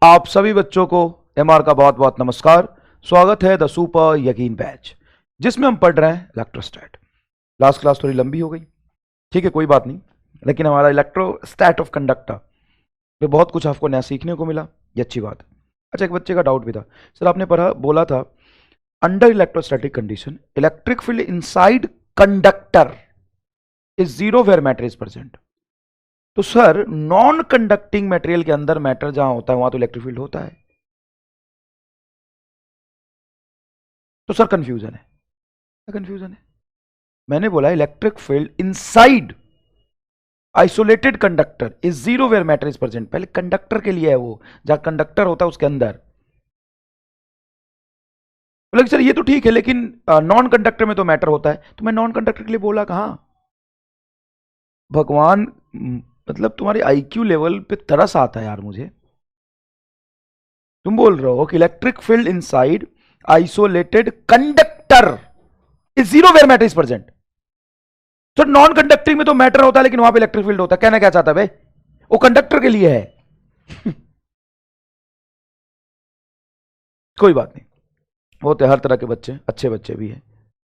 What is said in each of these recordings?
आप सभी बच्चों को एमआर का बहुत बहुत नमस्कार। स्वागत है द सुपर यकीन बैच, जिसमें हम पढ़ रहे हैं इलेक्ट्रोस्टैट। लास्ट क्लास थोड़ी लंबी हो गई, ठीक है, कोई बात नहीं, लेकिन हमारा इलेक्ट्रोस्टैट ऑफ कंडक्टर पे बहुत कुछ आपको नया सीखने को मिला, ये अच्छी बात है। अच्छा, एक बच्चे का डाउट भी था, सर आपने पढ़ा बोला था under electrostatic condition electric field inside conductor is zero where matter is present. तो सर नॉन कंडक्टिंग मटेरियल के अंदर मैटर जहां होता है वहां तो इलेक्ट्रिक फील्ड होता है, तो सर कंफ्यूजन है। क्या कंफ्यूजन है? मैंने बोला electric field inside isolated conductor is zero where matter is present. पहले कंडक्टर के लिए है, वो जहां कंडक्टर होता है उसके अंदर। बोले सर ये तो ठीक है, लेकिन नॉन कंडक्टर में तो मैटर होता है। तो मैं नॉन कंडक्टर के लिए बोला कहां? भगवान, मतलब तुम्हारी आईक्यू लेवल पे तरस आता है यार मुझे। तुम बोल रहे हो कि electric field inside isolated conductor is zero where matter is present. तो नॉन कंडक्टिंग में तो मैटर होता है लेकिन वहां पे इलेक्ट्रिक फील्ड होता है। कहना क्या चाहता है भाई? वो कंडक्टर के लिए है। कोई बात नहीं, होते हर तरह के बच्चे, अच्छे बच्चे भी हैं,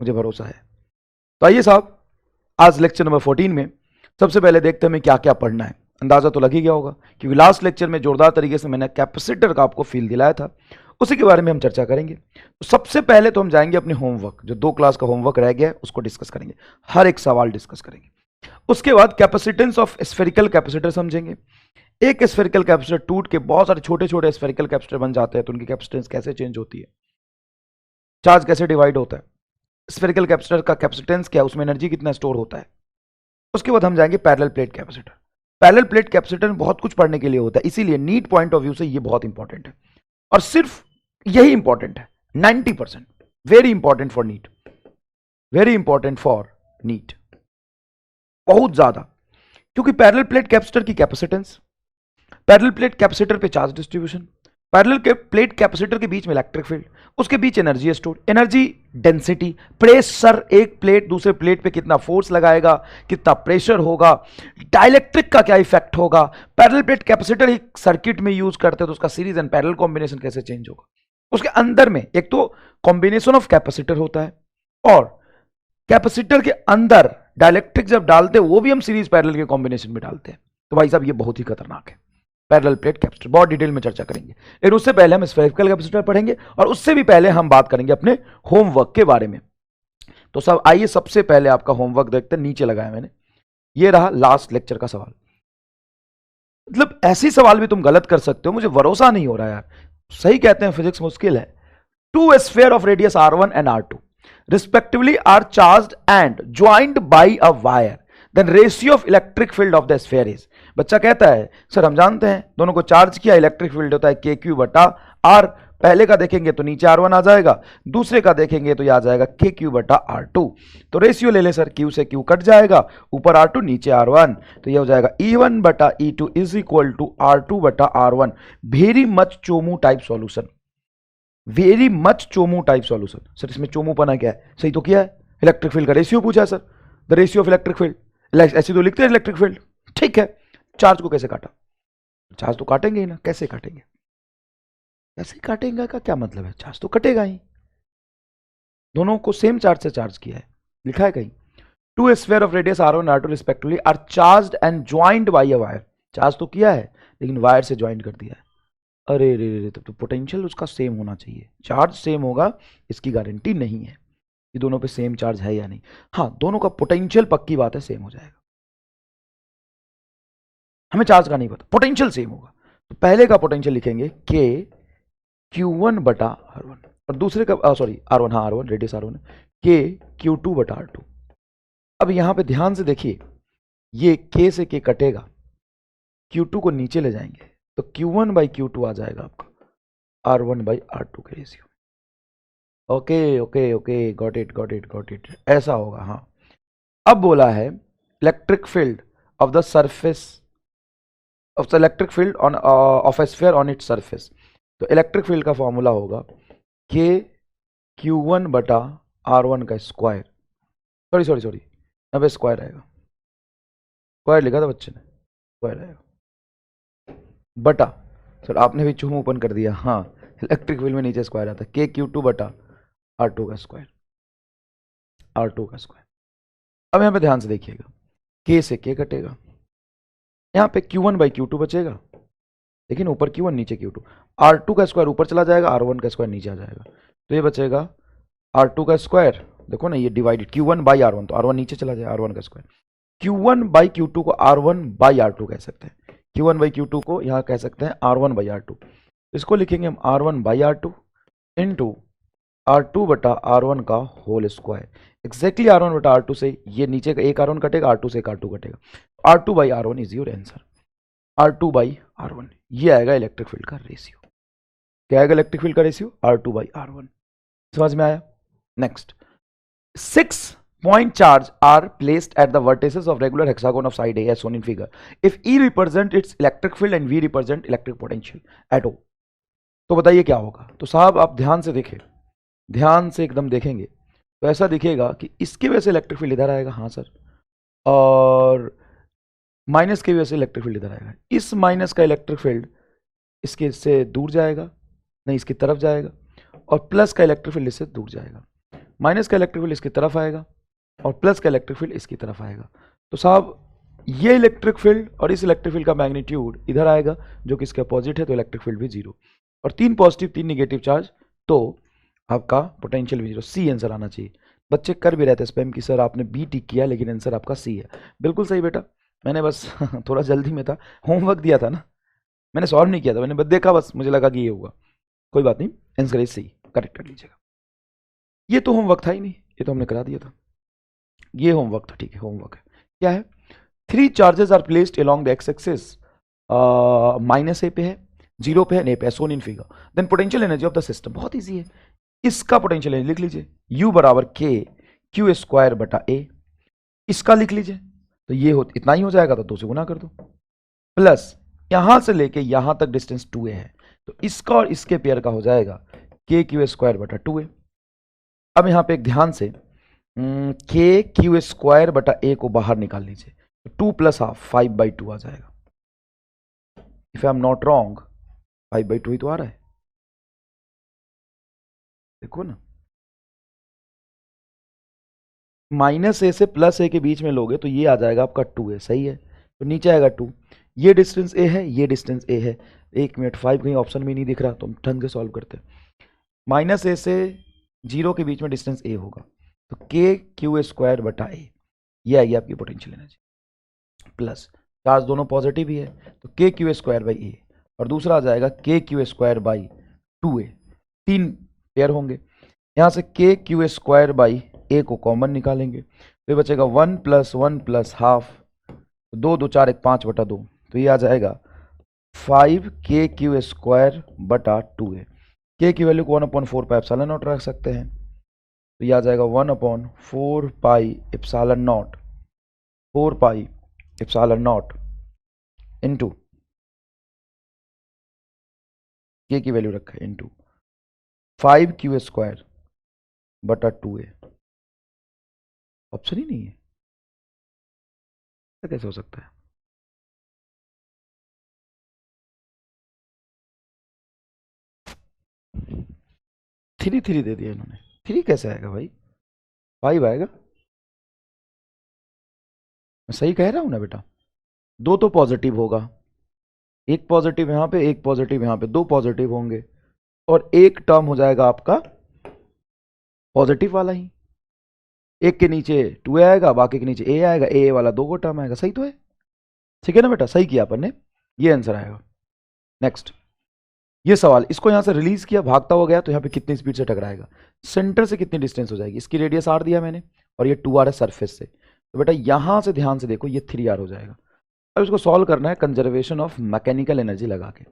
मुझे भरोसा है। तो आइए साहब, आज लेक्चर नंबर 14 में सबसे पहले देखते हैं हमें क्या क्या पढ़ना है। अंदाजा तो लग ही गया होगा, क्योंकि लास्ट लेक्चर में जोरदार तरीके से मैंने कैपेसिटर का आपको फील दिलाया था, उसी के बारे में हम चर्चा करेंगे। तो सबसे पहले तो हम जाएंगे अपने होमवर्क, जो 2 क्लास का होमवर्क रह गया है उसको डिस्कस करेंगे, हर एक सवाल डिस्कस करेंगे। उसके बाद कैपेसिटेंस ऑफ स्फेरिकल कैपेसिटर समझेंगे। एक स्फेरिकल कैपेसिटर टूट के बहुत सारे छोटे छोटे स्फेरिकल कैपेसिटर बन जाते हैं, तो उनकी कैपेसिटेंस कैसे चेंज होती है, चार्ज कैसे डिवाइड होता है, स्फेरिकल कैपेसिटर का कैपेसिटेंस क्या है, उसमें एनर्जी कितना स्टोर होता है। उसके बाद हम जाएंगे parallel plate capacitor. Parallel plate capacitor में बहुत कुछ पढ़ने के लिए होता है, इसीलिए नीट पॉइंट ऑफ व्यू से ये बहुत इंपॉर्टेंट है, और सिर्फ यही इंपॉर्टेंट है। 90% very important for NEET, very important for NEET, बहुत ज्यादा। क्योंकि पैरेलल प्लेट कैपेसिटर की कैपेसिटेंस, पैरेलल प्लेट कैपेसिटर पे चार्ज डिस्ट्रीब्यूशन, पैरेलल के प्लेट कैपेसिटर के बीच में इलेक्ट्रिक फील्ड, उसके बीच energy store, energy density, pressure, एक प्लेट दूसरे प्लेट पे कितना फोर्स लगाएगा, कितना प्रेशर होगा, डाइलेक्ट्रिक का क्या इफेक्ट होगा, पैरेलल प्लेट कैपेसिटर एक सर्किट में यूज करते हैं तो उसका सीरीज एंड पैरेलल कॉम्बिनेशन कैसे चेंज होगा। उसके अंदर में एक तो कॉम्बिनेशन ऑफ कैपेसिटर होता है, और कैपेसिटर के अंदर डाइलेक्ट्रिक जब डालते हैं वो भी हम सीरीज पैरेलल के कॉम्बिनेशन में डालते हैं। तो भाई साहब ये बहुत ही खतरनाक है। पैरेलल प्लेट कैपेसिटर बहुत डिटेल में चर्चा करेंगे, लेकिन उससे पहले हम स्फेरिकल कैपेसिटर पढ़ेंगे, और उससे भी पहले हम बात करेंगे अपने होमवर्क के बारे में। तो सब आइए सबसे पहले आपका होमवर्क देखते हैं, नीचे लगाया मैंने, ये रहा लास्ट लेक्चर का सवाल। मतलब ऐसे सवाल भी तुम गलत कर सकते हो, मुझे भरोसा नहीं हो रहा यार। सही कहते हैं फिजिक्स मुश्किल है। Two sphere of radius r1 and r2 respectively are charged and joined by a wire, then ratio of electric field of the sphere is। बच्चा कहता है सर हम जानते हैं दोनों को चार्ज किया, इलेक्ट्रिक फील्ड होता है के क्यू बटा आर। पहले का देखेंगे तो नीचे R1 आ जाएगा, दूसरे का देखेंगे तो यह आ जाएगा के क्यू बटा R2। तो रेशियो ले ले सर, क्यू से क्यू कट जाएगा, ऊपर R2 नीचे R1, तो यह हो जाएगा E1 बटा E2 is equal to R2 बटा R1। Very much Chomu type solution, very much Chomu type solution. Sir इसमें चोमूपना क्या है? सही तो किया है, इलेक्ट्रिक फील्ड का रेशियो पूछा है sir, the ratio of electric field. ऐसे तो लिखते हैं इलेक्ट्रिक फील्ड, ठीक है। चार्ज को कैसे काटा? चार्ज तो काटेंगे ही ना, कैसे काटेंगे? कैसे काटेंगे का क्या मतलब है? चार्ज तो कटेगा ही। दोनों को सेम चार्ज से चार्ज किया है, लिखा है कहीं। Two sphere of radius R1 R2 respectively are charged and joined by a wire. Charge तो किया है लेकिन वायर से ज्वाइंट कर दिया है। अरे रे रे, तब तो पोटेंशियल उसका सेम होना चाहिए। चार्ज सेम होगा इसकी गारंटी नहीं है कि दोनों पे सेम चार्ज है या नहीं। हाँ, दोनों का पोटेंशियल पक्की बात है सेम हो जाएगा। हमें चार्ज का नहीं पता, पोटेंशियल सेम होगा। तो पहले का पोटेंशियल लिखेंगे के Q1 बटा R1, और दूसरे का सॉरी R1, हाँ R1 रेडियस R1 के Q2 बटा R2। अब यहां पे ध्यान से देखिए, ये K से K कटेगा, Q2 को नीचे ले जाएंगे तो Q1 बाई Q2 आ जाएगा आपका R1 बाई R2 के ratio. Okay okay okay, got it got it got it, ऐसा होगा। हाँ, अब बोला है electric field of the surface of the electric field on off A sphere on its surface. तो इलेक्ट्रिक फील्ड का formula होगा के Q1 बटा R1 का स्क्वायर, सॉरी सॉरी सॉरी, यहाँ पे स्क्वायर आएगा, स्क्वायर लिखा था बच्चे ने, स्क्वायर आएगा बटा सर आपने भी चूम ओपन कर दिया। हाँ, इलेक्ट्रिक फील्ड में नीचे स्क्वायर आता है, के क्यू टू बटा आर टू का स्क्वायर, आर टू का स्क्वायर। अब यहाँ पे ध्यान से देखिएगा, के से के कटेगा, यहाँ पे Q1 बाई Q2 बचेगा, लेकिन ऊपर Q1 नीचे Q2, R2 का स्क्वायर ऊपर चला जाएगा, R1 का स्क्वायर नीचे आ जाएगा, तो ये बचेगा R2 का स्क्वायर। देखो ना ये डिवाइडेड Q1 बाई R1, तो R1 नीचे चला जाएगा, R1 का स्क्वायर। Q1 बाई Q2 को R1 बाई R2 कह सकते हैं, Q1 बाई Q2 को यहाँ कह सकते हैं R1 बाई R2। इसको लिखेंगे हम R1 by R2 into R2 बटा R1 का होल स्क्वायर। एक्जैक्टली R1 बटा R2 से ये नीचे का एक R1 कटेगा, R2 से एक R2 कटेगा, R2 by R1 is your answer. R2 by R1 ये आएगा इलेक्ट्रिक फील्ड का रेशियो। क्या आएगा इलेक्ट्रिक फील्ड का रेशियो? R2 by R1। समझ में आया? Next, 6 point charge are placed at the vertices of regular hexagon of side A as shown in figure. If E represent its electric field and V represent electric potential at O, तो बताइए क्या होगा? तो साहब आप ध्यान से देखें, ध्यान से एकदम देखेंगे तो ऐसा दिखेगा कि इसकी वजह से इलेक्ट्रिक फील्ड इधर आएगा, हाँ सर, और माइनस की वजह से इलेक्ट्रिक फील्ड इधर आएगा। इस माइनस का इलेक्ट्रिक फील्ड इसके से दूर जाएगा, नहीं इसकी तरफ जाएगा, और प्लस का इलेक्ट्रिक फील्ड इससे दूर जाएगा। माइनस का इलेक्ट्रिक फील्ड इसकी तरफ आएगा और प्लस का इलेक्ट्रिक फील्ड इसकी तरफ आएगा। तो साहब ये इलेक्ट्रिक फील्ड और इस इलेक्ट्रिक फील्ड का मैग्नीट्यूड इधर आएगा जो कि इसके अपोजिट है, तो इलेक्ट्रिक फील्ड भी जीरो, और 3 पॉजिटिव 3 निगेटिव चार्ज, तो आपका पोटेंशियल भी जीरो। सी आंसर आना चाहिए। बच्चे कर भी रहते हैं स्पैम की सर आपने बी टिक किया, लेकिन आंसर आपका सी है। बिल्कुल सही बेटा, मैंने बस थोड़ा जल्दी में था, होमवर्क दिया था ना, मैंने सॉल्व नहीं किया था, मैंने बस देखा, बस मुझे लगा कि ये होगा। कोई बात नहीं, आंसर इज सी, करेक्ट कर लीजिएगा। ये तो होमवर्क था ही नहीं, ये तो हमने करा दिया था, ये होमवर्क था, ठीक है होमवर्क है। क्या है? 3 charges are placed along the X axis, minus A पे है, 0 पे है, ए पे है, shown in figure. Then potential energy of the system, बहुत इजी है, इसका पोटेंशियल एनर्जी लिख लीजिए, U बराबर के क्यू स्क्वायर बटा ए। इसका लिख लीजिए, तो ये हो इतना ही हो जाएगा, तो 2 से गुना कर दो, प्लस यहां से लेके यहां तक डिस्टेंस 2a है, तो इसका और इसके पेयर का हो जाएगा के क्यू स्क्वायर बटा 2a। अब यहां पे एक ध्यान से के क्यू स्क्वायर बटा ए को बाहर निकाल लीजिए, तो 2 प्लस हाफ 5/2 आ जाएगा। If I am not wrong 5/2 ही तो आ रहा है, देखो ना, माइनस ए से प्लस ए के बीच में लोगे तो ये आ जाएगा आपका 2a, सही है, तो नीचे आएगा 2, ये डिस्टेंस ए है, ये डिस्टेंस ए है। 1 मिनट, 5 कहीं ऑप्शन में नहीं दिख रहा, तो हम ढंग से सॉल्व करते हैं। माइनस ए से 0 के बीच में डिस्टेंस ए होगा, तो के क्यू स्क्वायर बटा ए, ये आएगी आपकी पोटेंशियल एनर्जी, प्लस चार्ज दोनों पॉजिटिव ही है, तो के क्यू स्क्वायर बाई ए, और दूसरा आ जाएगा के Q square by 2a, 3 pair होंगे। यहाँ से के क्यू स्क्वायर बाई ए को कॉमन निकालेंगे, तो ये बचेगा 1 प्लस 1 प्लस हाफ, 2 2 4 1 5/2, तो ये आ जाएगा 5 के क्यू स्क्वायर बटा 2a। के की वैल्यू को 1/4 पाई एप्सिलॉन नॉट रख सकते हैं, तो ये आ जाएगा 1/4 पाई epsilon not, 4 pi epsilon not into के की वैल्यू रखा है इंटू 5 क्यू स्क्वायर बटा 2a। ऑप्शन ही नहीं है, ऐसा कैसे हो सकता है? थ्री थ्री दे दिया इन्होंने, 3 कैसे आएगा भाई? 5 आएगा, मैं सही कह रहा हूं ना बेटा? 2 तो पॉजिटिव होगा, एक पॉजिटिव यहां पे, एक पॉजिटिव यहां पे, 2 पॉजिटिव होंगे, और एक टर्म हो जाएगा आपका पॉजिटिव वाला ही, एक के नीचे 2a आएगा, बाकी के नीचे a आएगा, a वाला 2 को टर्म आएगा, सही तो है? ठीक है ना बेटा, सही किया अपन ने, ये आंसर आएगा। नेक्स्ट, ये सवाल, इसको यहां से रिलीज किया, भागता हुआ गया, तो यहां पे कितनी स्पीड से टकराएगा, सेंटर से कितनी डिस्टेंस हो जाएगी, इसकी रेडियस r दिया मैंने, और ये 2r है सरफेस से, तो बेटा यहां से ध्यान से देखो, ये 3r हो जाएगा। अब इसको सॉल्व करना है कंजर्वेशन ऑफ मैकेनिकल एनर्जी लगा के।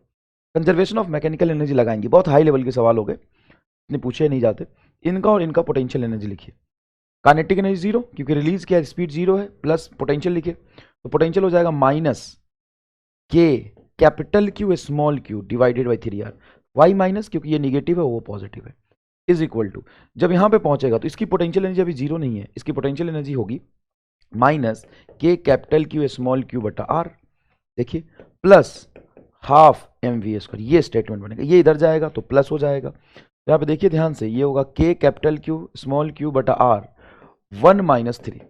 कंजर्वेशन ऑफ मैकेनिकल एनर्जी लगाएंगे, बहुत हाई लेवल के सवाल हो गए, इतने पूछे नहीं जाते। इनका और इनका पोटेंशियल एनर्जी लिखिए, काइनेटिक एनर्जी 0 क्योंकि रिलीज किया, स्पीड 0 है, प्लस पोटेंशियल लिखिए, तो पोटेंशियल हो जाएगा minus K capital Q small Q divided by 3r, why minus क्योंकि ये निगेटिव है वो पॉजिटिव है, इज इक्वल टू, जब यहां पे पहुंचेगा तो इसकी पोटेंशियल एनर्जी अभी 0 नहीं है, इसकी पोटेंशियल एनर्जी होगी -k capital Q small Q बटा r, देखिए, plus half M V square, ये स्टेटमेंट बनेगा, ये इधर जाएगा तो प्लस हो जाएगा। यहाँ पे देखिए ध्यान से, ये होगा K capital Q small Q बटा आर 1 माइनस 3,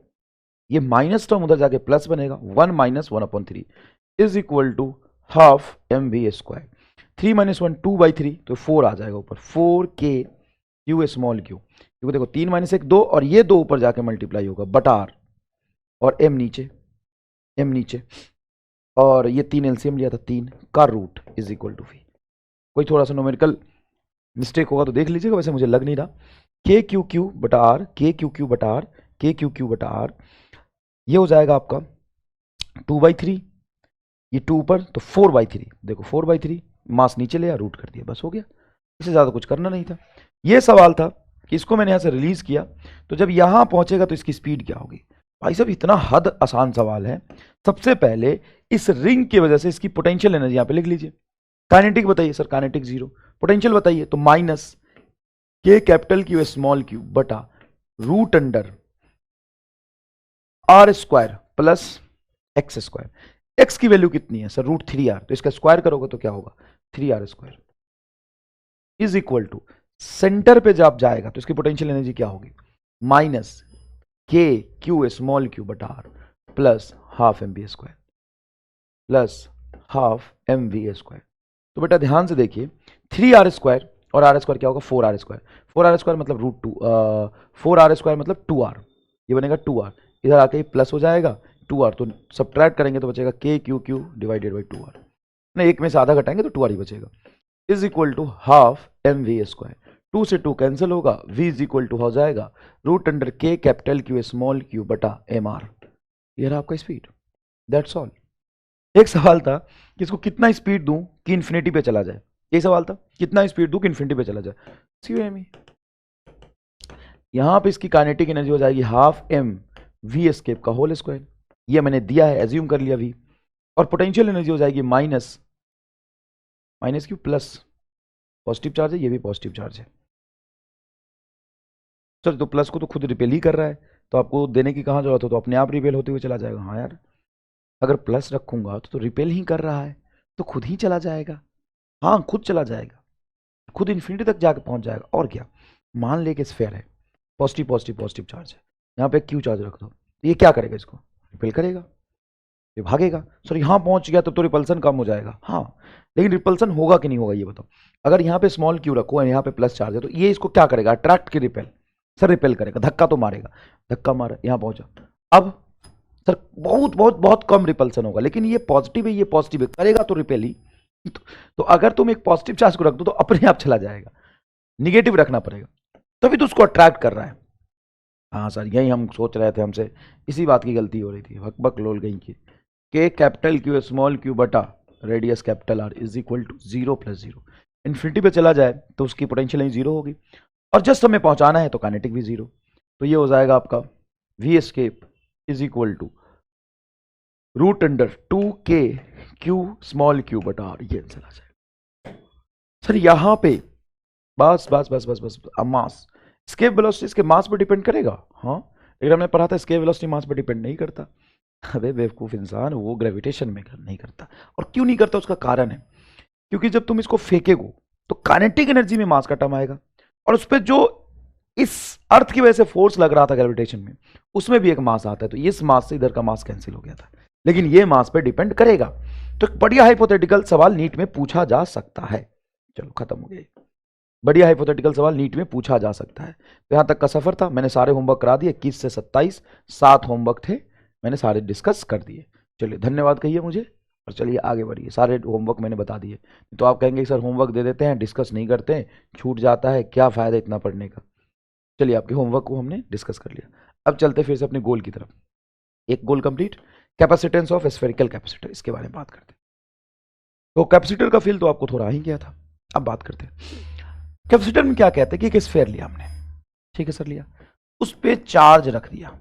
ये माइनस टर्म उधर जाके प्लस बनेगा 1 minus 1/3 is equal to half M V square. 3 minus 1 2/3 तो 4 आ जाएगा ऊपर, 4 के क्यू स्मॉल क्यू, क्योंकि देखो 3 माइनस 1 2 और ये 2 ऊपर जाके मल्टीप्लाई होगा बटा आर और एम नीचे और ये 3 एलसीएम लिया था 3 का root is equal to V. कोई थोड़ा सा न्यूमेरिकल मिस्टेक होगा तो देख लीजिएगा, वैसे मुझे लग नहीं रहा। के क्यू क्यू बटा आर, के क्यू क्यू बटा आर, के क्यू क्यू बटा आर, ये हो जाएगा आपका 2/3, ये 2 ऊपर तो 4/3, देखो 4/3 मास नीचे लिया रूट कर दिया, बस हो गया, इससे ज़्यादा कुछ करना नहीं था। ये सवाल था कि इसको मैंने यहाँ से रिलीज किया तो जब यहाँ पहुँचेगा तो इसकी स्पीड क्या होगी। भाई साहब इतना हद आसान सवाल है। सबसे पहले इस रिंग की वजह से इसकी पोटेंशियल एनर्जी यहाँ पे लिख लीजिए। काइनेटिक बताइए सर, काइनेटिक 0, पोटेंशियल बताइए तो minus K capital Q small Q बटा root under R square plus X square. X की वैल्यू कितनी है सर, √3r, तो इसका स्क्वायर करोगे तो क्या होगा 3r square is equal to, centre पे जब जाएगा तो इसकी पोटेंशियल एनर्जी क्या होगी, minus K Q small Q बटा R plus half M V square plus half M V square. तो बेटा ध्यान से देखिए 3r स्क्वायर और r स्क्वायर क्या होगा 4r स्क्वायर, 4r स्क्वायर मतलब √2, 4r स्क्वायर मतलब 2r, ये बनेगा 2r, इधर आके प्लस हो जाएगा 2r, तो सब्ट्रैक्ट करेंगे तो बचेगा के Q Q divided by 2r, ना एक में से आधा घटाएंगे तो 2r ही बचेगा, is equal to half M V square. 2 से 2 कैंसिल होगा, v इज इक्वल टू हो जाएगा रूट अंडर के कैपिटल क्यू स्मॉल क्यू बटा एम आर। ये रहा आपका स्पीड, दैट्स ऑल। एक सवाल था कि इसको कितना स्पीड दूं कि इन्फिनिटी पे चला जाए, ये सवाल था, कितना स्पीड दूं कि इन्फिनिटी पे चला जाए। सीएमई यहां पे इसकी काइनेटिक एनर्जी हो जाएगी हाफ एम वी एस्केप का होल स्क्वायर, ये मैंने दिया है, एज्यूम कर लिया v, और पोटेंशियल एनर्जी हो जाएगी minus Q plus, positive charge है, ये भी पॉजिटिव चार्ज है सर, तो प्लस को तो खुद रिपेल ही कर रहा है, तो आपको देने की कहाँ जरूरत हो, तो अपने आप रिपेल होते हुए चला जाएगा। हाँ यार, अगर प्लस रखूंगा तो रिपेल ही कर रहा है तो खुद ही चला जाएगा, हाँ खुद चला जाएगा, खुद इन्फिनिटी तक जाकर पहुंच जाएगा। और क्या, मान ले कि स्फीयर है, पॉजिटिव पॉजिटिव पॉजिटिव चार्ज है, यहाँ पे क्यू चार्ज रख दो, तो ये क्या करेगा, इसको रिपेल करेगा, ये भागेगा। सर यहाँ पहुंच गया तो रिपल्सन कम हो जाएगा, हाँ, लेकिन रिपल्सन होगा कि नहीं होगा ये बताओ। अगर यहाँ पे स्मॉल क्यू रखो और यहाँ पे प्लस चार्ज है तो ये इसको क्या करेगा, अट्रैक्ट की रिपेल, सर रिपेल करेगा, धक्का तो मारेगा, धक्का मारा यहाँ पहुंचा, अब सर बहुत बहुत बहुत कम रिपल्सन होगा, लेकिन ये पॉजिटिव है, ये पॉजिटिव है, करेगा तो रिपेल ही। तो अगर तुम एक पॉजिटिव चार्ज को रख दो तो अपने आप चला जाएगा, निगेटिव रखना पड़ेगा, तभी तो उसको अट्रैक्ट कर रहा है। हाँ सर यही हम सोच रहे थे, हमसे इसी बात की गलती हो रही थी, हकबक लोल गई की, K capital Q small Q बटा radius capital R is equal to 0 + 0, infinity पे चला जाए तो उसकी पोटेंशियल ही 0 होगी, और जस्ट हमें पहुंचाना है तो काइनेटिक भी 0, तो ये हो जाएगा आपका V escape is equal to root under 2k Q small Q बटा आर, ये आंसर आ जाएगा। सर यहाँ पे बस बस बस बस बस अब मास, स्केप वेलोसिटी इसके मास पर डिपेंड करेगा, हाँ, लेकिन हमने पढ़ा था स्केप वेलोसिटी मास पर डिपेंड नहीं करता। अबे बेवकूफ इंसान, वो ग्रेविटेशन में नहीं करता, और क्यों नहीं करता उसका कारण है, क्योंकि जब तुम इसको फेंकेगो तो काइनेटिक एनर्जी में मास का टर्म आएगा, और उस पर जो इस अर्थ की वजह से फोर्स लग रहा था ग्रेविटेशन में, उसमें भी एक मास आता है, तो इस मास से इधर का मास कैंसिल हो गया था, लेकिन ये मास पे डिपेंड करेगा। तो एक बढ़िया हाइपोथेटिकल सवाल नीट में पूछा जा सकता है, चलो खत्म हो गया, बढ़िया हाइपोथेटिकल सवाल नीट में पूछा जा सकता है। तो यहां तक का सफर था, मैंने सारे होमवर्क करा दिए, 21 से 27 7 होमवर्क थे, मैंने सारे डिस्कस कर दिए। चलिए धन्यवाद कहिए मुझे, और चलिए आगे बढ़िए, सारे होमवर्क मैंने बता दिए। तो आप कहेंगे सर होमवर्क दे देते हैं डिस्कस नहीं करते हैं, छूट जाता है, क्या फायदा इतना पढ़ने का। चलिए आपके होमवर्क को हमने डिस्कस कर लिया, अब चलते फिर से अपने गोल की तरफ। एक गोल complete, capacitance of spherical capacitor, इसके बारे में बात करते हैं। तो कैपेसिटर का फील तो आपको थोड़ा ही गया था, अब बात करते हैं कैपेसिटर में क्या कहते हैं कि एक स्फेयर लिया हमने, ठीक है सर, लिया, उस पे चार्ज रख दिया,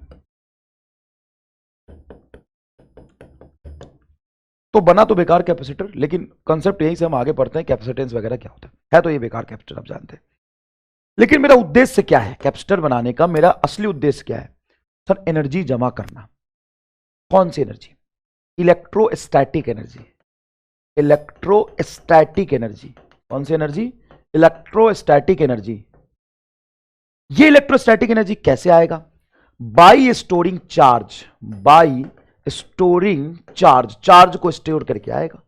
तो बना तो बेकार कैपेसिटर, लेकिन कंसेप्ट यही से हम आगे पढ़ते हैं कैपेसिटेंस वगैरह क्या होता है तो ये बेकार कैपेसिटर आप जानते हैं। लेकिन मेरा उद्देश्य क्या है कैपेसिटर बनाने का, मेरा असली उद्देश्य क्या है सर, एनर्जी जमा करना। कौन सी energy, electrostatic energy, electrostatic energy. कौन सी एनर्जी? Electrostatic energy. ये इलेक्ट्रोस्टैटिक एनर्जी कैसे आएगा? By storing charge, by storing charge, charge को स्टोर करके आएगा।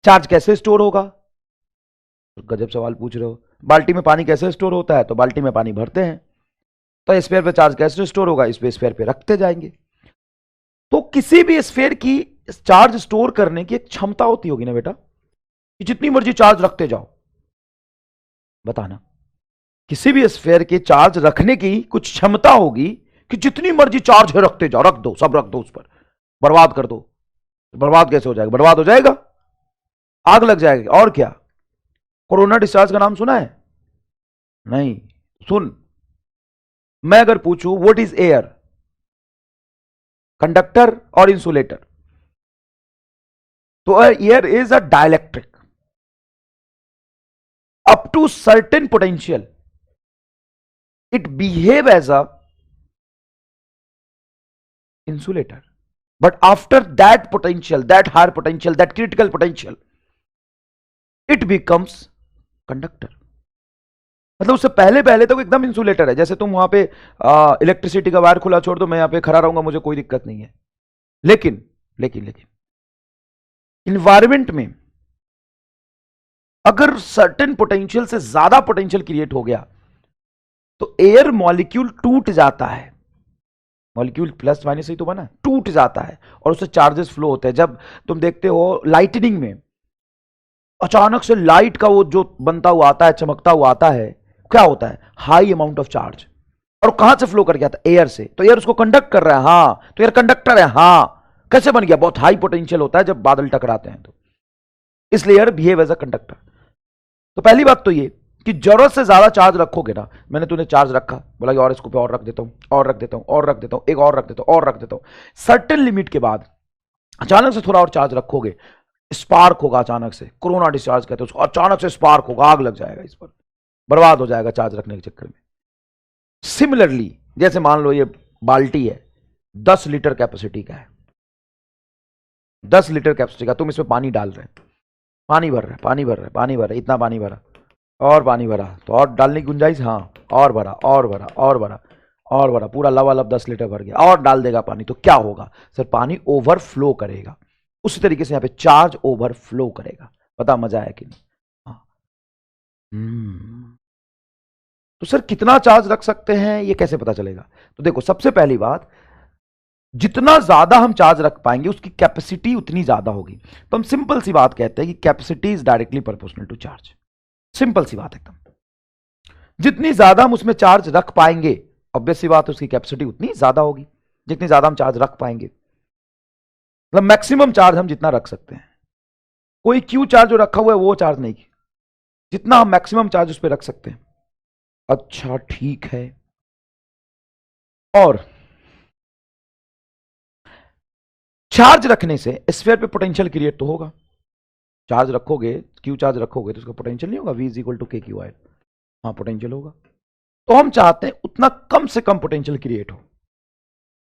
चार्ज कैसे स्टोर होगा? गजब सवाल पूछ रहे हो। बाल्टी में पानी कैसे स्टोर होता है? तो बाल्टी में पानी भरते हैं, तो स्फीयर पे चार्ज कैसे स्टोर होगा? इस पे स्फीयर पे रखते जाएंगे। तो किसी भी स्फीयर की चार्ज स्टोर करने की एक क्षमता होती होगी ना बेटा, कि जितनी मर्जी चार्ज रखते जाओ। बताना, किसी भी स्फीयर के चार्ज रखने की कुछ क्षमता होगी कि जितनी मर्जी चार्ज है रखते जाओ, रख दो, सब रख दो उस पर, बर्बाद कर दो। बर्बाद कैसे हो जाएगा? बर्बाद हो जाएगा, आग लग जाएगी। और क्या? कोरोना डिस्चार्ज का नाम सुना है? नहीं। सुन, मैं अगर पूछूं व्हाट इज एयर, कंडक्टर और इंसुलेटर, तो air is a dielectric up to certain potential it behave as a insulator, but after that potential, that higher potential, that critical potential, it becomes conductor। मतलब उससे पहले पहले तो एकदम insulator है। जैसे तुम वहां पे इलेक्ट्रिसिटी का वायर खुला छोड़ दो, मैं यहां पे खड़ा रहूंगा, मुझे कोई दिक्कत नहीं है। लेकिन लेकिन लेकिन इन्वायरमेंट में अगर सर्टेन पोटेंशियल से ज्यादा पोटेंशियल क्रिएट हो गया तो एयर मॉलिक्यूल टूट जाता है। मॉलिक्यूल प्लस माइनस ही तो बना, टूट जाता है और उससे चार्जेस फ्लो होते हैं। जब तुम देखते हो लाइटनिंग में अचानक से लाइट का वो जो बनता हुआ आता है, चमकता हुआ आता है, क्या होता है? High amount of charge. और कहां से फ्लो करके आता है? एयर से। तो एयर उसको कंडक्ट कर रहा है, हाँ, तो एयर कंडक्टर है, हाँ। कैसे बन गया? बहुत हाई पोटेंशियल होता है जब बादल टकराते हैं, तो इसलिए air behave as a conductor. तो पहली बात तो ये कि जरूरत से ज्यादा चार्ज रखोगे ना, मैंने तूने चार्ज रखा, बोला कि और इसको पे और रख देता हूं, और रख देता हूं, और रख देता हूं, एक और रख देता हूं, और रख देता हूं। सर्टेन लिमिट के बाद अचानक से थोड़ा और चार्ज रखोगे, स्पार्क होगा अचानक से। कोरोना डिस्चार्ज कहते हैं उसको, अचानक से स्पार्क होगा, आग लग जाएगा इस पर, बर्बाद हो जाएगा चार्ज रखने के चक्कर में। सिमिलरली जैसे मान लो ये बाल्टी है, 10 लीटर कैपेसिटी का है, 10 लीटर कैपेसिटी का, तुम इसमें पानी डाल रहे हैं, पानी भर रहा है, पानी भर रहा है, पानी भर रहा है, इतना पानी भरा और पानी भरा, तो और डालने की गुंजाइश, हाँ, और भरा और भरा और भरा और भरा, पूरा लबालब 10 लीटर भर गया, और डाल देगा पानी, तो क्या होगा सर? पानी ओवरफ्लो करेगा। उसी तरीके से यहां पे चार्ज ओवरफ्लो करेगा। पता मजा आया कि नहीं? हाँ। तो सर कितना चार्ज रख सकते हैं, ये कैसे पता चलेगा? तो देखो, सबसे पहली बात, जितना ज्यादा हम चार्ज रख पाएंगे उसकी कैपेसिटी उतनी ज्यादा होगी। तो हम सिंपल सी बात कहते हैं कि capacity is directly proportional to charge. Simple सी बात एकदम। जितनी ज्यादा हम उसमें चार्ज रख पाएंगे, ऑब्वियस सी बात है, उसकी कैपेसिटी उतनी ज्यादा होगी। जितनी ज्यादा हम चार्ज रख पाएंगे, मतलब मैक्सिमम चार्ज हम जितना रख सकते हैं। कोई क्यू चार्ज जो रखा हुआ है वो चार्ज नहीं, जितना हम मैक्सिमम चार्ज उस पर रख सकते हैं। अच्छा ठीक है। और चार्ज रखने से स्फीयर पे पोटेंशियल क्रिएट तो होगा। चार्ज रखोगे, क्यू चार्ज रखोगे तो उसका पोटेंशियल नहीं होगा, V इज इक्वल टू के क्यू आई। हाँ, पोटेंशियल होगा। तो हम चाहते हैं उतना कम से कम पोटेंशियल क्रिएट हो।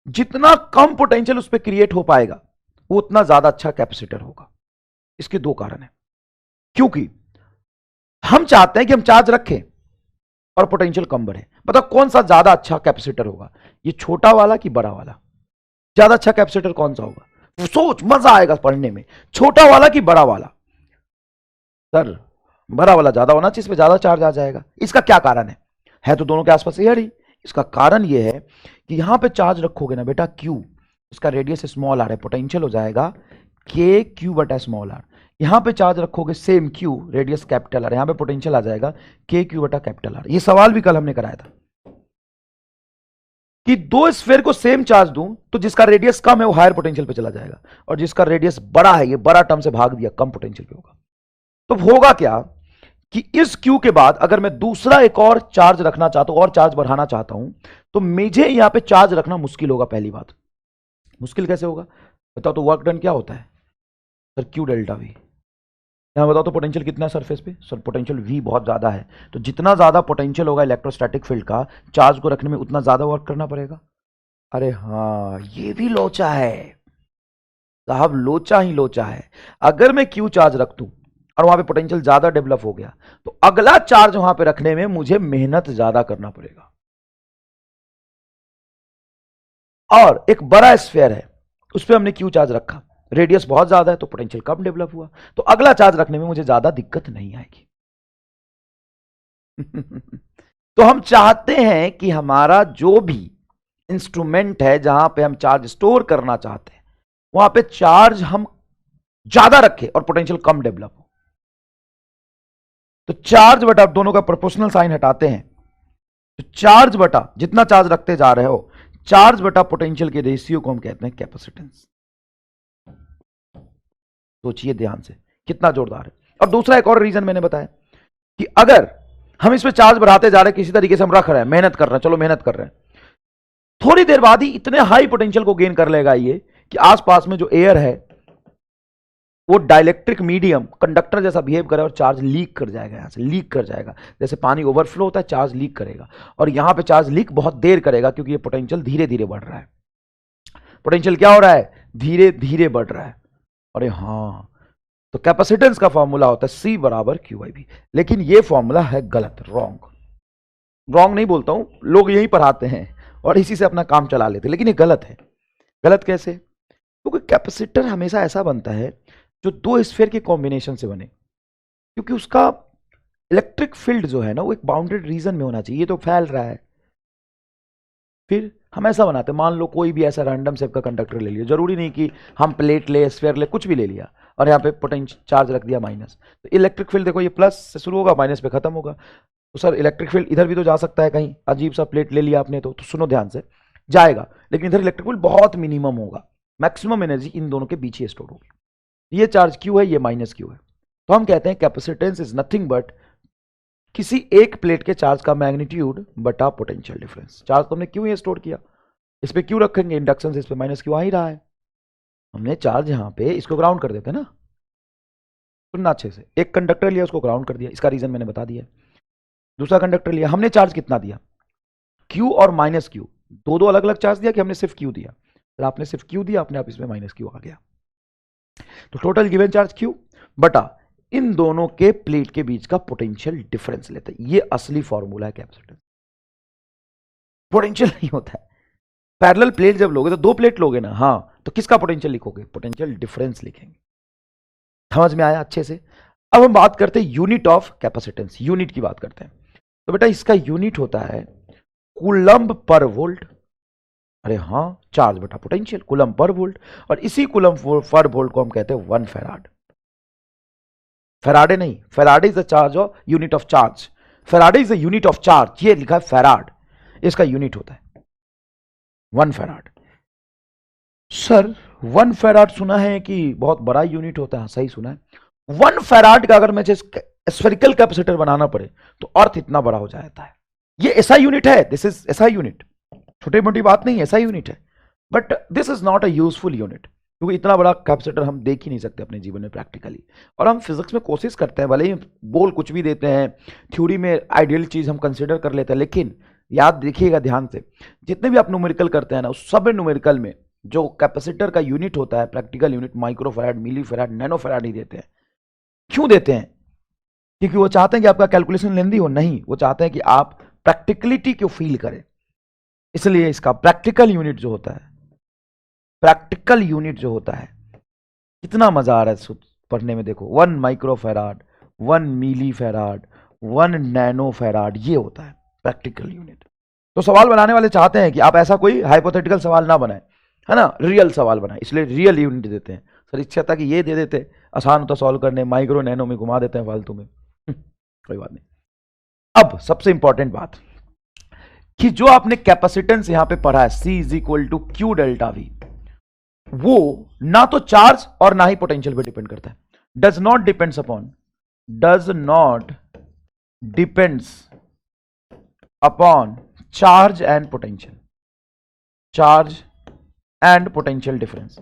जितना कम पोटेंशियल उस पर क्रिएट हो पाएगा वो उतना ज्यादा अच्छा कैपेसिटर होगा। इसके दो कारण है। क्योंकि हम चाहते हैं कि हम चार्ज रखें और पोटेंशियल कम बढ़े। बताओ कौन सा ज्यादा अच्छा कैपेसिटर होगा, ये छोटा वाला कि बड़ा वाला? ज्यादा अच्छा कैपेसिटर कौन सा होगा? सोच, मजा आएगा पढ़ने में। छोटा वाला कि बड़ा वाला? सर बड़ा वाला ज्यादा होना चाहिए, इसमें ज्यादा चार्ज आ जाएगा। इसका क्या कारण है तो दोनों के आसपास एयर ही। इसका कारण यह है कि यहां पे चार्ज रखोगे ना बेटा क्यू, इसका रेडियस स्मॉल आर है, पोटेंशियल हो जाएगा के क्यू बटा स्मॉल आर। यहां पे चार्ज रखोगे same Q, radius capital are, यहां पे पोटेंशियल आ जाएगा के क्यू बटा कैपिटल आर। ये सवाल भी कल हमने कराया था कि दो स्फीयर को सेम चार्ज दूं तो जिसका रेडियस कम है वो हायर पोटेंशियल पे चला जाएगा, और जिसका रेडियस बड़ा है, ये बड़ा टर्म से भाग दिया, कम पोटेंशियल पे होगा। तो होगा क्या कि इस क्यू के बाद अगर मैं दूसरा एक और चार्ज रखना चाहता हूं, और चार्ज बढ़ाना चाहता हूं, तो मुझे यहां पे चार्ज रखना मुश्किल होगा। पहली बात, मुश्किल कैसे होगा बताओ? तो वर्क डन क्या होता है सर? Q delta we. यहां बताओ तो पोटेंशियल कितना है सरफेस पे? सर पोटेंशियल वी बहुत ज्यादा है। तो जितना ज्यादा पोटेंशियल होगा इलेक्ट्रोस्टैटिक फील्ड का, चार्ज को रखने में उतना ज्यादा वर्क करना पड़ेगा। अरे हाँ, ये भी लोचा है। साहब लोचा ही लोचा है। अगर मैं क्यू चार्ज रख दूं और वहां पे पोटेंशियल ज्यादा डेवलप हो गया तो अगला चार्ज वहां पे रखने में मुझे मेहनत ज्यादा करना पड़ेगा। और एक बड़ा स्फीयर है, उस पर हमने क्यू चार्ज रखा, रेडियस बहुत ज्यादा है तो पोटेंशियल कम डेवलप हुआ, तो अगला चार्ज रखने में मुझे ज्यादा दिक्कत नहीं आएगी। तो हम चाहते हैं कि हमारा जो भी इंस्ट्रूमेंट है जहां पे हम चार्ज स्टोर करना चाहते हैं वहां पे चार्ज हम ज्यादा रखें और पोटेंशियल कम डेवलप हो। तो चार्ज बटा, दोनों का प्रोपोर्शनल साइन हटाते हैं, तो चार्ज बटा जितना चार्ज रखते जा रहे हो, चार्ज बटा पोटेंशियल के रेशियो को हम कहते हैं कैपेसिटेंस। सोचिए ध्यान से कितना जोरदार है। और दूसरा एक और रीजन मैंने बताया कि अगर हम इसमें चार्ज बढ़ाते जा रहे हैं, किसी तरीके से हम रख रहे हैं, मेहनत कर रहे हैं, चलो मेहनत कर रहे हैं, थोड़ी देर बाद ही इतने हाई पोटेंशियल को गेन कर लेगा ये कि आसपास में जो एयर है वो डाइलेक्ट्रिक मीडियम कंडक्टर जैसा बिहेव करे और चार्ज लीक कर जाएगा, यहां से लीक कर जाएगा। जैसे पानी ओवरफ्लो होता है, चार्ज लीक करेगा, और यहां पे चार्ज लीक बहुत देर करेगा क्योंकि ये पोटेंशियल धीरे धीरे बढ़ रहा है। पोटेंशियल क्या हो रहा है? धीरे धीरे बढ़ रहा है। अरे हाँ, तो कैपेसिटेंस का फॉर्मूला होता है C बराबर QIV। लेकिन ये फॉर्मूला है गलत, रॉन्ग। रॉन्ग नहीं बोलता हूं, लोग यही पढ़ाते हैं और इसी से अपना काम चला लेते हैं, लेकिन ये गलत है। गलत कैसे? क्योंकि कैपेसिटर हमेशा ऐसा बनता है जो दो स्फीयर के कॉम्बिनेशन से बने, क्योंकि उसका इलेक्ट्रिक फील्ड जो है ना वो एक बाउंडेड रीजन में होना चाहिए। ये तो फैल रहा है, फिर हम ऐसा बनाते हैं, मान लो कोई भी ऐसा रैंडम शेप का कंडक्टर ले लिया, जरूरी नहीं कि हम प्लेट ले, स्फीयर ले, कुछ भी ले लिया और यहाँ पे पोटेंशियल चार्ज रख दिया माइनस, तो इलेक्ट्रिक फील्ड देखो ये प्लस से शुरू होगा, माइनस पे खत्म होगा। तो सर इलेक्ट्रिक फील्ड इधर भी तो जा सकता है, कहीं अजीब सा प्लेट ले लिया आपने तो सुनो ध्यान से, जाएगा, लेकिन इधर इलेक्ट्रिक फील्ड बहुत मिनिमम होगा, मैक्सिमम एनर्जी इन दोनों के बीच ही स्टोर होगी। ये चार्ज क्यू है, ये माइनस क्यू है। तो हम कहते हैं कैपेसिटेंस इज नथिंग बट किसी एक प्लेट के चार्ज का मैग्नीट्यूड बटा पोटेंशियल डिफरेंस। चार्ज तो हमने क्यों ये स्टोर किया, इस पे क्यों रखेंगे, इंडक्शन से इस पे माइनस क्यों आ ही रहा है, हमने चार्ज यहां पे इसको ग्राउंड कर देते ना। सुनना अच्छे से, एक कंडक्टर लिया उसको ग्राउंड कर दिया, इसका रीजन मैंने बता दिया। दूसरा कंडक्टर लिया, हमने चार्ज कितना दिया, क्यू और माइनस क्यू, दो दो अलग अलग चार्ज दिया कि हमने सिर्फ क्यू दिया? तो आपने सिर्फ क्यू दिया, अपने आप इसमें माइनस क्यू आ गया। तो टोटल गिवन चार्ज क्यू बटा इन दोनों के प्लेट के बीच का पोटेंशियल डिफरेंस लेते हैं। ये असली फॉर्मूला है कैपेसिटेंस। पोटेंशियल नहीं होता है, पैरेलल प्लेट जब लोगे तो दो प्लेट लोगे ना, हाँ, तो किसका पोटेंशियल लिखोगे? पोटेंशियल डिफरेंस लिखेंगे। समझ में आया अच्छे से? अब हम बात करते हैं यूनिट ऑफ कैपेसिटेंस, यूनिट की बात करते हैं। तो बेटा इसका यूनिट होता है कूलम्ब पर वोल्ट। अरे हाँ, चार्ज बटा पोटेंशियल, कूलम्ब पर वोल्ट, और इसी कूलम्ब पर वोल्ट को हम कहते हैं 1 फैराड। फैराडे नहीं, Faraday is the charge of unit of charge, Faraday is the unit of charge, ये लिखा है फैराड, इसका यूनिट होता है 1 फैराड। सर 1 फैराड सुना है कि बहुत बड़ा यूनिट होता है, सही सुना है। 1 फैराड का अगर मुझे स्फेरिकल कैपेसिटर बनाना पड़े तो अर्थ इतना बड़ा हो जाता है। ये ऐसा यूनिट है, दिस इज ऐसा यूनिट, छोटी मोटी बात नहीं, ऐसा यूनिट है, but this is not a useful unit, क्योंकि इतना बड़ा कैपेसिटर हम देख ही नहीं सकते अपने जीवन में प्रैक्टिकली। और हम फिजिक्स में कोशिश करते हैं, भले ही बोल कुछ भी देते हैं, थ्योरी में आइडियल चीज हम कंसिडर कर लेते हैं, लेकिन याद देखिएगा ध्यान से, जितने भी आप न्यूमेरिकल करते हैं ना, उस सब न्यूमेरिकल में जो कैपेसिटर का यूनिट होता है, practical unit, microfarad, millifarad, nanofarad ही देते हैं। क्यों देते हैं? क्योंकि वो चाहते हैं कि आपका कैलकुलेशन लेंदी हो, नहीं, वो चाहते हैं कि आप प्रैक्टिकलिटी को फील करें। इसलिए इसका प्रैक्टिकल यूनिट जो होता है, प्रैक्टिकल यूनिट जो होता है, कितना मजा आ रहा है पढ़ने में। देखो 1 माइक्रोफैराड, 1 मिलीफैराड, 1 नैनोफैराड, ये होता है प्रैक्टिकल यूनिट। तो सवाल बनाने वाले चाहते हैं कि आप ऐसा कोई हाइपोथेटिकल सवाल ना बनाए, है ना, रियल सवाल बनाए, इसलिए रियल यूनिट देते हैं। सर इच्छा था कि ये दे देते, आसान होता सॉल्व करने, माइक्रो नैनो में घुमा देते हैं फालतू में। कोई बात नहीं। अब सबसे इंपॉर्टेंट बात कि जो आपने कैपेसिटेंस यहां पे पढ़ा है, C is equal to Q delta V, वो ना तो चार्ज और ना ही पोटेंशियल पे डिपेंड करता है। Does not depends upon charge and potential, charge and potential difference,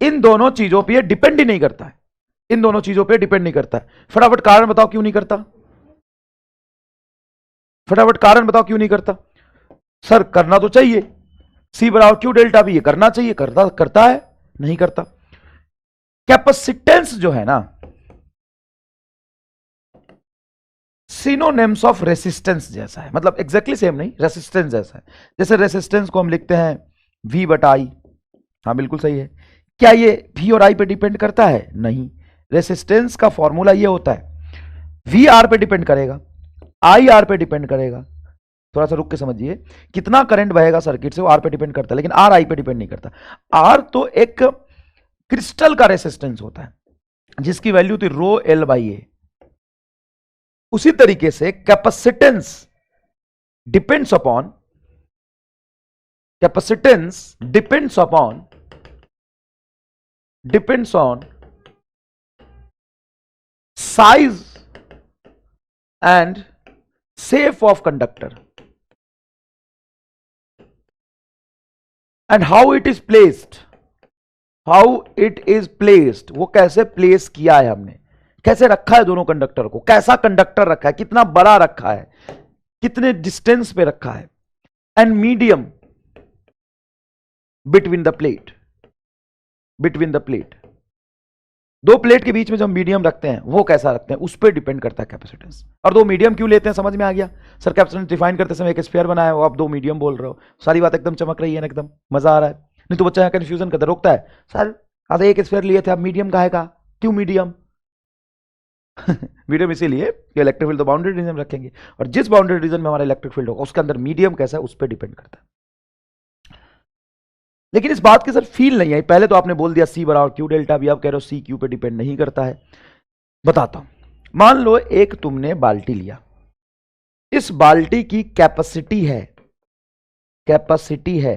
इन दोनों चीजों पे डिपेंड ही नहीं करता है, इन दोनों चीजों पे डिपेंड नहीं करता है। फटाफट कारण बताओ क्यों नहीं करता, फटाफट कारण बताओ क्यों नहीं करता। सर करना तो चाहिए, सी बराबर क्यू डेल्टा वी, ये करना चाहिए, करता है? नहीं करता। कैपेसिटेंस जो है ना, सिनोनिम्स ऑफ रेसिस्टेंस जैसा है, मतलब एग्जैक्टली सेम नहीं, रेसिस्टेंस जैसा है। जैसे रेसिस्टेंस को हम लिखते हैं V बटा आई, हाँ बिल्कुल सही है। क्या ये V और I पे डिपेंड करता है? नहीं। रेसिस्टेंस का फॉर्मूला ये होता है, V R पे डिपेंड करेगा, I R पे डिपेंड करेगा। थोड़ा सा रुक के समझिए, कितना करंट बहेगा सर्किट से वो R पे डिपेंड करता है, लेकिन R I पे डिपेंड नहीं करता। R तो एक क्रिस्टल का रेसिस्टेंस होता है जिसकी वैल्यू थी रो L बाई ए। उसी तरीके से capacitance depends upon depends on size and shape of conductor and how it is placed, वो कैसे प्लेस किया है हमने, कैसे रखा है दोनों कंडक्टर को, कैसा कंडक्टर रखा है, कितना बड़ा रखा है, कितने डिस्टेंस पे रखा है, and medium between the plate, दो प्लेट के बीच में जो मीडियम रखते हैं वो कैसा रखते हैं, उस पर डिपेंड करता है कैपेसिटेंस। और दो मीडियम क्यों लेते हैं, समझ में आ गया? सर कैपेसिटेंस डिफाइन करते समय एक स्फीयर बनाया हो, आप दो मीडियम बोल रहे हो, सारी बात एकदम चमक रही है ना, एकदम मजा आ रहा है। नहीं तो बच्चा यहाँ कंफ्यूजन करता रोकता है, सर आधे एक स्फीयर लिए थे, आप मीडियम काहे का, क्यों मीडियम? मीडियम इसीलिए कि इलेक्ट्रिक फील्ड तो बाउंड्री रीजन में रखेंगे, और जिस बाउंड्री रीजन में हमारा इलेक्ट्रिक फील्ड होगा उसके अंदर मीडियम कैसा है उस पर डिपेंड करता है। लेकिन इस बात की सर फील नहीं आई, पहले तो आपने बोल दिया सी बराबर क्यू डेल्टा वी, अब कह रहे हो सी क्यू पे डिपेंड नहीं करता है। बताता हूं, मान लो एक तुमने बाल्टी लिया, इस बाल्टी की कैपेसिटी है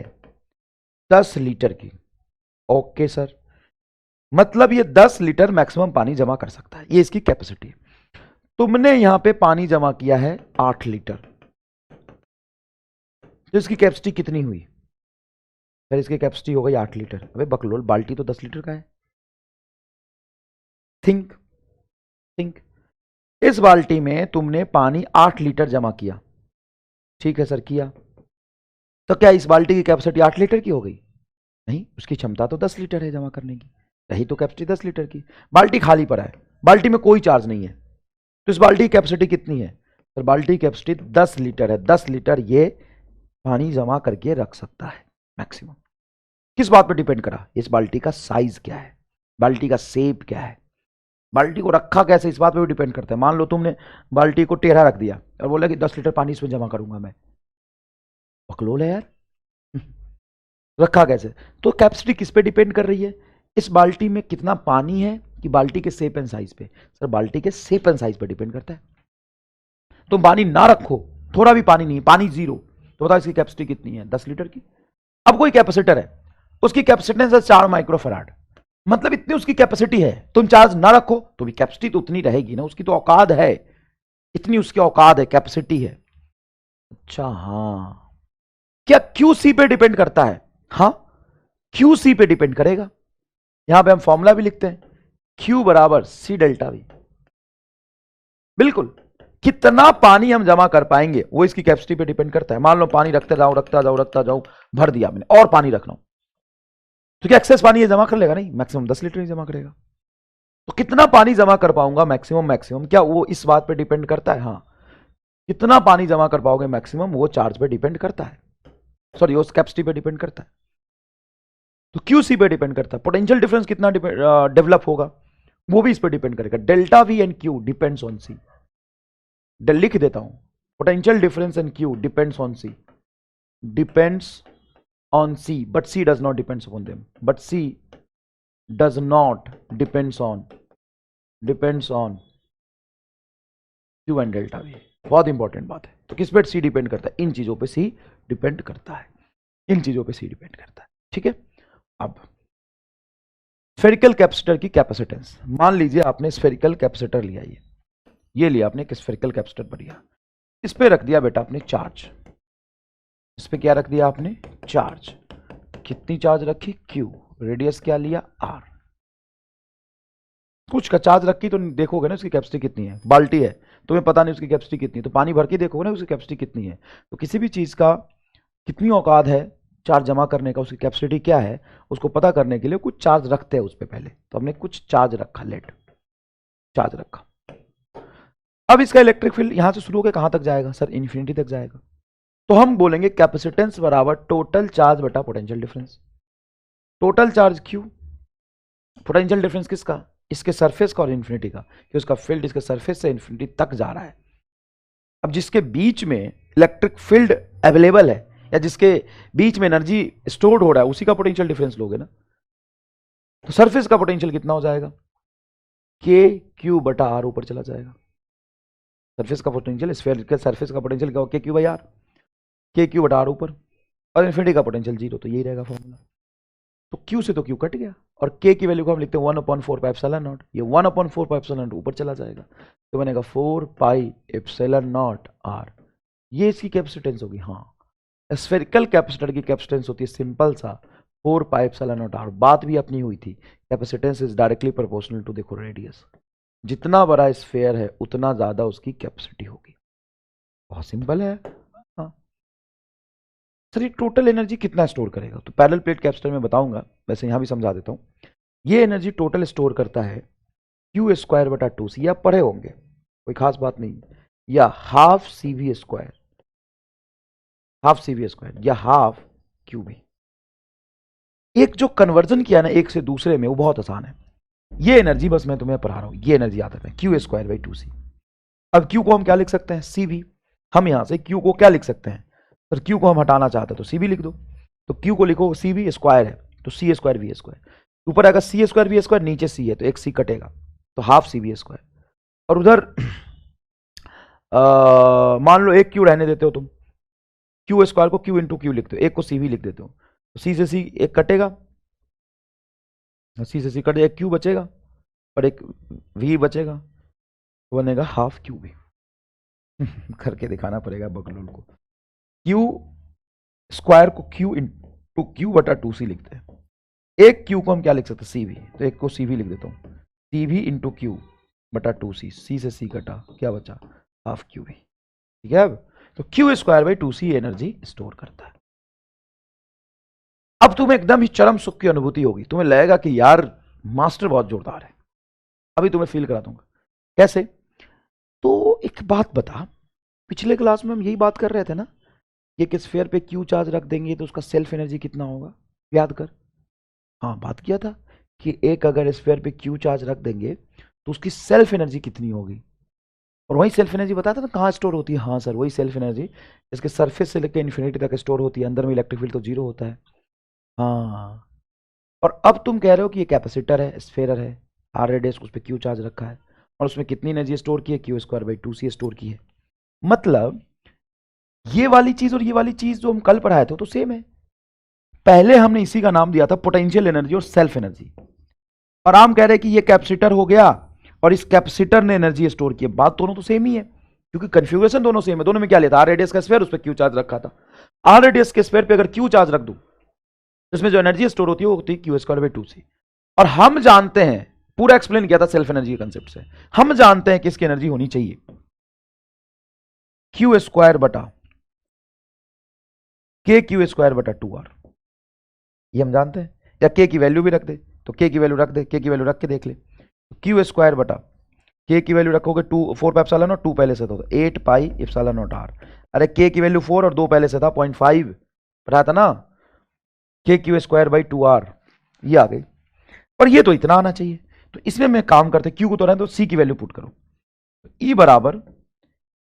10 लीटर की। ओके सर, मतलब ये 10 लीटर मैक्सिमम पानी जमा कर सकता है, ये इसकी कैपेसिटी है। तुमने यहां पे पानी जमा किया है 8 लीटर, तो इसकी कैपेसिटी कितनी हुई? सर इसकी कैपेसिटी हो गई 8 लीटर। अबे बकलोल, बाल्टी तो 10 लीटर का है। थिंक, इस बाल्टी में तुमने पानी 8 लीटर जमा किया, ठीक है सर किया, तो क्या इस बाल्टी की कैपेसिटी 8 लीटर की हो गई? नहीं, उसकी क्षमता तो 10 लीटर है जमा करने की, रही तो कैपेसिटी 10 लीटर की। बाल्टी खाली पड़ा है, बाल्टी में कोई चार्ज नहीं है, तो इस बाल्टी की कैपेसिटी कितनी है? सर बाल्टी की कैपेसिटी 10 लीटर है, 10 लीटर ये पानी जमा करके रख सकता है मैक्सिमम। किस बात पर डिपेंड करा? इस बाल्टी का साइज क्या है, बाल्टी का शेप क्या है, बाल्टी को रखा कैसे, इस बात पे भी डिपेंड करता है। मान लो तुमने बाल्टी को टेढ़ा रख दिया और बोला कि 10 लीटर पानी इसमें जमा करूंगा मैं, बकलोल है यार। रखा कैसे? तो कैपेसिटी किस पे डिपेंड कर रही है? इस बाल्टी में कितना पानी है कि बाल्टी के शेप एंड साइज पे? सर बाल्टी के शेप एंड साइज पे डिपेंड करता है। तुम पानी ना रखो, थोड़ा भी पानी नहीं, पानी जीरो, तो बताओ इसकी कैपेसिटी कितनी है? 10 लीटर की। अब कोई कैपेसिटर है, उसकी कैपेसिटेंस है 4 माइक्रोफैराड, मतलब इतनी उसकी कैपेसिटी है, तुम चार्ज ना रखो तो भी कैपेसिटी तो उतनी रहेगी ना, उसकी तो औकात है, इतनी उसकी औकात है, कैपेसिटी है। अच्छा हाँ, क्या क्यूसी पे डिपेंड करता है? हाँ क्यूसी पे डिपेंड करेगा। यहां पे हम फॉर्मूला भी लिखते हैं, क्यू बराबर सी डेल्टा वी। बिल्कुल, कितना पानी हम जमा कर पाएंगे वो इसकी कैपेसिटी पे डिपेंड करता है। मान लो पानी रखता जाऊं, भर दिया मैंने और पानी रख रहा हूं, तो क्या एक्सेस पानी ये जमा कर लेगा? नहीं, मैक्सिमम 10 लीटर ही जमा करेगा। तो कितना पानी जमा कर पाऊंगा मैक्सिमम, क्या वो इस बात पे डिपेंड करता है? हाँ, कितना पानी जमा कर पाओगे मैक्सिमम वो चार्ज पे डिपेंड करता है, सॉरी उस कैपेसिटी पे डिपेंड करता है। तो क्यूसी पे डिपेंड करता है। पोटेंशियल डिफरेंस कितना डेवलप होगा वो भी इस पर डिपेंड करेगा। Delta V and Q depends on C, लिख देता हूं, potential difference and Q depends on C, but C does not depends upon them, but C does not depends on Q and delta V। बहुत important बात है। तो किस पे C depend करता है? इन चीजों पे C डिपेंड करता है, इन चीजों पे C डिपेंड करता है, ठीक है। अब स्फेरिकल कैपेसिटर की कैपेसिटेंस, मान लीजिए आपने स्फेरिकल कैपेसिटर लिया, ये लिया आपने, स्फेरिकल कैपेसिटर बढ़िया, इस पे रख दिया बेटा आपने चार्ज, इस पे क्या रख दिया आपने? चार्ज। कितनी चार्ज रखी? Q। रेडियस क्या लिया? R। कुछ का चार्ज रखी तो देखोगे ना उसकी कैपेसिटी कितनी है। बाल्टी है, तुम्हें पता नहीं उसकी कैपेसिटी कितनी है, तो पानी भर के देखोगे ना उसकी कैपेसिटी कितनी है। तो किसी भी चीज का कितनी औकात है चार्ज जमा करने का, उसकी कैपेसिटी क्या है उसको पता करने के लिए कुछ चार्ज रखते हैं उस पर पहले। तो हमने कुछ चार्ज रखा, लेट चार्ज रखा। अब इसका इलेक्ट्रिक फील्ड यहां से शुरू होकर कहां तक जाएगा सर? इन्फिनिटी तक जाएगा। तो हम बोलेंगे कैपेसिटेंस बराबर टोटल चार्ज बटा potential difference. Total charge Q, potential difference किसका? इसके सरफेस का और इन्फिनिटी का, कि उसका फील्ड इसके सरफेस से इन्फिनिटी तक जा रहा है। अब जिसके बीच में इलेक्ट्रिक फील्ड अवेलेबल है या जिसके बीच में एनर्जी स्टोर्ड हो रहा है उसी का पोटेंशियल डिफरेंस लोगे ना। तो सरफेस का पोटेंशियल कितना हो जाएगा? के क्यू बटा आर ऊपर चला जाएगा। सरफेस का पोटेंशियल, स्फीयर के सरफेस का पोटेंशियल क्या होगा? के क्यू बाई आर, के क्यू बटा आर ऊपर, और इन्फिनिटी का पोटेंशियल 0। तो यही रहेगा फॉर्मूला। तो क्यू से तो क्यू कट गया, और के की वैल्यू को हम लिखते हैं 1/4 पाई एप्सिलॉन नॉट। ये 1/4 पाई एप्सिलॉन नॉट ऊपर चला जाएगा, तो बनेगा 4 पाई एप्सिलॉन नॉट आर। ये इसकी कैपेसिटेंस होगी। हाँ, स्फेरिकल कैपेसिटर की कैपेसिटेंस होती है सिंपल सा 4 पाई एप्सिलॉन नॉट आर। बात भी अपनी हुई थी, capacitance is directly proportional to देखो रेडियस। जितना बड़ा स्फेयर है उतना ज्यादा उसकी कैपेसिटी होगी। बहुत सिंपल है। हाँ सर, ये टोटल एनर्जी कितना स्टोर करेगा? तो पैरेलल प्लेट कैपेसिटर में बताऊंगा, वैसे यहां भी समझा देता हूं। ये एनर्जी टोटल स्टोर करता है क्यू स्क्वायर बटा 2c। या पढ़े होंगे, कोई खास बात नहीं, या half CV square, half CV square या हाफ QB। एक जो कन्वर्जन किया ना एक से दूसरे में, वो बहुत आसान है। ये एनर्जी बस मैं तुम्हें पढ़ा रहा हूं, ये एनर्जी याद रखना, क्यू स्क्वायर बाई 2c। अब क्यू को हम क्या लिख सकते हैं? CV। हम यहां से क्यू को क्या लिख सकते हैं सर? क्यू को हम हटाना चाहते हैं तो CV लिख दो। तो क्यू को लिखो, CV स्क्वायर है तो C स्क्वायर V स्क्वायर, ऊपर आएगा C स्क्वायर V स्क्वायर, नीचे C है तो एक C कटेगा, तो हाफ CV स्क्वायर। और उधर मान लो एक क्यू रहने देते हो तुम, क्यू स्क्वायर को क्यू इंटू क्यू लिखते हो, एक को CV लिख देते हो, तो C से C एक कटेगा, C से C कट, एक क्यू बचेगा और एक V बचेगा, तो बनेगा हाफ QB। करके दिखाना पड़ेगा बकलोल को। क्यू स्क्वायर को क्यू इंटू क्यू बटा 2c लिखते हैं। एक क्यू को हम क्या लिख सकते हैं? CV। तो एक को CV लिख देता हूं, CV इंटू क्यू बटा 2c, C से C कटा, क्या बचा? Half QB। ठीक है। अब तो Q square by 2c energy store करता है। अब तुम्हें एकदम ही चरम सुख की अनुभूति होगी, तुम्हें लगेगा कि यार मास्टर बहुत जोरदार है। अभी तुम्हें फील करा दूंगा कैसे। तो एक बात बता, पिछले क्लास में हम यही बात कर रहे थे ना, ये किस स्फीयर पे क्यू चार्ज रख देंगे तो उसका सेल्फ एनर्जी कितना होगा? याद कर। हाँ, बात किया था कि एक अगर स्फीयर पे क्यू चार्ज रख देंगे तो उसकी सेल्फ एनर्जी कितनी होगी। और वही सेल्फ एनर्जी बताया था ना कहाँ स्टोर होती है। हाँ सर, वही सेल्फ एनर्जी इसके सरफेस से लेकर इन्फिनिटी तक स्टोर होती है। अंदर में इलेक्ट्रिक फील्ड तो 0 होता है। हाँ, और अब तुम कह रहे हो कि ये कैपेसिटर है, स्फेयर है, आर रेडियस, उस पर क्यू चार्ज रखा है और उसमें कितनी एनर्जी स्टोर की है? Q square by 2c store की है। मतलब ये वाली चीज और ये वाली चीज जो हम कल पढ़ाए थे तो सेम है। पहले हमने इसी का नाम दिया था पोटेंशियल एनर्जी और सेल्फ एनर्जी, और हम कह रहे हैं कि ये कैपेसिटर हो गया और इस कैपेसिटर ने एनर्जी स्टोर की। बात दोनों तो सेम ही है क्योंकि कन्फिगरेशन दोनों सेम है। दोनों में क्या लेता? आर रेडियस का स्फीयर, उस पर क्यू चार्ज रखा था। आर रेडियस के स्फीयर पे अगर क्यू चार्ज रख दूं तो इसमें जो एनर्जी स्टोर होती है वो होती है क्यू स्क्वायर बाई 2c। और हम जानते हैं, पूरा एक्सप्लेन किया था सेल्फ एनर्जी के कंसेप्ट से, हम जानते हैं कि इसकी एनर्जी होनी चाहिए क्यू स्क्वायर बटा के क्यू स्क्वायर बटा 2r। ये हम जानते हैं। या के की वैल्यू भी रख दे तो के की वैल्यू रख दे, के की वैल्यू रख के देख ले। क्यू स्क्वायर बटा के की वैल्यू रखोगे 4 पाई एप्सिलॉन नॉट, 2 पहले से था तो 8 पाई एप्सिलॉन नॉट r। अरे के की वैल्यू 4 और 2 पहले से था 0.5 पढ़ा था ना, के क्यू स्क्वायर बाई 2r, ये आ गई। और ये तो इतना आना चाहिए। तो इसमें मैं काम करते, क्यू को तो रहने तो सी की वैल्यू पुट करो, ई बराबर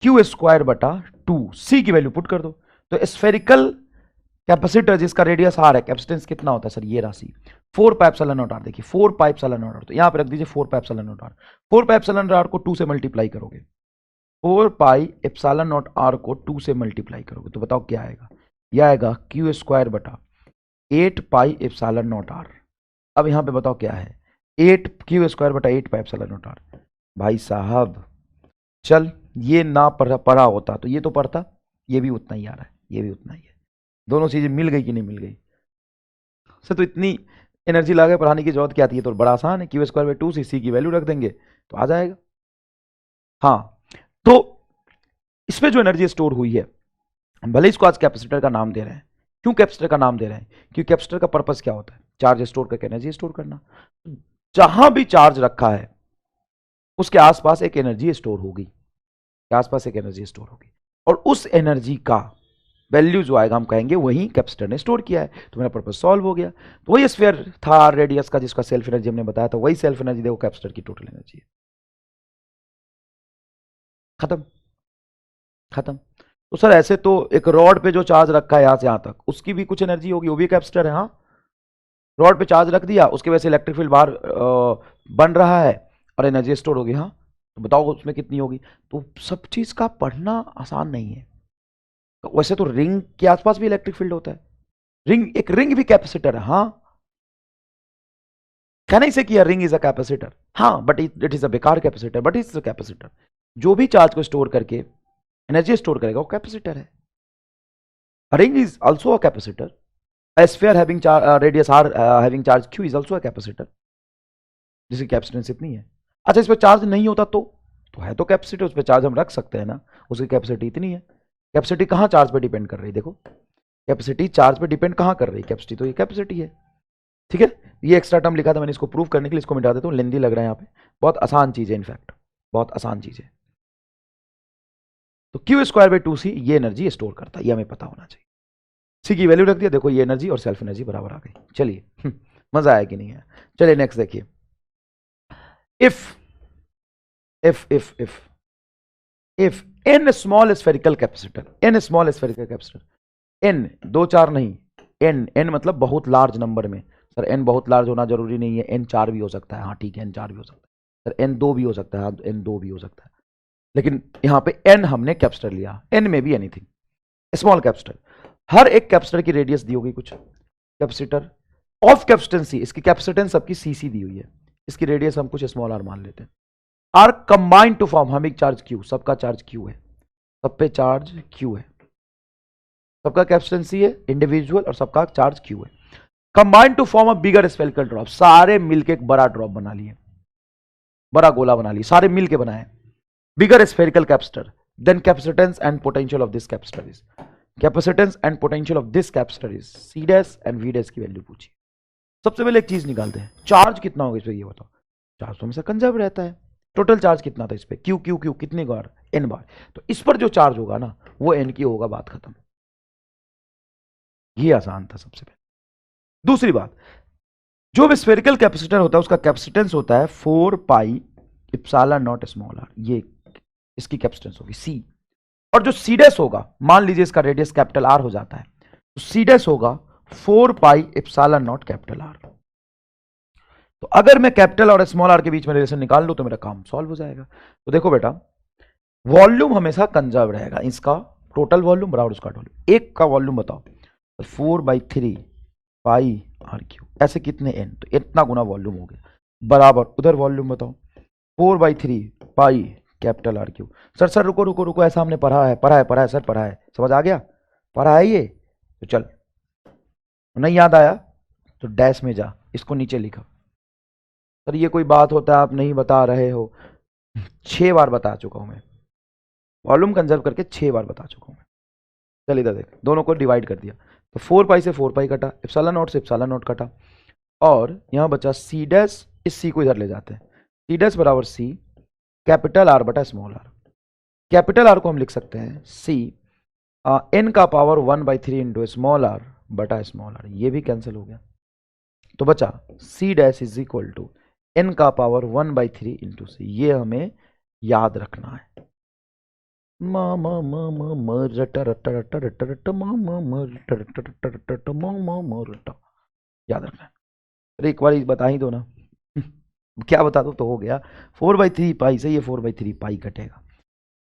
क्यू स्क्वायर बटा 2, सी की वैल्यू पुट कर दो। तो स्फेरिकल कैपेसिटर जिसका रेडियस आर है, कैपेसिटेंस कितना होता है सर? ये राशि 4 पाई एप्सिलॉन नॉट आर। देखिए 4 पाई एप्सिलॉन नॉट आर, तो यहां पे रख दीजिए 4 pi epsilon naught R. 4 pi epsilon naught R को 2 से मल्टीप्लाई करोगे, 4 पाई एप्सिलॉन नॉट आर को 2 से मल्टीप्लाई करोगे तो बताओ क्या आएगा? यह आएगा क्यू स्क्वायर बटा 8 पाई एप्सिलॉन नॉट आर। अब यहां पे बताओ क्या है? 8 क्यू स्क्वायर बटा 8 पाई एप्सिलॉन नॉट आर। भाई साहब चल, ये ना पढ़ा होता तो ये तो पढ़ता, ये भी उतना ही आ रहा है, ये भी उतना ही है। दोनों चीजें मिल गई कि नहीं मिल गई सर? तो इतनी एनर्जी लगा पढ़ाने की जरूरत क्या थी? ये तो बड़ा आसान है, क्यू स्क्वायर बाई 2 सी की वैल्यू रख देंगे तो आ जाएगा। हाँ, तो इसमें जो एनर्जी स्टोर हुई है, भले इसको आज कैपेसिटर का नाम दे रहे हैं, क्यों कैपेसिटर का नाम दे रहे हैं? क्योंकि कैपेसिटर का पर्पस क्या होता है? चार्ज स्टोर करके एनर्जी स्टोर करना। जहां भी चार्ज रखा है उसके आसपास एक एनर्जी स्टोर होगी, के आसपास एक एनर्जी स्टोर होगी, और उस एनर्जी का वैल्यू जो आएगा हम कहेंगे वही कैपेसिटर ने स्टोर किया है। तो मेरा पर्पस सॉल्व हो गया। तो वही स्फीयर था आर रेडियस का जिसका सेल्फ एनर्जी हमने बताया था, वही सेल्फ एनर्जी देखो कैपेसिटर की टोटल एनर्जी है। खत्म खत्म। तो सर ऐसे तो एक रॉड पे जो चार्ज रखा है यहां से यहां तक, उसकी भी कुछ एनर्जी होगी, वो भी कैपेसिटर है। हाँ, रॉड पे चार्ज रख दिया, उसके वजह से इलेक्ट्रिक फील्ड बाहर बन रहा है और एनर्जी स्टोर होगी। हाँ, तो बताओ उसमें कितनी होगी? तो सब चीज का पढ़ना आसान नहीं है। तो वैसे तो रिंग के आसपास भी इलेक्ट्रिक फील्ड होता है, एक रिंग भी कैपेसिटर है। हाँ, कहना इसे किया रिंग इज अ कैपेसिटर। हाँ, बट इट इज अ बेकार capacitor, but it's a capacitor. जो भी चार्ज को स्टोर करके एनर्जी स्टोर करेगा वो कैपेसिटर है। Ring is also a capacitor. A sphere having radius r having charge q is also a capacitor, जिसकी capacitance इतनी है। अच्छा, इस पर चार्ज नहीं होता तो है तो कैपेसिटी, उस पर चार्ज हम रख सकते हैं ना, उसकी कैपेसिटी इतनी है। कैपेसिटी कहाँ चार्ज पे डिपेंड कर रही है? देखो, कैपेसिटी चार्ज पे डिपेंड कहाँ कर रही है? कैपेसिटी तो ये कैपेसिटी है। ठीक है, ये एक्स्ट्रा टर्म लिखा था मैंने, इसको प्रूव करने के लिए इसको मिटा देता हूँ, लेंदी लग रहा है यहाँ पे। बहुत आसान चीज है, इनफैक्ट बहुत आसान चीज है। तो क्यू स्क्वायर बाई 2c ये एनर्जी स्टोर करता है, ये हमें पता होना चाहिए। सी की वैल्यू रख दिया, देखो ये एनर्जी और सेल्फ एनर्जी बराबर आ गई। चलिए मजा आया कि नहीं है? चलिए नेक्स्ट देखिए। If if if if if N small spherical capacitor, N small spherical capacitor, N 2 4 नहीं, एन एन मतलब बहुत लार्ज नंबर में। सर एन बहुत लार्ज होना जरूरी नहीं है, एन 4 भी हो सकता है। हाँ ठीक है, एन 4 भी हो सकता है। सर एन 2 भी हो सकता है। हाँ, एन 2 भी हो सकता है, लेकिन यहां पे एन हमने कैपेसिटर लिया, एन में भी एनीथिंग स्मॉल कैपेसिटर। हर एक कैपेसिटर की रेडियस दी होगी कुछ, कैपेसिटर ऑफ कैपेसिटेंसी, इसकी कैपेसिटेंस सबकी सीसी दी हुई है, इसकी रेडियस हम कुछ स्मॉल आर मान लेते हैं। आर कंबाइंड टू फॉर्म, हम एक चार्ज क्यू, सबका चार्ज क्यू है, सब पे चार्ज क्यू है, सबका कैपेसिटेंसी है इंडिविजुअल और सबका चार्ज क्यू है। Combined to form a bigger spherical drop, सारे मिलके एक बड़ा ड्रॉप बना लिए, बड़ा गोला बना लिए, सारे मिलके बनाए bigger spherical capacitor. Then capacitance and potential of this capacitor is, capacitance and potential of this capacitor is C dash and V dash की वैल्यू पूछिए। सबसे पहले एक चीज निकालते हैं, चार्ज कितना होगा इस पे, ये बताओ। चार्ज तो हमेशा कंजर्व रहता है। टोटल चार्ज कितना था इस पे? क्यू क्यू क्यू, कितने बार? एन बार। तो इस पर जो चार्ज होगा ना वो एन की होगा, बात खत्म। ये आसान था सबसे पहले। दूसरी बात, जो भी स्फेरिकल कैपेसिटर होता है उसका कैपेसिटेंस होता है 4 पाई इप्सिलॉन नॉट स्मॉल आर, ये इसकी कैपेसिटेंस होगी सी। और जो सी डैश होगा, मान लीजिए इसका रेडियस कैपिटल आर हो जाता है, तो सी डैश होगा 4 पाई इप्सिलॉन नॉट कैपिटल आर। तो अगर मैं कैपिटल और स्मॉल आर के बीच में रिलेशन निकाल लूं तो मेरा काम सॉल्व हो जाएगा। तो देखो बेटा, वॉल्यूम हमेशा कंजर्व रहेगा, इसका टोटल वॉल्यूम बराबर उसका वॉल्यूम। एक का वॉल्यूम बताओ, 4/3 पाई आर क्यू, ऐसे कितने एन, तो इतना गुना वॉल्यूम हो गया, बराबर उधर वॉल्यूम बताओ 4/3 pi capital R Q. Sir रुको रुको रुको, ऐसा हमने पढ़ा है सर, पढ़ा है, समझ आ गया, पढ़ा है ये। तो चल, नहीं याद आया तो डैश में जा, इसको नीचे लिखा। सर ये कोई बात होता है, आप नहीं बता रहे हो। 6 बार बता चुका हूं मैं, वॉल्यूम कंजर्व करके 6 बार बता चुका हूं मैं। चल इधर देख, दोनों को डिवाइड कर दिया, तो 4 पाई से 4 पाई कटा, इप्सिलॉन नॉट से इप्सिलॉन नॉट कटा, और यहां बचा सी डैश, इस सी को इधर ले जाते हैं, सी डैश बराबर सी कैपिटल आर बटा स्मॉल आर। कैपिटल आर को हम लिख सकते हैं सी एन का पावर 1/3 इंटू स्मॉल आर बटा स्मॉल आर, ये भी कैंसिल हो गया। तो बचा C dash is equal to N का पावर 1/3 इंटू सी, ये हमें याद रखना है। याद रखना है। अरे एक बार बता ही दो ना क्या बता दो तो हो गया। 4/3 पाई से ये 4/3 पाई कटेगा,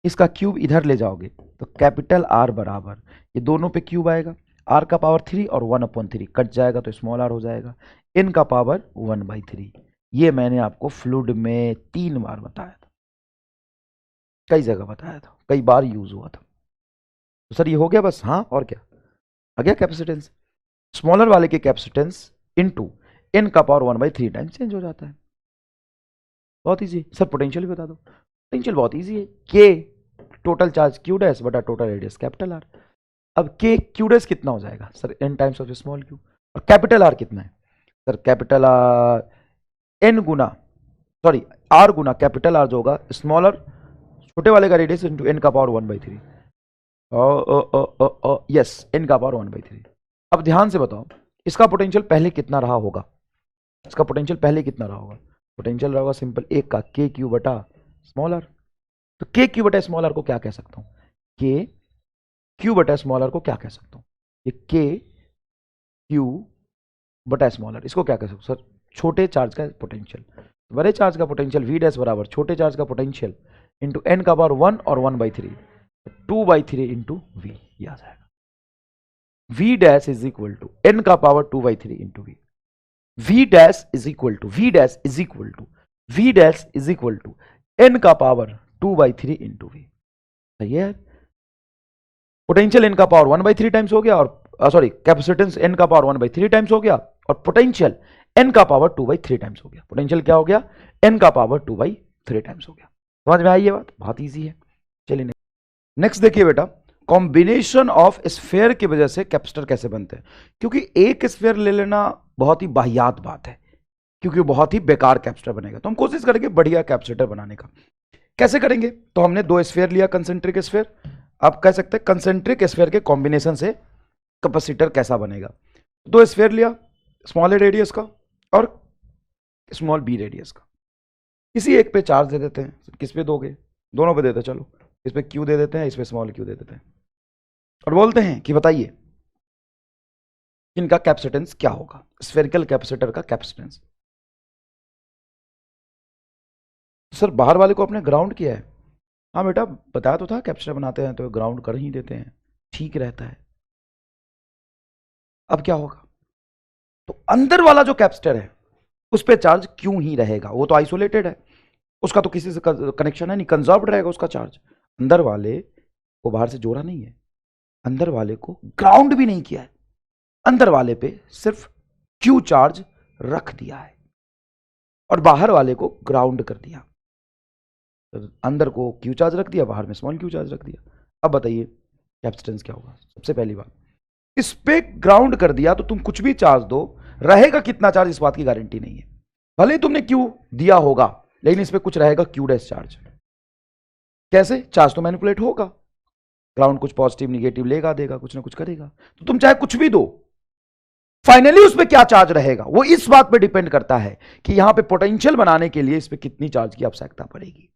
इसका क्यूब इधर ले जाओगे तो कैपिटल आर बराबर, ये दोनों पे क्यूब आएगा, आर का पावर 3 और 1/3 कट जाएगा तो स्मॉल आर हो जाएगा, एन का पावर 1/3। ये मैंने आपको फ्लूइड में 3 बार बताया था, कई जगह बताया था, कई बार यूज हुआ था। तो सर ये हो गया बस, हाँ और क्या आ गया, कैपेसिटेंस स्मॉलर वाले के कैपेसिटेंस इनटू एन का पावर 1/3 टाइम्स चेंज हो जाता है। बहुत इजी। सर पोटेंशियल भी बता दो। पोटेंशियल बहुत इजी है, K total charge Q dash बटा टोटल रेडियस कैपिटल आर। अब के क्यू डैश कितना हो जाएगा sir, N times of small Q, और कैपिटल आर कितना है सर, कैपिटल आर एन गुना सॉरी आर गुना कैपिटल आर जो होगा स्मॉलर छोटे वाले का रेडियस इंटू एन का पावर 1/3, यस एन का पावर 1/3। अब ध्यान से बताओ इसका पोटेंशियल पहले कितना रहा होगा, इसका पोटेंशियल पहले कितना रहा होगा, पोटेंशियल रहा होगा सिंपल एक का के क्यू बटा स्मॉल आर। तो के क्यू बटा स्मॉल आर को क्या कह सकता हूं, के क्यू बटा स्मॉल आर को क्या कह सकता हूं, ये के क्यू बटा स्मॉल आर, इसको क्या कह सकता हूं सर, छोटे चार्ज का पोटेंशियल, बड़े चार्ज का पोटेंशियल वी डैश बराबर छोटे चार्ज का पोटेंशियल इंटू एन का पावर 1 और 1/3, 2/3 इंटू वी, ये आ जाएगा V dash is equal to N का power 2/3 into V, V dash is equal to V dash is equal to V dash is equal to N का power 2/3 into V. सही है, potential n का power 1/3 times हो गया, और sorry capacitance n का power 1/3 times हो गया, और पोटेंशियल एन का पावर 2/3 टाइम्स हो गया। पोटेंशियल क्या हो गया, एन का पावर 2/3 टाइम्स हो गया। समझ में आई ये बात, बहुत इजी है। चलिए नेक्स्ट देखिए बेटा, कॉम्बिनेशन ऑफ स्फेयर की वजह से कैपेसिटर कैसे बनते हैं। क्योंकि एक स्फेयर ले लेना बहुत ही वाहियात बात है, क्योंकि बहुत ही बेकार कैपेसिटर बनेगा, तो हम कोशिश करेंगे बढ़िया कैपेसिटर बनाने का। कैसे करेंगे, तो हमने दो स्फेयर लिया कंसेंट्रिक स्फेयर, आप कह सकते हैं कंसेंट्रिक स्फेयर के कॉम्बिनेशन से कैपेसिटर कैसा बनेगा। दो स्फेयर लिया, स्मॉल ए रेडियस का और स्मॉल बी रेडियस का, किसी एक पे चार्ज दे देते हैं, किस पे दोगे, दोनों पे देते हैं, चलो इस पे क्यू दे देते हैं, इस पे स्मॉल क्यू दे देते हैं, और बोलते हैं कि बताइए इनका कैपेसिटेंस क्या होगा, स्फेरिकल कैपेसिटर का कैपेसिटेंस। सर बाहर वाले को आपने ग्राउंड किया है, हाँ बेटा बताया तो था कैपेसिटर बनाते हैं तो ग्राउंड कर ही देते हैं, ठीक रहता है। अब क्या होगा, तो अंदर वाला जो कैपेसिटर है उस पे चार्ज क्यों ही रहेगा, वो तो आइसोलेटेड है, उसका तो किसी से कनेक्शन है नहीं, कंजर्व्ड रहेगा उसका चार्ज। अंदर वाले को बाहर से जोड़ा नहीं है, अंदर वाले को ग्राउंड भी नहीं किया है, अंदर वाले पे सिर्फ क्यू चार्ज रख दिया है और बाहर वाले को ग्राउंड कर दिया। अंदर को क्यू चार्ज रख दिया, बाहर में स्मॉल क्यू चार्ज रख दिया। अब बताइए कैपेसिटेंस क्या होगा। सबसे पहली बात, इस पे ग्राउंड कर दिया तो तुम कुछ भी चार्ज दो, रहेगा कितना चार्ज इस बात की गारंटी नहीं है। भले ही तुमने क्यू दिया होगा लेकिन इस पे कुछ रहेगा क्यू डैश चार्ज। कैसे, चार्ज तो मैनिपुलेट होगा, ग्राउंड कुछ पॉजिटिव निगेटिव लेगा देगा, कुछ ना कुछ करेगा, तो तुम चाहे कुछ भी दो, फाइनली उस पे क्या चार्ज रहेगा वो इस बात पे डिपेंड करता है कि यहां पे पोटेंशियल बनाने के लिए इस पे कितनी चार्ज की आवश्यकता पड़ेगी।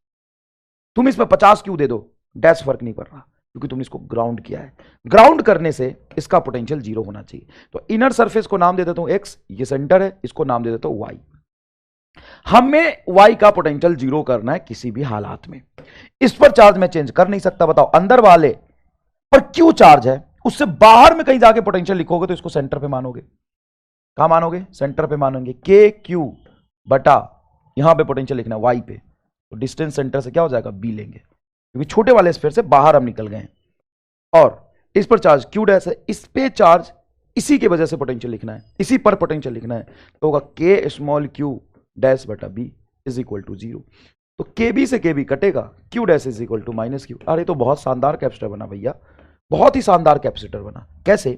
तुम इस पे 50 क्यू दे दो, डैश फर्क नहीं पड़ रहा, क्योंकि तुमने इसको ग्राउंड किया है। ग्राउंड करने से इसका पोटेंशियल 0 होना चाहिए। तो इनर सरफेस को नाम दे देता हूं x, ये सेंटर है, इसको नाम दे देता हूं y। हमें y का पोटेंशियल 0 करना है किसी भी हालात में। इस पर चार्ज मैं चेंज कर नहीं सकता। बताओ अंदर वाले पर क्यू चार्ज है, उससे बाहर में कहीं जाके पोटेंशियल लिखोगे तो इसको सेंटर पे मानोगे। कहां मानोगे, सेंटर पे मानोगे। के क्यू बटा यहां पे पोटेंशियल लिखना है y पे, तो डिस्टेंस सेंटर से क्या हो जाएगा b लेंगे, क्योंकि छोटे वाले स्फीयर से बाहर हम निकल गए हैं। और इस पर चार्ज क्यू डैश है, इस पे चार्ज इसी की वजह से पोटेंशियल लिखना है, इसी पर पोटेंशियल लिखना है, तो होगा के स्मॉल क्यू डैश बटा बी इज इक्वल टू 0। तो के बी से के बी कटेगा, Q dash is equal to minus Q. अरे तो बहुत शानदार कैपेसिटर बना भैया, बहुत ही शानदार कैपेसिटर बना। कैसे,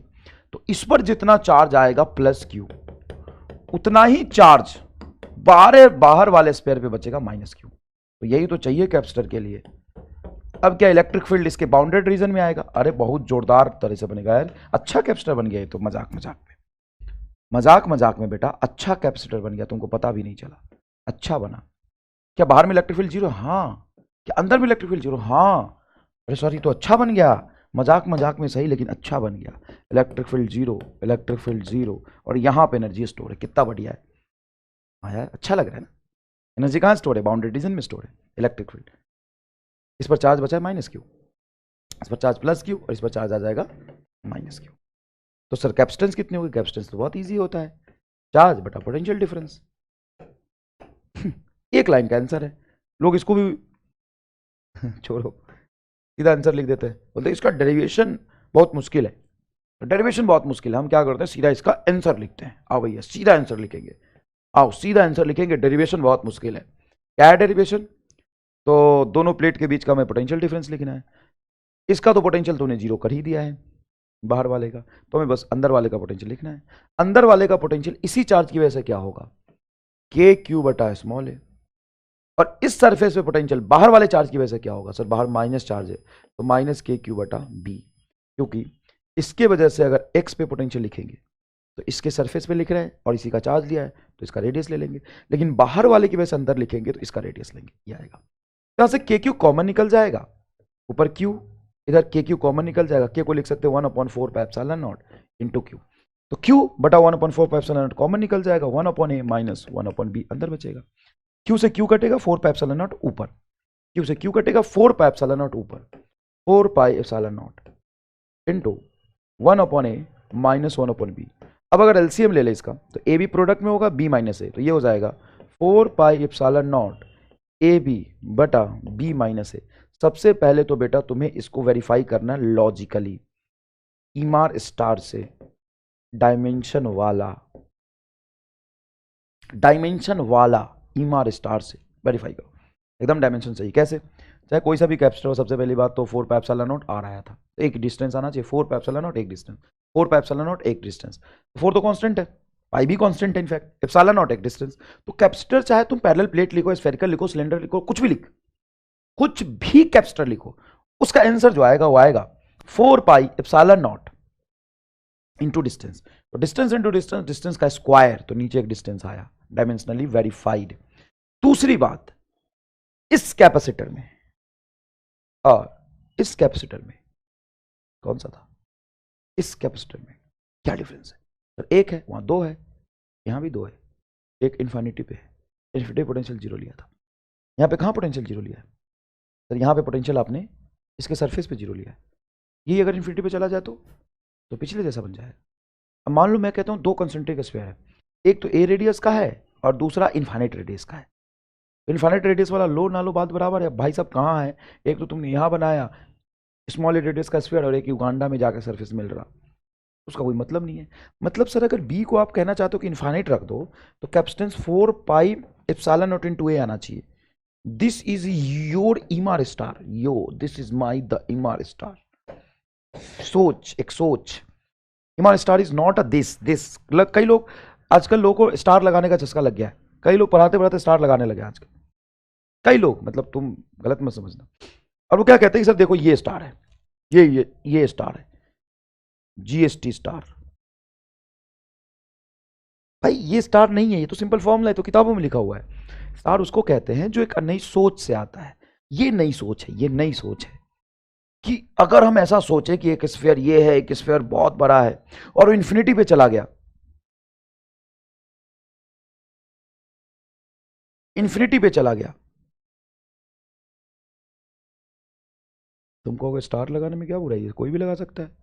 तो इस पर जितना चार्ज आएगा प्लस क्यू, उतना ही चार्ज बाहर वाले स्फीयर पे बचेगा माइनस क्यू। तो यही तो चाहिए कैपेसिटर के लिए। अब क्या इलेक्ट्रिक फील्ड इसके बाउंडेड रीजन में आएगा। अरे बहुत जोरदार तरह से बनेगा यार, अच्छा कैपेसिटर बन गया। तो मजाक मजाक में बेटा अच्छा कैपेसिटर बन गया, तुमको पता भी नहीं चला, अच्छा बना। क्या बाहर में इलेक्ट्रिक फील्ड 0? हाँ। क्या अंदर में इलेक्ट्रिक फील्ड 0? हाँ। अरे सॉरी, तो अच्छा बन गया, मजाक में सही लेकिन अच्छा बन गया। इलेक्ट्रिक फील्ड 0, इलेक्ट्रिक फील्ड 0, और यहां पे एनर्जी स्टोर है। कितना बढ़िया है। हाँ यार अच्छा लग रहा है ना। एनर्जी कहां स्टोर है, बाउंडेड रीजन में स्टोर है इलेक्ट्रिक फील्ड। इस पर चार्ज बचा है माइनस क्यू, इस पर चार्ज प्लस क्यू, और इस पर चार्ज आ जाएगा माइनस क्यू। तो सर कैपेसिटेंस कितनी होगी, कैपेसिटेंस तो बहुत इजी होता है, चार्ज बटा पोटेंशियल डिफरेंस। एक लाइन का आंसर है। लोग इसको भी छोड़ो, सीधा आंसर लिख देते हैं, बोलते इसका डेरिवेशन बहुत मुश्किल है। डेरिवेशन बहुत मुश्किल है, हम क्या करते हैं सीधा इसका आंसर लिखते हैं। आओ भैया सीधा आंसर लिखेंगे, आओ सीधा आंसर लिखेंगे। डेरिवेशन बहुत मुश्किल है। क्या है डेरिवेशन, तो दोनों प्लेट के बीच का हमें पोटेंशियल डिफरेंस लिखना है। इसका तो पोटेंशियल तूने 0 कर ही दिया है, बाहर वाले का, तो हमें बस अंदर वाले का पोटेंशियल लिखना है। अंदर वाले का पोटेंशियल इसी चार्ज की वजह से क्या होगा, के क्यू बटा स्मॉल है। और इस सरफेस पे पोटेंशियल बाहर वाले चार्ज की वजह से क्या होगा, सर बाहर माइनस चार्ज है तो माइनस के क्यू बटा बी, क्योंकि इसके वजह से अगर एक्स पे पोटेंशियल लिखेंगे तो इसके सरफेस पे लिख रहे हैं और इसी का चार्ज लिया है तो इसका रेडियस ले लेंगे, लेकिन बाहर वाले की वजह से अंदर लिखेंगे तो इसका रेडियस लेंगे, ये आएगा। यहां से के क्यू कॉमन निकल जाएगा, ऊपर क्यू, इधर के क्यू कॉमन निकल जाएगा, के को लिख सकते हैं 1/4 पाई एप्सिलॉन नॉट इंटू क्यू, तो क्यू बटा 1/4 पाई एप्सिलॉन नॉट कॉमन निकल जाएगा, 1/a माइनस 1/b अंदर बचेगा। क्यू से क्यू कटेगा 4 पाई एप्सिलॉन नॉट ऊपर, क्यू से क्यू कटेगा 4 पाई एप्सिलॉन नॉट ऊपर, 4 pi epsilon not into 1/a minus 1/b। अब अगर एलसीएम ले ले इसका तो ए बी प्रोडक्ट में होगा, बी माइनस ए, तो ये हो जाएगा 4 pi epsilon naught A B बटा बी माइनस ए। सबसे पहले तो बेटा तुम्हें इसको वेरीफाई करना है लॉजिकली, ईमार स्टार से डायमेंशन वाला ईमार स्टार से वेरीफाई करो, एकदम डायमेंशन सही। कैसे, चाहे कोई सा भी कैपेसिटर हो, सबसे पहली बात तो 4 पाई एप्सिलॉन नॉट आ रहा था, एक डिस्टेंस आना चाहिए, 4 पाई एप्सिलॉन नॉट एक डिस्टेंस, 4 पाई एप्सिलॉन नॉट एक डिस्टेंस, 4 तो कांस्टेंट है, पाई भी कांस्टेंट है इनफैक्ट, एप्सिलॉन नॉट एक डिस्टेंस। तो कैपेसिटर चाहे तुम पैरेलल प्लेट लिखो, स्फेरिकल लिखो, सिलेंडर लिखो, कुछ भी कैपेसिटर लिखो, उसका आंसर जो आएगा वो आएगा 4 pi epsilon not into distance, तो डिस्टेंस इंटू डिस्टेंस, डिस्टेंस का स्क्वायर, तो नीचे एक डिस्टेंस आया, डायमेंशनली वेरीफाइड। दूसरी बात, इस कैपेसिटर में और इस कैपेसिटर में कौन सा था, इस कैपेसिटर में क्या डिफरेंस है, सर एक है, वहां दो है, यहां भी दो है, एक इन्फिनिटी पे है, इन्फिनिटी पोटेंशियल जीरो लिया था, यहां पे कहां पोटेंशियल जीरो लिया है, सर यहां पे पोटेंशियल आपने इसके सरफेस पे जीरो लिया है, ये अगर इन्फिनिटी पे चला जाए तो पिछले जैसा बन जाएगा। अब मान लो मैं कहता हूं दो कंसेंट्रिक स्फीयर है, एक तो ए रेडियस का है और दूसरा इन्फाइनाइट रेडियस का है, इन्फाइनाइट रेडियस वाला लो ना लो बात बराबर है, भाई साहब कहाँ है, एक तो तुमने यहाँ बनाया स्मॉल रेडियस का स्फीयर और एक युगांडा में जाकर सरफेस मिल रहा, उसका कोई मतलब नहीं है। मतलब सर अगर बी को आप कहना चाहते हो कि इन्फाइनाइट रख दो तो capacitance 4 pi epsilon naught into A आना चाहिए। दिस इज योर ईमार star, this is my the ईमार स्टार। सोच, एक सोच, ईमार star is not a this. कई लोग आजकल लोगों को स्टार लगाने का चस्का लग गया है, कई लोग पढ़ाते पढ़ाते स्टार लगाने लगे आजकल, कई लोग, मतलब तुम गलत मत समझना। और वो क्या कहते हैं कि सर देखो ये स्टार है, ये स्टार है, जीएसटी स्टार। भाई ये स्टार नहीं है, ये तो सिंपल फॉर्मूला है, तो किताबों में लिखा हुआ है। स्टार उसको कहते हैं जो एक नई सोच से आता है, ये नई सोच है, ये नई सोच है कि अगर हम ऐसा सोचे कि एक स्फीयर ये है, एक स्फीयर बहुत बड़ा है और वो इन्फिनिटी पे चला गया, इन्फिनिटी पे चला गया, तुम कहोगे स्टार लगाने में क्या बुराई है, कोई भी लगा सकता है।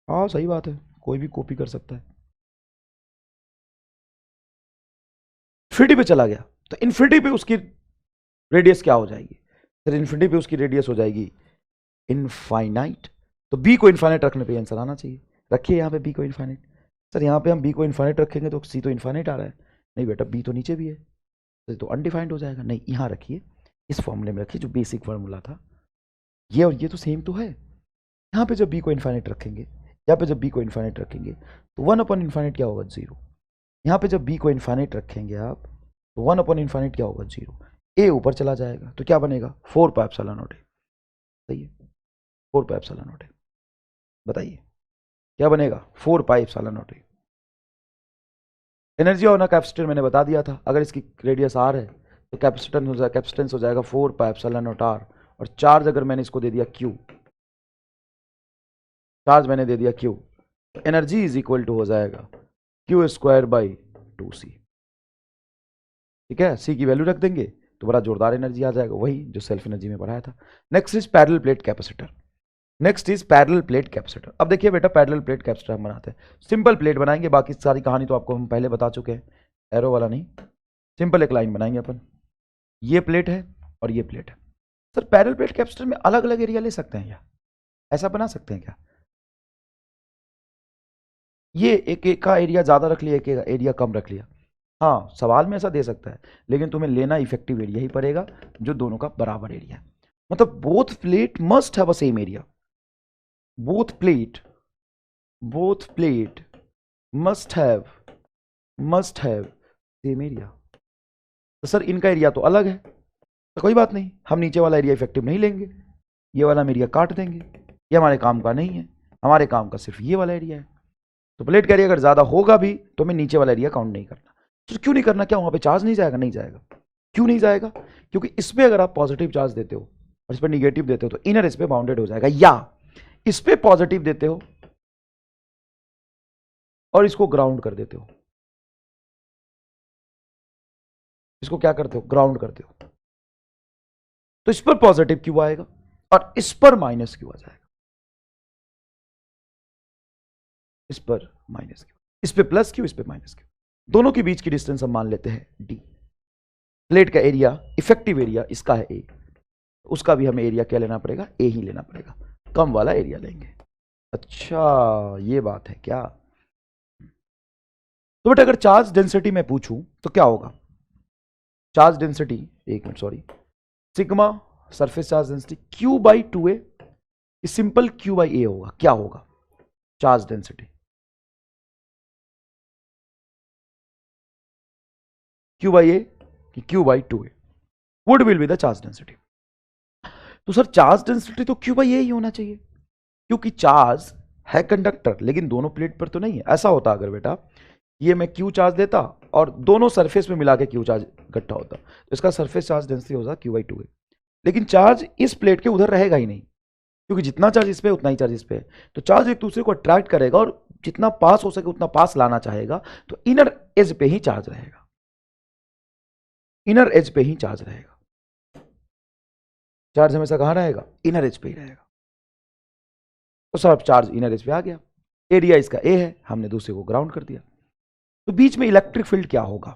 हाँ सही बात है, कोई भी कॉपी कर सकता है। इन्फिनिटी पे चला गया तो इन्फिनिटी पे उसकी रेडियस क्या हो जाएगी, सर इन्फिनिटी पे उसकी रेडियस हो जाएगी इनफाइनाइट, तो बी को इनफाइनाइट रखने पे आंसर आना चाहिए। रखिए यहाँ पे बी को इनफाइनाइट, सर यहाँ पे हम बी को इनफाइनाइट रखेंगे तो सी तो इनफाइनाइट आ रहा है, नहीं बेटा बी तो नीचे भी है, तो अनडिफाइंड हो जाएगा। नहीं यहाँ रखिए, इस फॉर्मूले में रखिए जो बेसिक फार्मूला था, ये और ये तो सेम तो है। यहाँ पे जब बी को इनफाइनाइट रखेंगे, यहाँ पे जब बी को इनफाइनाइट रखेंगे तो 1/इनफाइनाइट क्या होगा, 0। यहाँ पे जब बी को इनफाइनाइट रखेंगे आप तो 1/इनफाइनाइट क्या होगा, 0। ए ऊपर चला जाएगा तो क्या बनेगा, 4 पाई एप्सिलॉन नॉट ए, सही है, 4 पाई एप्सिलॉन नॉट ए। बताइए क्या बनेगा, 4 pi epsilon naught A. Energy of capacitor मैंने बता दिया था, अगर इसकी रेडियस आर है तो कैपेसिटेंस हो जाएगा 4 पाई एप्सिलॉन नॉट आर, और चार्ज अगर मैंने इसको दे दिया क्यू, चार्ज मैंने दे दिया क्यू, तो एनर्जी इज इक्वल टू हो जाएगा क्यू स्क्वायर बाई 2c। ठीक है, सी की वैल्यू रख देंगे तो बड़ा जोरदार एनर्जी आ जाएगा, वही जो सेल्फ एनर्जी में पढ़ाया था। Next is parallel plate capacitor, next is parallel plate capacitor. अब देखिए बेटा पैरेलल प्लेट कैपेसिटर हम बनाते हैं, सिंपल प्लेट बनाएंगे, बाकी सारी कहानी तो आपको हम पहले बता चुके हैं, एरो वाला नहीं, सिंपल एक लाइन बनाएंगे अपन, ये प्लेट है और ये प्लेट है। सर पैरेलल प्लेट कैपेसिटर में अलग अलग एरिया ले सकते हैं क्या, ऐसा बना सकते हैं क्या, ये एक का एरिया ज्यादा रख लिया, एक एरिया कम रख लिया, हाँ सवाल में ऐसा दे सकता है, लेकिन तुम्हें लेना इफेक्टिव एरिया ही पड़ेगा जो दोनों का बराबर एरिया है। मतलब both plate must have a same area, both plate both plate must have same area. तो सर इनका एरिया तो अलग है, तो कोई बात नहीं, हम नीचे वाला एरिया इफेक्टिव नहीं लेंगे, ये वाला हम एरिया काट देंगे, ये हमारे काम का नहीं है, हमारे काम का सिर्फ ये वाला एरिया है। तो प्लेट का एरिया अगर ज्यादा होगा भी तो हमें नीचे वाला एरिया काउंट नहीं करना। तो क्यों नहीं करना? क्या वहां पे चार्ज नहीं जाएगा? नहीं जाएगा। क्यों नहीं जाएगा? क्योंकि इसमें अगर आप पॉजिटिव चार्ज देते हो और इस पर निगेटिव देते हो तो इनर इस पे बाउंडेड हो जाएगा, या इस पे पॉजिटिव देते हो और इसको ग्राउंड कर देते हो, इसको क्या करते हो? ग्राउंड करते हो, तो इस पर पॉजिटिव क्यू आएगा और इस पर माइनस क्यू आ जाएगा, इस पर माइनस क्यू, इस पे प्लस क्यू, इस पे माइनस क्यू। दोनों के बीच की डिस्टेंस हम मान लेते हैं डी। प्लेट का एरिया, इफेक्टिव एरिया इसका है ए, उसका भी हमें एरिया क्या लेना पड़ेगा? ए ही लेना पड़ेगा, कम वाला एरिया लेंगे। अच्छा ये बात है क्या? तो बेटा अगर चार्ज डेंसिटी में पूछूं तो क्या होगा? चार्ज डेंसिटी, एक minute sorry, sigma surface charge density Q by two A, simple Q by A होगा। क्या होगा charge density? Q by A कि Q by two A would will be the charge density. तो sir charge density तो Q by A ही होना चाहिए, क्योंकि चार्ज है कंडक्टर लेकिन दोनों प्लेट पर तो नहीं है। ऐसा होता अगर बेटा ये मैं क्यू चार्ज देता और दोनों सरफेस में मिला के क्यू चार्ज इकट्ठा होता, तो इसका सरफेस चार्ज डेंसिटी होता क्यू बाई टू ए। लेकिन चार्ज इस प्लेट के उधर रहेगा ही नहीं, क्योंकि जितना चार्ज इस पे उतना ही चार्ज इस पे है, तो चार्ज एक दूसरे को अट्रैक्ट करेगा और जितना पास हो सके उतना पास लाना चाहेगा, तो इनर एज पे ही चार्ज रहेगा, इनर एज पे ही चार्ज रहेगा। चार्ज हमेशा कहां रहेगा? इनर एज पे ही रहेगा। तो सब चार्ज इनर एज पे आ गया, एरिया इसका ए है, हमने दूसरे को ग्राउंड कर दिया। तो बीच में इलेक्ट्रिक फील्ड क्या होगा?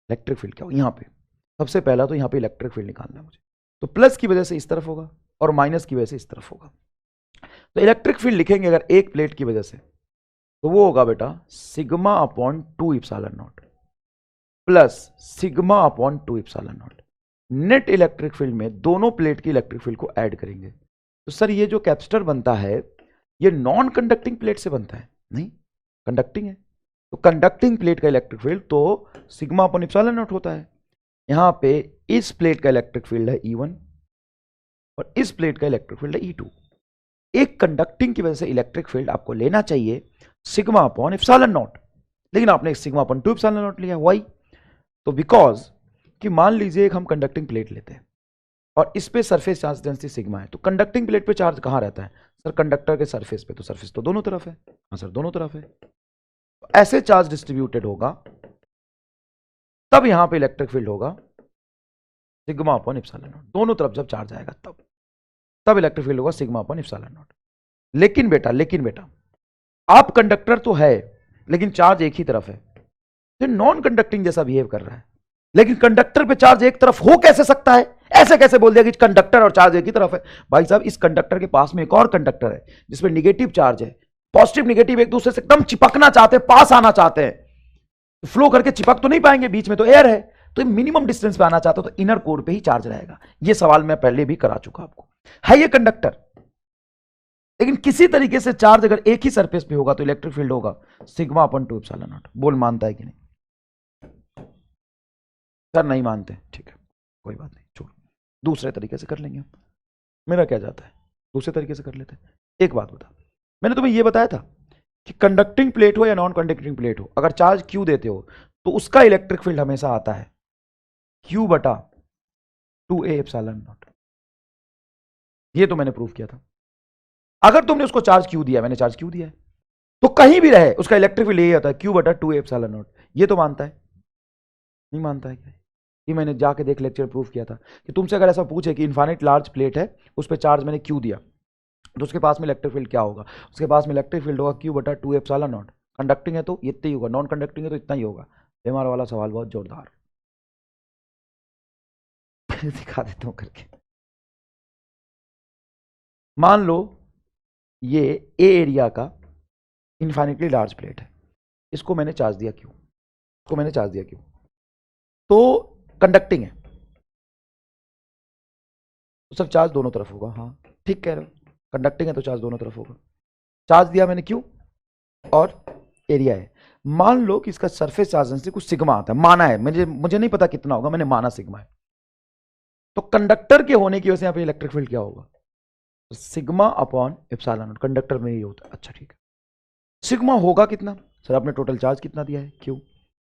इलेक्ट्रिक फील्ड क्या होगा? यहां पे सबसे पहला तो यहां पे इलेक्ट्रिक फील्ड निकालना है मुझे। तो प्लस की वजह से इस तरफ होगा और माइनस की वजह से इस तरफ होगा। तो इलेक्ट्रिक फील्ड लिखेंगे अगर एक प्लेट की वजह से, तो वो होगा बेटा sigma upon two epsilon not plus sigma upon two epsilon not. Net electric field में दोनों प्लेट की इलेक्ट्रिक फील्ड को ऐड करेंगे। तो सर ये जो कैपेसिटर बनता है ये नॉन कंडक्टिंग प्लेट से बनता है? नहीं, कंडक्टिंग है। तो कंडक्टिंग प्लेट का इलेक्ट्रिक फील्ड तो सिग्मा अपॉन इप्सिलॉन नॉट होता है। यहां पे इस प्लेट का इलेक्ट्रिक फील्ड है E1 और इस प्लेट का इलेक्ट्रिक फील्ड है E2। एक कंडक्टिंग की वजह से इलेक्ट्रिक फील्ड आपको लेना चाहिए सिग्मा अपॉन इप्सिलॉन नॉट, लेकिन आपने sigma upon two epsilon not लिया। वाई? तो बिकॉज कि मान लीजिए एक हम कंडक्टिंग प्लेट लेते हैं और इस पे सरफेस चार्ज डेंसिटी सिग्मा है, तो कंडक्टिंग प्लेट पे चार्ज कहां रहता है? सर कंडक्टर के सरफेस पे। तो सरफेस तो दोनों तरफ है। हाँ सर दोनों तरफ है। तो ऐसे चार्ज डिस्ट्रीब्यूटेड होगा, तब यहां पे इलेक्ट्रिक फील्ड होगा सिग्मा अपॉन इप्सिलॉन नॉट। दोनों तरफ जब चार्ज आएगा तब इलेक्ट्रिक फील्ड होगा सिग्मा अपॉन इप्सिलॉन नॉट। लेकिन बेटा आप कंडक्टर तो है लेकिन चार्ज एक ही तरफ है, तो नॉन कंडक्टिंग जैसा बिहेव कर रहा है। लेकिन कंडक्टर पे चार्ज एक तरफ हो कैसे सकता है? ऐसे कैसे बोल दिया कि कंडक्टर और चार्ज एक ही तरफ है? भाई साहब इस कंडक्टर के पास में एक और कंडक्टर है जिसमें निगेटिव चार्ज है। पॉजिटिव निगेटिव एक दूसरे से एकदम चिपकना चाहते हैं, पास आना चाहते हैं, फ्लो करके चिपक तो नहीं पाएंगे, बीच में तो एयर है, तो मिनिमम डिस्टेंस पे आना चाहते हो तो इनर कोर पे ही चार्ज रहेगा। ये सवाल मैं पहले भी करा चुका आपको। है ये कंडक्टर, लेकिन किसी तरीके से चार्ज अगर एक ही सरफेस पे होगा तो इलेक्ट्रिक फील्ड होगा sigma upon two epsilon not. बोल मानता है कि नहीं? सर नहीं मानते, ठीक है कोई बात नहीं, छोड़, दूसरे तरीके से कर लेंगे हम। मेरा क्या जाता है, दूसरे तरीके से कर लेते हैं। एक बात बता, मैंने तुम्हें यह बताया था कि कंडक्टिंग प्लेट हो या नॉन कंडक्टिंग प्लेट हो, अगर चार्ज क्यू देते हो तो उसका इलेक्ट्रिक फील्ड हमेशा आता है क्यू बटा टू ए एप्सिलॉन नॉट। ये तो मैंने प्रूव किया था। अगर तुमने उसको चार्ज क्यू दिया, मैंने चार्ज क्यू दिया है, तो कहीं भी रहे उसका इलेक्ट्रिक फील्ड यही आता है क्यू बटा टू ए एप्सिलॉन नॉट। ये तो मानता है? नहीं मानता है क्या? ये मैंने जाके देख लेक्चर प्रूव किया था कि तुमसे अगर ऐसा पूछे कि इन्फाइनाइट लार्ज प्लेट है उस पर चार्ज मैंने क्यू दिया, तो उसके पास में इलेक्ट्रिक फील्ड क्या होगा? उसके पास में इलेक्ट्रिक फील्ड होगा क्यू बटा टू एप्सिलॉन नॉट। कंडक्टिंग है तो इतना ही होगा, नॉन कंडक्टिंग है तो इतना ही होगा। हमारा वाला सवाल बहुत जोरदार दिखा देता हूं करके। मान लो ये ए एरिया का इन्फाइनिटली लार्ज प्लेट है, इसको मैंने चार्ज दिया क्यू, इसको मैंने चार्ज दिया क्यू, तो कंडक्टिंग है तो सब चार्ज दोनों तरफ होगा। हाँ ठीक कह रहे हो, कंडक्टिंग है तो चार्ज दोनों तरफ होगा। चार्ज दिया मैंने क्यू और एरिया है। मान लो कि इसका सरफेस चार्ज डेंसिटी कुछ सिग्मा आता है, माना है, मुझे नहीं पता कितना होगा, मैंने माना सिग्मा है। तो कंडक्टर के होने की वजह से यहां पे इलेक्ट्रिक फील्ड क्या होगा, sigma upon epsilon not. Conductor में ये होता है, अच्छा ठीक है। सिग्मा होगा कितना, सर आपने टोटल चार्ज कितना दिया है क्यू,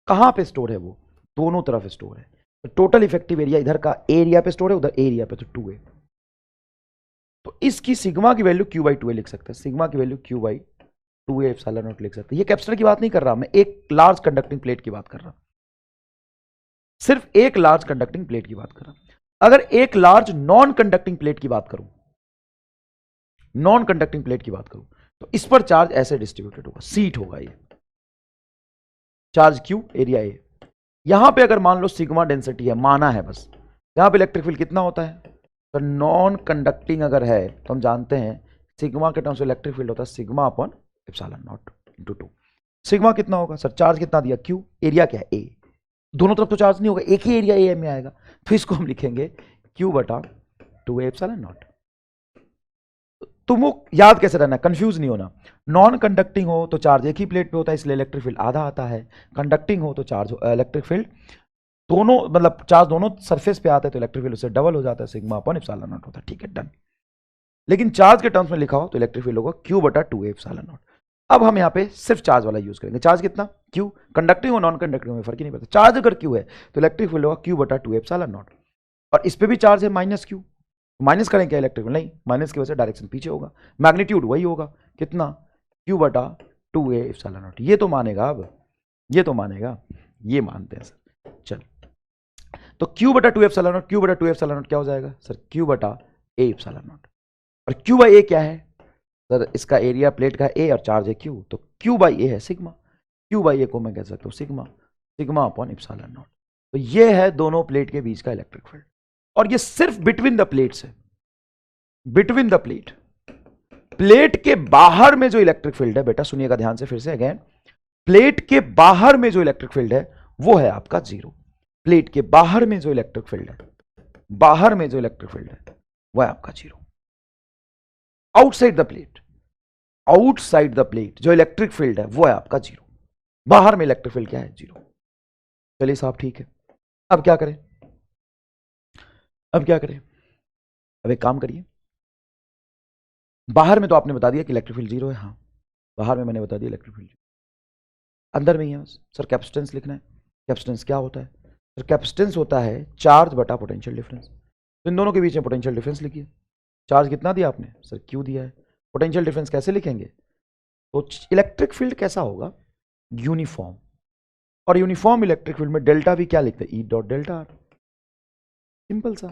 कहां पे स्टोर है वो, दोनों तरफ स्टोर है। तो टोटल इफेक्टिव एरिया इधर का एरिया पे स्टोर है, उधर एरिया पे, तो 2a। तो इसकी सिग्मा की वैल्यू q बाई 2a लिख सकते हैं, सिग्मा की value q by 2a epsilon not लिख सकते हैं। ये कैपेसिटर की बात नहीं कर रहा मैं, एक लार्ज कंडक्टिंग प्लेट की बात कर रहा, सिर्फ एक लार्ज कंडक्टिंग प्लेट की बात कर रहा। अगर एक लार्ज नॉन कंडक्टिंग प्लेट की बात करूं, नॉन कंडक्टिंग प्लेट की बात करूं, तो इस पर चार्ज ऐसे डिस्ट्रीब्यूटेड होगा, सीट होगा ये, चार्ज क्यू एरिया ए। यहां पे अगर मान लो सिग्मा डेंसिटी है, माना है बस, यहां पे इलेक्ट्रिक फील्ड कितना होता है, तो नॉन कंडक्टिंग अगर है तो हम जानते हैं सिग्मा के टर्म्स में इलेक्ट्रिक फील्ड होता है sigma upon epsilon not into 2। Sigma कितना होगा सर, चार्ज कितना दिया क्यू, एरिया क्या है ए, दोनों तरफ तो चार्ज नहीं होगा, एक ही एरिया ए में आएगा, तो इसको हम लिखेंगे क्यू बटा 2 एप्सिलॉन नॉट। तुम वो याद कैसे रहना, कंफ्यूज नहीं होना। नॉन कंडक्टिंग हो तो चार्ज एक ही प्लेट पे होता है, इसलिए इलेक्ट्रिक फील्ड आधा आता है। कंडक्टिंग हो तो चार्ज इलेक्ट्रिक फील्ड दोनों, मतलब चार्ज दोनों सरफेस पे आता है, तो इलेक्ट्रिक फील्ड उससे डबल हो जाता है, सिग्मा अपॉन एप्सिलॉन नॉट होता है, ठीक है डन। लेकिन चार्ज के टर्म्स में लिखा हो तो इलेक्ट्रिक फील्ड होगा क्यू बटा 2 एप्सिलॉन नॉट। अब हम यहाँ पे सिर्फ चार्ज वाला यूज करेंगे, चार्ज कितना क्यू, कंडक्टिंग और नॉन कंडक्टिंग में फर्क ही नहीं पड़ता, चार्ज अगर क्यू है तो इलेक्ट्रिक फील्ड होगा क्यू बटा 2 एप्सिलॉन नॉट। और इस पे भी चार्ज है माइनस क्यू, माइनस करें क्या इलेक्ट्रिक फील्ड, नहीं, माइनस की वजह से डायरेक्शन पीछे होगा, मैग्नीट्यूड वही होगा, कितना क्यू बटा 2 एप्सिलॉन नॉट। ये तो मानेगा, अब ये तो मानेगा, ये मानते हैं सर, चल। तो क्यू बटा 2 एप्सिलॉन नॉट, क्यू बटा 2 एप्सिलॉन नॉट क्या हो जाएगा सर, क्यू बटा ए एप्सिलॉन नॉट। और क्यू बाई ए क्या है सर, इसका एरिया प्लेट का ए और चार्ज है क्यू, तो क्यू बाई ए है सिग्मा, क्यू बाई ए को मैं कह सकता हूं sigma, sigma upon epsilon naught. तो ये है दोनों प्लेट के बीच का इलेक्ट्रिक फील्ड, और ये सिर्फ बिटवीन द प्लेट्स है, बिटवीन द प्लेट। प्लेट के बाहर में जो इलेक्ट्रिक फील्ड है, बेटा सुनिएगा ध्यान से फिर से अगेन, प्लेट के बाहर में जो इलेक्ट्रिक फील्ड है वो है आपका जीरो। प्लेट के बाहर में जो इलेक्ट्रिक फील्ड है, बाहर में जो इलेक्ट्रिक फील्ड है वो है आपका zero. Outside the plate, outside the plate जो इलेक्ट्रिक फील्ड है वो है आपका जीरो, बाहर में इलेक्ट्रिक फील्ड क्या है, जीरो। चलिए साहब ठीक है, अब क्या करें, अब क्या करें, अब एक काम करिए, बाहर में तो आपने बता दिया कि इलेक्ट्रिक फील्ड जीरो है, हाँ बाहर में मैंने बता दिया इलेक्ट्रिक फील्ड, अंदर में ही है बस। सर कैपेसिटेंस लिखना है, कैपेसिटेंस क्या होता है सर, कैपेसिटेंस होता है चार्ज बटा पोटेंशियल डिफरेंस। तो इन दोनों के बीच में पोटेंशियल डिफरेंस लिखिए, चार्ज कितना दिया आपने सर, क्यू दिया है, पोटेंशियल डिफरेंस कैसे लिखेंगे, तो इलेक्ट्रिक फील्ड कैसा होगा, यूनिफॉर्म, और यूनिफॉर्म इलेक्ट्रिक फील्ड में डेल्टा भी क्या लिखते हैं, E dot delta R, simple सा।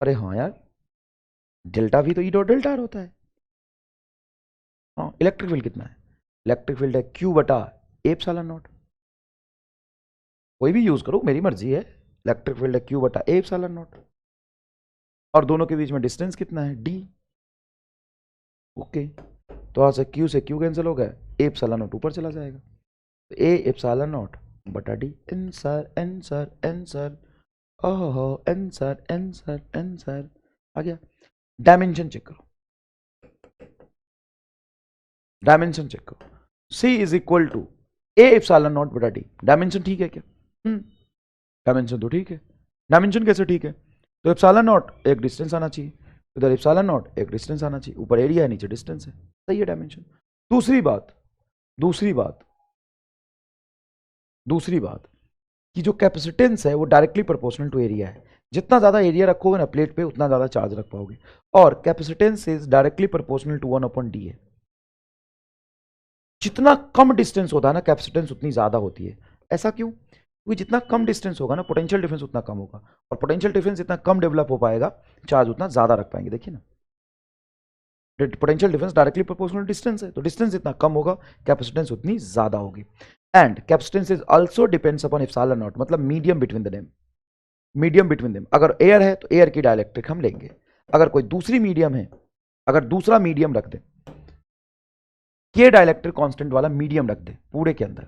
अरे हाँ यार, डेल्टा भी तो ई डॉट डेल्टा आर होता है। हाँ, इलेक्ट्रिक फील्ड कितना है, इलेक्ट्रिक फील्ड है क्यू बटा एप्सिलॉन नॉट, कोई भी यूज करो मेरी मर्जी है, इलेक्ट्रिक फील्ड है क्यू बटा एप्सिलॉन नॉट, और दोनों के बीच में डिस्टेंस कितना है, डी। ओके, तो यहां से क्यू कैंसिल हो गया, एप्सिलॉन नॉट ऊपर चला जाएगा, तो ए एप्सिलॉन नॉट बटा डी। आंसर आंसर आंसर, ओहो आंसर आंसर आंसर आ गया। डायमेंशन चेक करो, डायमेंशन चेक करो, C is equal to A epsilon naught बटा डी, डायमेंशन ठीक है क्या, डायमेंशन तो ठीक है। डायमेंशन कैसे ठीक है, तो एप्सिलॉन नॉट एक डिस्टेंस आना चाहिए, इधर एप्सिलॉन नॉट एक डिस्टेंस आना चाहिए, ऊपर एरिया है नीचे डिस्टेंस है, सही है डायमेंशन। दूसरी बात, दूसरी बात, दूसरी बात कि जो कैपेसिटेंस है वो डायरेक्टली प्रोपोर्शनल टू एरिया है, जितना ज्यादा एरिया रखोगे ना प्लेट पे उतना ज्यादा चार्ज रख पाओगे, और capacitance is directly proportional to 1 upon D है। जितना कम डिस्टेंस होता है ना कैपेसिटेंस उतनी ज्यादा होती है, ऐसा क्यों, क्योंकि जितना कम डिस्टेंस होगा ना पोटेंशियल डिफरेंस उतना कम होगा, और पोटेंशियल डिफरेंस जितना कम डेवलप हो पाएगा चार्ज उतना ज्यादा रख पाएंगे। देखिए ना, potential difference directly proportional distance है, तो डिस्टेंस जितना कम होगा कैपेसिटेंस उतनी ज्यादा होगी। And capacitance is also depends upon epsilon naught, मतलब medium between the them, medium between them. अगर एयर है तो एयर की डायलेक्ट्रिक हम लेंगे, अगर कोई दूसरी मीडियम है, अगर दूसरा मीडियम रख दे, के डायलेक्ट्रिक कांस्टेंट वाला मीडियम रख दे पूरे के अंदर,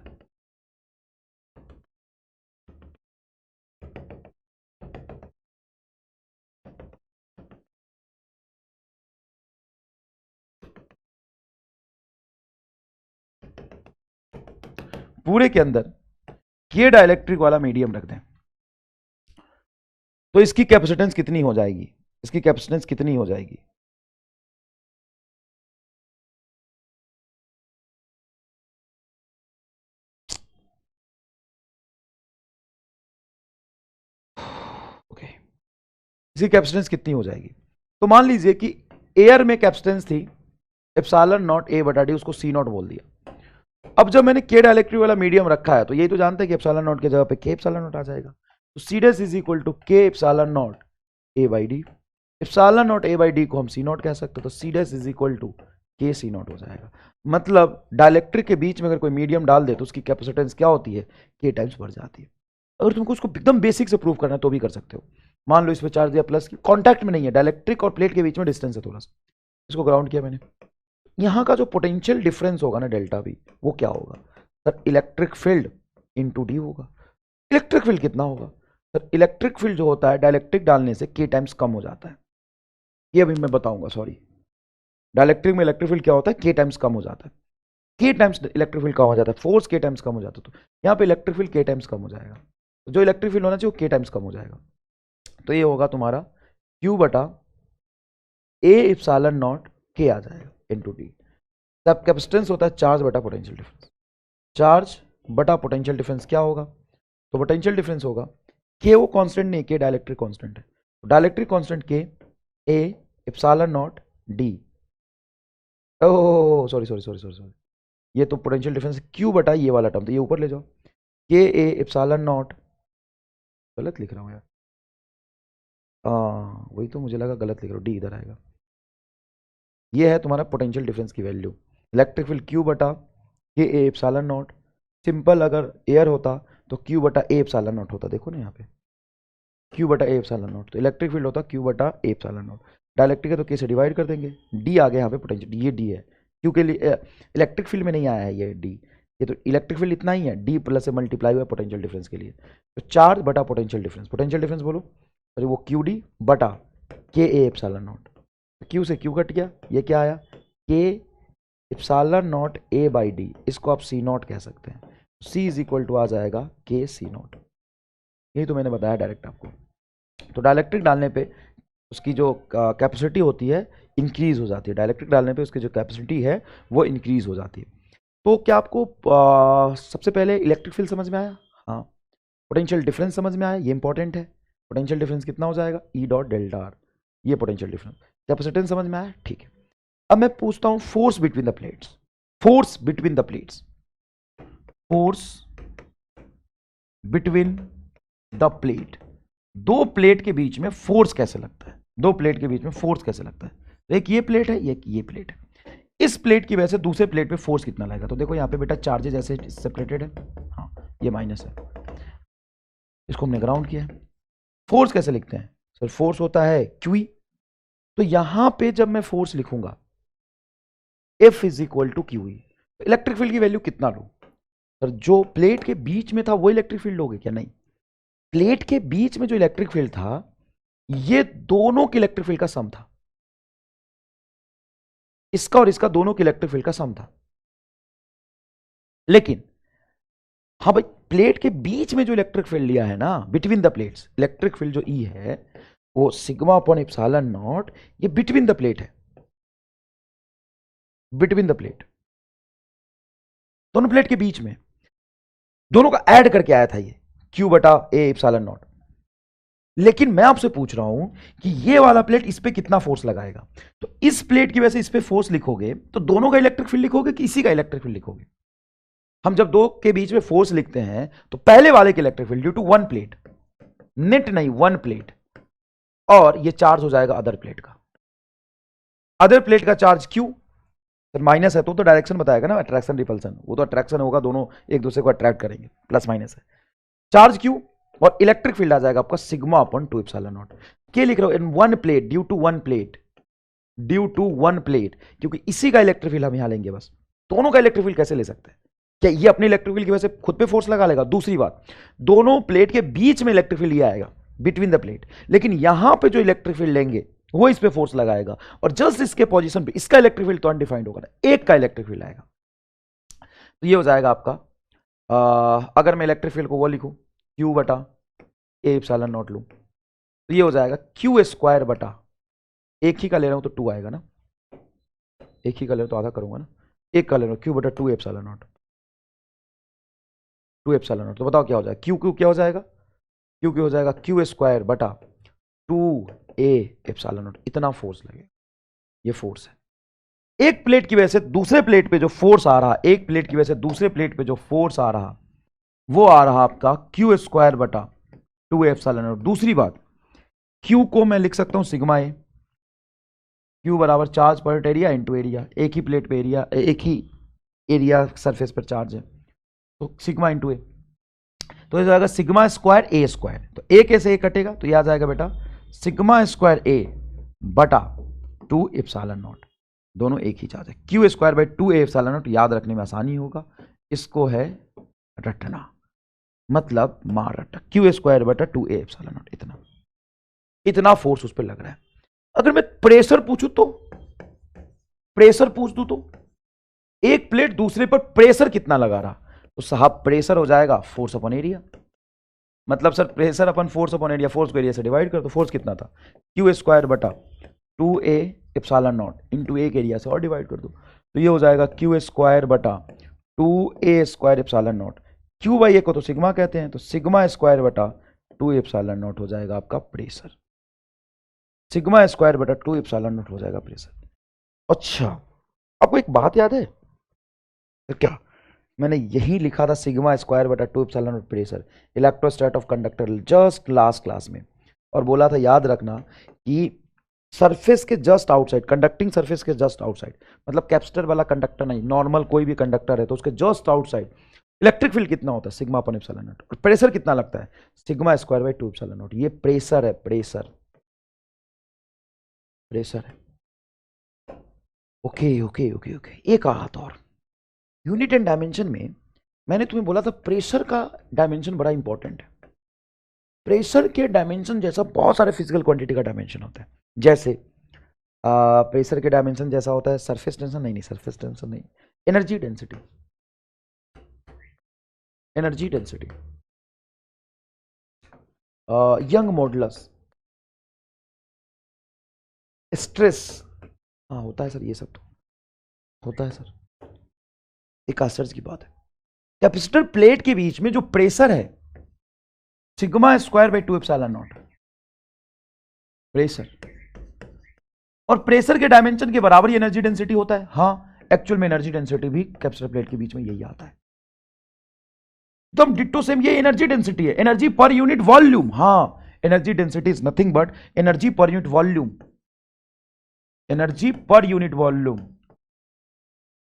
पूरे के अंदर के डाइलेक्ट्रिक वाला मीडियम रख दें तो इसकी कैपेसिटेंस कितनी हो जाएगी? इसकी कैपेसिटेंस कितनी हो जाएगी? ओके, इसकी कैपेसिटेंस कितनी हो जाएगी? तो मान लीजिए कि एयर में कैपेसिटेंस थी एप्सिलॉन नॉट ए बटा डी, उसको सी नॉट बोल दिया। अब जब मैंने के डाइलेक्ट्रिक वाला मीडियम रखा है तो ये तो जानते हैं कि एप्सिलॉन नॉट की जगह पे के एप्सिलॉन नॉट आ जाएगा। तो C dash is equal to K epsilon naught A by D. Epsilon naught A by D को हम सी नॉट कह सकते हैं, तो C dash is equal to K C not हो जाएगा। मतलब डाइलेक्ट्रिक के बीच में अगर कोई मीडियम डाल दे तो उसकी कैपेसिटेंस क्या होती है? के टाइम्स बढ़ जाती है। अगर तुमको उसको एकदम बेसिक से प्रूव करना है तो भी कर सकते हो। मान लो इस पे चार्ज दिया प्लस, कॉन्टैक्ट में नहीं है, डाइलेक्ट्रिक और प्लेट के बीच में डिस्टेंस है थोड़ा सा, इसको ग्राउंड किया मैंने। यहां का जो पोटेंशियल डिफरेंस होगा ना डेल्टा बी, वो क्या होगा sir? Electric field into D होगा। इलेक्ट्रिक फील्ड कितना होगा सर? इलेक्ट्रिक फील्ड जो होता है डाइलेक्ट्रिक डालने से के टाइम्स कम हो जाता है। ये अभी मैं बताऊंगा, सॉरी। डाइलेक्ट्रिक में इलेक्ट्रिक फील्ड क्या होता है? के टाइम्स कम हो जाता है। के टाइम्स इलेक्ट्रिक फील्ड कम हो जाता है, फोर्स के टाइम्स कम हो जाता है। तो यहाँ पे इलेक्ट्रिक फील्ड के टाइम्स कम हो जाएगा, तो जो इलेक्ट्रिक फील्ड होना चाहिए वो के टाइम्स कम हो जाएगा। तो ये होगा तुम्हारा क्यू बटा ए इप्सिलॉन नॉट के आ जाएगा इनटू डी। तब कैपेसिटेंस होता है चार्ज बटा पोटेंशियल डिफरेंस। चार्ज बटा पोटेंशियल डिफरेंस क्या होगा? तो पोटेंशियल डिफरेंस होगा के, वो कांस्टेंट नहीं, के डाइलेक्ट्रिक कांस्टेंट है। डाइलेक्ट्रिक कांस्टेंट के A epsilon not D. Oh sorry sorry sorry sorry sorry, ये तो पोटेंशियल डिफरेंस क्यू बटा ये वाला टर्म, तो ये ऊपर ले जाओ। के ए इप्सिलॉन नॉट, गलत लिख रहा हूँ यार, वही तो मुझे लगा गलत लिख रहा हूँ, डी इधर आएगा। ये है तुम्हारा पोटेंशियल डिफरेंस की वैल्यू। इलेक्ट्रिक फील्ड क्यू बटा के ए इप्सिलॉन नॉट। सिंपल अगर एयर होता तो क्यू बटा ए इप्सिलॉन नॉट होता, देखो ना यहाँ पे क्यू बटा ए इप्सिलॉन नॉट। तो इलेक्ट्रिक फील्ड होता क्यू बटा ए इप्सिलॉन नॉट। डाइलेक्ट्रिक है तो के से डिवाइड कर देंगे, डी आ गया यहाँ पे पोटेंशियल, ये डी है। क्यू के लिए इलेक्ट्रिक फील्ड में नहीं आया है ये डी, ये तो इलेक्ट्रिक फील्ड इतना ही है, डी प्लस से मल्टीप्लाई हुआ पोटेंशियल डिफरेंस के लिए। तो चार्ज बटा पोटेंशियल डिफरेंस, पोटेंशियल डिफरेंस बोलो, अरे वो क्यू डी बटा के ए इप्सिलॉन नॉट। क्यू से क्यू कट गया, ये क्या आया? के epsilon not A by D, इसको आप सी नॉट कह सकते हैं। सी इज इक्वल टू आ जाएगा के सी नॉट। यही तो मैंने बताया डायरेक्ट आपको। तो डाइलेक्ट्रिक डालने पे उसकी जो कैपेसिटी होती है इंक्रीज हो जाती है, डाइलेक्ट्रिक डालने पे उसकी जो कैपेसिटी है वो इंक्रीज हो जाती है। तो क्या आपको सबसे पहले इलेक्ट्रिक फील्ड समझ में आया? हाँ। पोटेंशियल डिफरेंस समझ में आया, ये इंपॉर्टेंट है। पोटेंशियल डिफरेंस कितना हो जाएगा? ई डॉट डेल्टा आर, ये पोटेंशियल डिफरेंस। कैपेसिटेंस समझ में आया, ठीक है। अब मैं पूछता हूं force between the plates. Force between the plates, force between the plate, दो प्लेट के बीच में फोर्स कैसे लगता है? दो प्लेट के बीच में फोर्स कैसे लगता है? एक ये प्लेट है, एक ये प्लेट है। इस प्लेट की वजह से दूसरे प्लेट पे फोर्स कितना लगेगा? तो देखो यहाँ पे बेटा चार्जेस ऐसे सेपरेटेड है, हाँ ये माइनस है, इसको हमने ग्राउंड किया है। फोर्स कैसे लिखते हैं सर? फोर्स होता है क्यू। तो यहां पे जब मैं फोर्स लिखूंगा F is equal to Q. Electric field की वैल्यू कितना लूं सर? जो प्लेट के बीच में था वो इलेक्ट्रिक फील्ड लोगे क्या? नहीं, प्लेट के बीच में जो इलेक्ट्रिक फील्ड था ये दोनों के इलेक्ट्रिक फील्ड का सम था, इसका और इसका दोनों के इलेक्ट्रिक फील्ड का सम था। लेकिन हाँ भाई, प्लेट के बीच में जो इलेक्ट्रिक फील्ड लिया है ना, between the plates, electric field जो ई है वो सिग्मा अपॉन एप्सिलॉन नॉट, ये बिटवीन द प्लेट है, बिटवीन द प्लेट, दोनों प्लेट के बीच में, दोनों का ऐड करके आया था ये क्यू बटा ए एप्सिलॉन नॉट। लेकिन मैं आपसे पूछ रहा हूं कि ये वाला प्लेट इस पे कितना फोर्स लगाएगा? तो इस प्लेट की वजह से इस पे फोर्स लिखोगे तो दोनों का इलेक्ट्रिक फील्ड लिखोगे कि इसी का इलेक्ट्रिक फील्ड लिखोगे? हम जब दो के बीच में फोर्स लिखते हैं तो पहले वाले के electric field due to one plate, net नहीं वन प्लेट, और ये चार्ज हो जाएगा अदर प्लेट का। अदर प्लेट का चार्ज क्यू सर माइनस है तो डायरेक्शन बताएगा ना, अट्रैक्शन रिपल्सन, वो तो अट्रैक्शन होगा, दोनों एक दूसरे को अट्रैक्ट करेंगे, प्लस माइनस है। चार्ज क्यू और इलेक्ट्रिक फील्ड आ जाएगा आपका सिग्मा अपॉन 2 एप्सिलॉन नॉट। क्या लिख रहे हो? In one plate, due to one plate, due to one plate, क्योंकि इसी का इलेक्ट्रिक फील्ड हम यहां लेंगे बस। दोनों का इलेक्ट्रिक फील्ड कैसे ले सकते हैं? क्या ये अपने इलेक्ट्रिक फील्ड की वजह से खुद पे फोर्स लगा लेगा? दूसरी बात, दोनों प्लेट के बीच में इलेक्ट्रिक फील्ड ये आएगा बिटवीन द प्लेट, लेकिन यहां पे जो इलेक्ट्रिक फील्ड लेंगे वो इस पे फोर्स लगाएगा, और जस्ट इसके पोजीशन पे इसका इलेक्ट्रिक फील्ड तो अनडिफाइंड होगा ना, एक का इलेक्ट्रिक फील्ड आएगा। तो ये हो जाएगा आपका अगर मैं इलेक्ट्रिक फील्ड को वो लिखूं Q बटा ए एप्सिलॉन नॉट लूं तो ये हो जाएगा Q स्क्वायर बटा, एक ही का ले रहा हूं तो 2 आएगा ना, एक ही का ले रहा हूं तो आधा करूंगा ना, एक का ले रहा हूं Q बटा 2 एप्सिलॉन नॉट, 2 एप्सिलॉन नॉट। तो बताओ क्या हो जाएगा, Q क्या हो जाएगा, Q हो जाएगा Q स्क्वायर बटा 2a एप्सिलॉन नॉट। इतना फोर्स लगेगा, ये फोर्स है। एक प्लेट की वजह से दूसरे प्लेट पे जो फोर्स आ रहा, एक प्लेट की वजह से दूसरे प्लेट पे जो फोर्स आ रहा वो आ रहा आपका Q स्क्वायर बटा 2 एप्सिलॉन नॉट। दूसरी बात, Q को मैं लिख सकता हूं सिग्मा ए, Q बराबर चार्ज पर एरिया इंटू एरिया, एक ही प्लेट पे एरिया, एक ही एरिया सरफेस पर चार्ज है तो सिग्मा इंटू ए, तो ये जाएगा सिग्मा स्क्वायर ए स्क्वायर। तो ए कैसे ए कटेगा तो यह आ जाएगा बेटा सिग्मा स्क्वायर ए बटा 2 एप्सिलॉन नॉट, दोनों एक ही चार्ज है। Q square by 2 epsilon not, याद रखने में आसानी होगा, इसको है रटना, मतलब मार रटा, Q स्क्वायर बटा 2 एप्सिलॉन नॉट। इतना फोर्स उस पर लग रहा है। अगर मैं प्रेशर पूछूं तो, प्रेशर पूछ दूं तो, एक प्लेट दूसरे पर प्रेशर कितना लगा रहा, तो साहब प्रेशर हो जाएगा फोर्स अपॉन एरिया। मतलब सर प्रेशर अपन फोर्स अपॉन एरिया, फोर्स को एरिया से डिवाइड कर, तो फोर्स कितना था Q स्क्वायर बटा 2a एप्सिलॉन नॉट इंटू एक एरिया से और डिवाइड कर दो, तो ये हो जाएगा Q स्क्वायर बटा 2a square epsilon naught. Q by A को तो सिग्मा कहते हैं, तो सिग्मा स्क्वायर बटा 2 एप्सिलॉन नॉट हो जाएगा आपका प्रेशर, सिग्मा स्क्वायर बटा 2 एप्सिलॉन नॉट हो जाएगा प्रेशर। अच्छा, आपको एक बात याद है तो क्या, मैंने यही लिखा था सिग्मा स्क्वायर बटा 2 epsilon naught pressure electrostatic of conductor just last class में, और बोला था याद रखना कि सरफेस के जस्ट आउटसाइड, कंडक्टिंग सरफेस के जस्ट आउटसाइड, मतलब कैपेसिटर वाला कंडक्टर नहीं, नॉर्मल कोई भी कंडक्टर है तो उसके जस्ट आउटसाइड इलेक्ट्रिक फील्ड कितना होता है सिग्मा अपन एप्सिलॉन नॉट, और प्रेशर कितना लगता है sigma square by 2 epsilon naught. ये प्रेशर है, प्रेशर प्रेशर है। ओके ओके ओके ओके, एक हाथ और, यूनिट एंड डायमेंशन में मैंने तुम्हें बोला था प्रेशर का डायमेंशन बड़ा इंपॉर्टेंट है। प्रेशर के डायमेंशन जैसा बहुत सारे फिजिकल क्वांटिटी का डायमेंशन होता है, जैसे प्रेशर के डायमेंशन जैसा होता है सरफेस टेंशन, नहीं सरफेस टेंशन नहीं, energy density, energy density, young modulus, stress, हाँ होता है सर, ये सब तो होता है सर, एक आश्चर्य की बात है। कैपेसिटर प्लेट के बीच में जो प्रेशर है sigma square by 2 epsilon naught pressure, और प्रेशर के डायमेंशन के बराबर ही एनर्जी डेंसिटी होता है। हाँ, एक्चुअल में एनर्जी डेंसिटी भी कैपेसिटर प्लेट के बीच में यही आता है, एकदम डिट्टो सेम, ये एनर्जी डेंसिटी है, एनर्जी पर यूनिट वॉल्यूम। हाँ, energy density is nothing but energy per unit volume, energy per unit volume,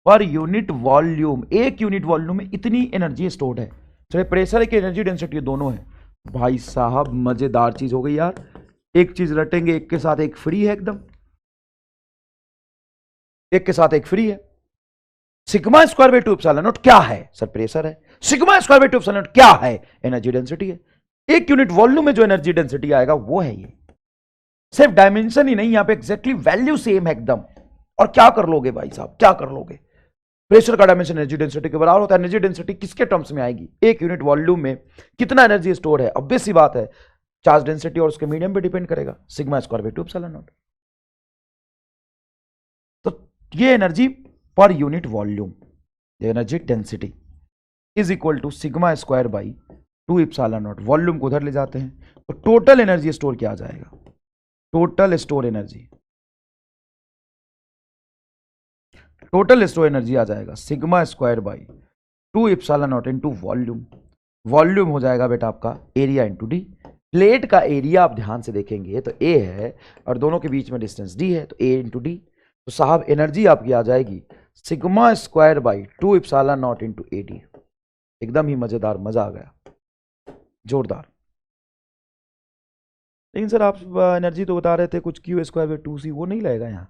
पर यूनिट वॉल्यूम, एक यूनिट वॉल्यूम में इतनी एनर्जी स्टोर्ड है। चाहे प्रेशर की एनर्जी डेंसिटी दोनों है। भाई साहब मजेदार चीज हो गई यार, एक चीज रटेंगे एक के साथ एक फ्री है, एकदम एक के साथ एक फ्री है। Sigma square by 2 epsilon not क्या है सर, प्रेशर है। Sigma square by 2 epsilon not क्या है, एनर्जी डेंसिटी है। एक यूनिट वॉल्यूम में जो एनर्जी डेंसिटी आएगा वो है ये, सिर्फ डायमेंशन ही नहीं, यहां पे एग्जैक्टली वैल्यू सेम है एकदम। और क्या कर लोगे भाई साहब, क्या कर लोगे, प्रेशर का डायमेंशन एनर्जी डेंसिटी के बराबर होता है। एनर्जी डेंसिटी किसके टर्म्स में आएगी, एक यूनिट वॉल्यूम में कितना एनर्जी स्टोर है, ऑब्वियस सी बात है चार्ज डेंसिटी और उसके मीडियम पे डिपेंड करेगा, sigma square by 2 epsilon naught. तो ये energy per unit volume, energy density is equal to sigma square by 2 epsilon naught. Volume को उधर ले जाते हैं तो टोटल एनर्जी स्टोर क्या आ जाएगा, total store energy, total store energy आ जाएगा sigma square by 2 epsilon naught into volume. Volume हो जाएगा बेटा आपका एरिया इंटू डी। प्लेट का एरिया आप ध्यान से देखेंगे तो ए है और दोनों के बीच में डिस्टेंस डी है, तो ए इंटू डी। तो साहब एनर्जी आपकी आ जाएगी sigma square by 2 epsilon not into A D. एकदम ही मजेदार, मजा आ गया, जोरदार। लेकिन सर आप एनर्जी तो बता रहे थे कुछ Q स्क्वायर बाई 2C, वो नहीं लगेगा यहाँ।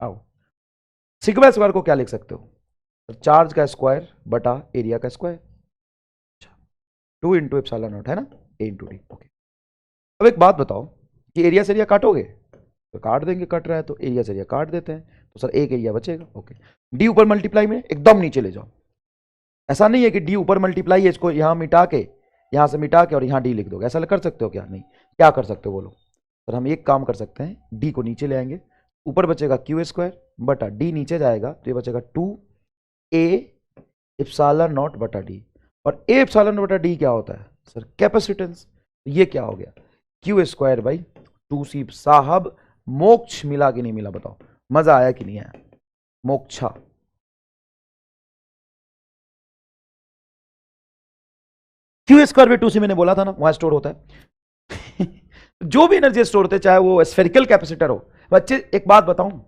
आओ, सिग्मा स्क्वायर को क्या लिख सकते हो, चार्ज का स्क्वायर बटा एरिया का स्क्वायर, 2 इंटू एप्सिलॉन नॉट है ना, ए इंटू डी। ओके, अब एक बात बताओ कि एरिया से एरिया काटोगे तो काट देंगे, कट रहा है तो एरिया से एरिया काट देते हैं, तो सर एक एरिया बचेगा। ओके, डी ऊपर मल्टीप्लाई में एकदम नीचे ले जाओ, ऐसा नहीं है कि डी ऊपर मल्टीप्लाई है, इसको यहां मिटा के, यहां से मिटा के और यहां डी लिख दोगे, ऐसा कर सकते हो क्या? नहीं। क्या कर सकते हो बोलो? सर हम एक काम कर सकते हैं, डी को नीचे ले आएंगे, ऊपर बचेगा क्यू स्क्वायर बटा डी, नीचे जाएगा तो ये बचेगा 2a इप्सिलॉन नॉट बटा डी। और ए इप्सिलॉन बटा डी क्या होता है सर? कैपेसिटेंस। ये क्या हो गया? Q square by 2c। साहब मोक्ष मिला कि नहीं मिला? बताओ, मजा आया कि नहीं आया? Moksha. Q square by 2c मैंने बोला था ना, वहां स्टोर होता है जो भी एनर्जी स्टोर होते हैं, चाहे वो स्फेरिकल कैपेसिटर हो। बच्चे एक बात बताऊं,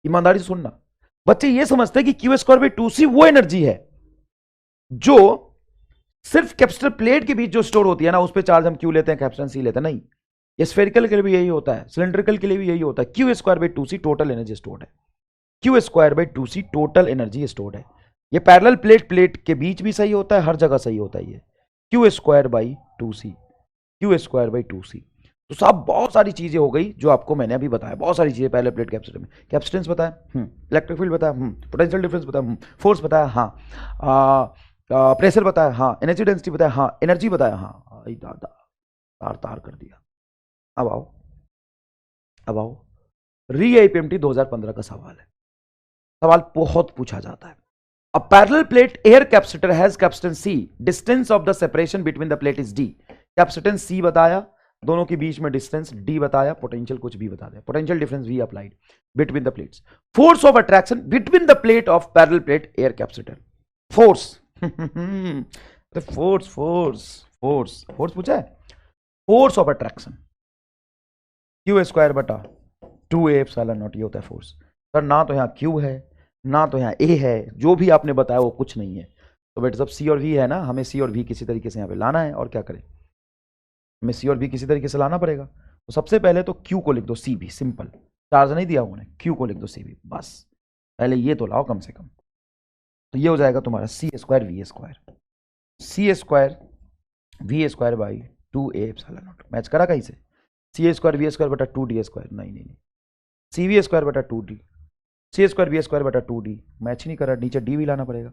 ईमानदारी से सुनना, बच्चे ये समझते हैं कि क्यू स्क्वायर बाई 2c वो एनर्जी है जो सिर्फ कैपेसिटर प्लेट के बीच जो स्टोर होती है ना, उस पर चार्ज हम क्यू लेते हैं, कैपेसिटेंस सी लेते हैं। नहीं, ये स्फेरिकल के लिए भी यही होता है, सिलेंड्रिकल के लिए भी यही होता है। Q square by 2c total energy stored है। Q square by 2c total energy stored है। ये पैरेलल प्लेट के बीच भी सही होता है, हर जगह सही होता है ये। Q square by 2c, Q square by 2c। तो साहब बहुत सारी चीजें हो गई जो आपको मैंने अभी बताया, बहुत सारी चीजें पहले प्लेट कैपेसिटर में। कैपेसिटेंस बताया, इलेक्ट्रिक फील्ड बताया, पोटेंशियल डिफरेंस बताया, फोर्स बताया, हाँ, प्रेशर बताया, हाँ, एनर्जी डेंसिटी बताया, हाँ, एनर्जी बताया, हाँ। दादा तार तार कर दिया। अब आओ, अब आओ, री आईपीएमटी 2015 का सवाल है। सवाल बहुत पूछा जाता है। A parallel plate air capacitor has capacitance C. Distance of the separation between the plate is D. Capacitance C बताया, दोनों के बीच में डिस्टेंस D बताया, पोटेंशियल कुछ भी बता दे, potential difference V applied between the plates. Force of attraction between the plate of parallel plate air capacitor. Force force force force force पूछा है। Force of attraction Q square बटा 2a epsilon naught, ये होता है force. Sir ना तो यहाँ Q है ना तो यहाँ A है, जो भी आपने बताया वो कुछ नहीं है। तो बेटा सब C और V है ना, हमें C और V किसी तरीके से यहाँ पे लाना है, और क्या करें, हमें C और V किसी तरीके से लाना पड़ेगा। तो सबसे पहले तो Q को लिख दो CV, सिंपल, चार्ज नहीं दिया उन्होंने, Q को लिख दो CV, बस पहले ये तो लाओ कम से कम। तो ये हो जाएगा तुम्हारा C square V square, C square V square by 2a epsilon not. Match करा कहीं से? C स्क्वायर V स्क्वायर बटा 2d स्क्वायर, नहीं नहीं नहीं, CV स्क्वायर बटा 2d, C square V square बटा 2d, मैच ही नहीं कर रहा, नीचे d भी लाना पड़ेगा।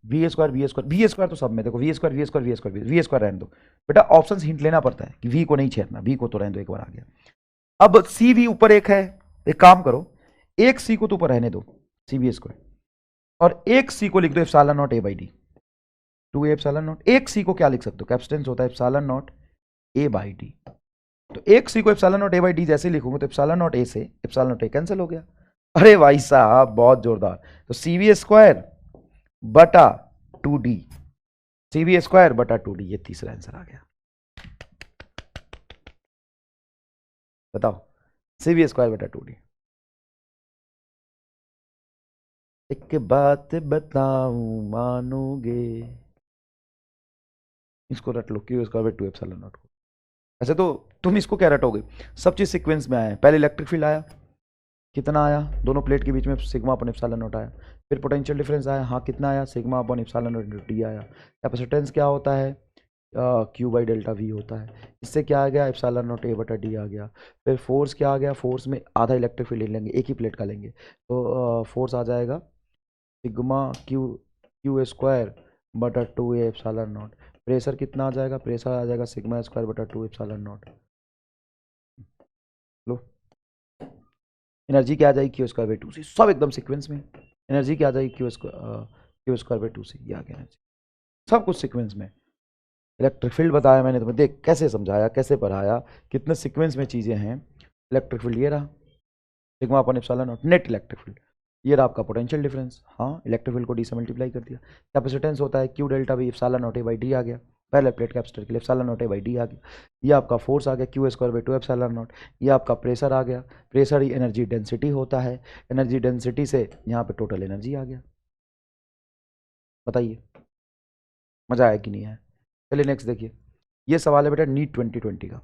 V square V square V square तो सब में देखो, V square V square V square V square रहने दो बेटा, ऑप्शन हिंट लेना पड़ता है कि V को नहीं छेड़ना, V को तो रहने दो, एक बार आ गया। अब CV ऊपर एक है, एक काम करो, एक C को तो ऊपर रहने दो, CV स्क्वायर, और एक C को लिख दो epsilon not a by D, 2a epsilon not. एक C को क्या लिख सकते हो? कैपेसिटेंस होता है epsilon not a by D. तो एक C को epsilon not a by D जैसे लिखूंगा तो एप्सिलॉन नॉट a से एप्सिलॉन नॉट a कैंसिल हो गया। अरे भाई साहब बहुत जोरदार। तो CV स्क्वायर बटा 2d, CV स्क्वायर बटा 2d, ये तीसरा आंसर आ गया। बताओ, CV स्क्वायर बटा 2d। एक बात बताऊं मानोगे, इसको रट लो, Q square by 2 epsilon naught को। ऐसे तो तुम इसको क्या रटोगे, सब चीज सीक्वेंस में आया। पहले इलेक्ट्रिक फील्ड आया, कितना आया? दोनों प्लेट के बीच में सिग्मा अपन एप्सिलॉन नॉट आया। फिर पोटेंशियल डिफरेंस आया, हाँ कितना आया? Sigma upon epsilon not D आया। कैपेसिटेंस क्या होता है? क्यू बाई डेल्टा वी होता है। इससे क्या आ गया? एप्सिलॉन नॉट ए बटा डी आ गया। फिर फोर्स क्या आ गया? फोर्स में आधा इलेक्ट्रिक फील्ड लेंगे, एक ही प्लेट का लेंगे, तो फोर्स आ जाएगा सिग्मा क्यू स्क्वायर बटा 2a एप्सिलॉन नॉट। प्रेशर कितना आ जाएगा? प्रेशर आ जाएगा सिग्मा स्क्वायर बटा 2 एप्सिलॉन नॉट। लो, एनर्जी क्या आ जाएगी? क्यू स्क्वायर बाई 2c, सब एकदम सीक्वेंस में। एनर्जी क्या आ जाएगी? क्यू स्क्वायर बाई 2c, ये आ गया एनर्जी, सब कुछ सीक्वेंस में। इलेक्ट्रिक फील्ड बताया मैंने तुम्हें, देख कैसे समझाया, कैसे पढ़ाया, कितने सीक्वेंस में चीज़ें हैं। इलेक्ट्रिक फील्ड ये रहा, sigma upon epsilon naught, net electric field. ये रहा आपका पोटेंशियल डिफरेंस, हाँ इलेक्ट्रिक फील्ड को डी से मल्टीप्लाई कर दिया। कैपेसिटेंस होता है Q delta V epsilon naught A by D आ गया, पहले प्लेट कैपेसिटर के लिए epsilon naught A by D आ गया। ये आपका फोर्स आ गया Q square by 2 epsilon naught. ये आपका प्रेशर आ गया, प्रेशर ही एनर्जी डेंसिटी होता है, एनर्जी डेंसिटी से यहाँ पे टोटल एनर्जी आ गया। बताइए मजा आया कि नहीं आया? चलिए नेक्स्ट देखिए, ये सवाल है बेटा नीट 2020 का।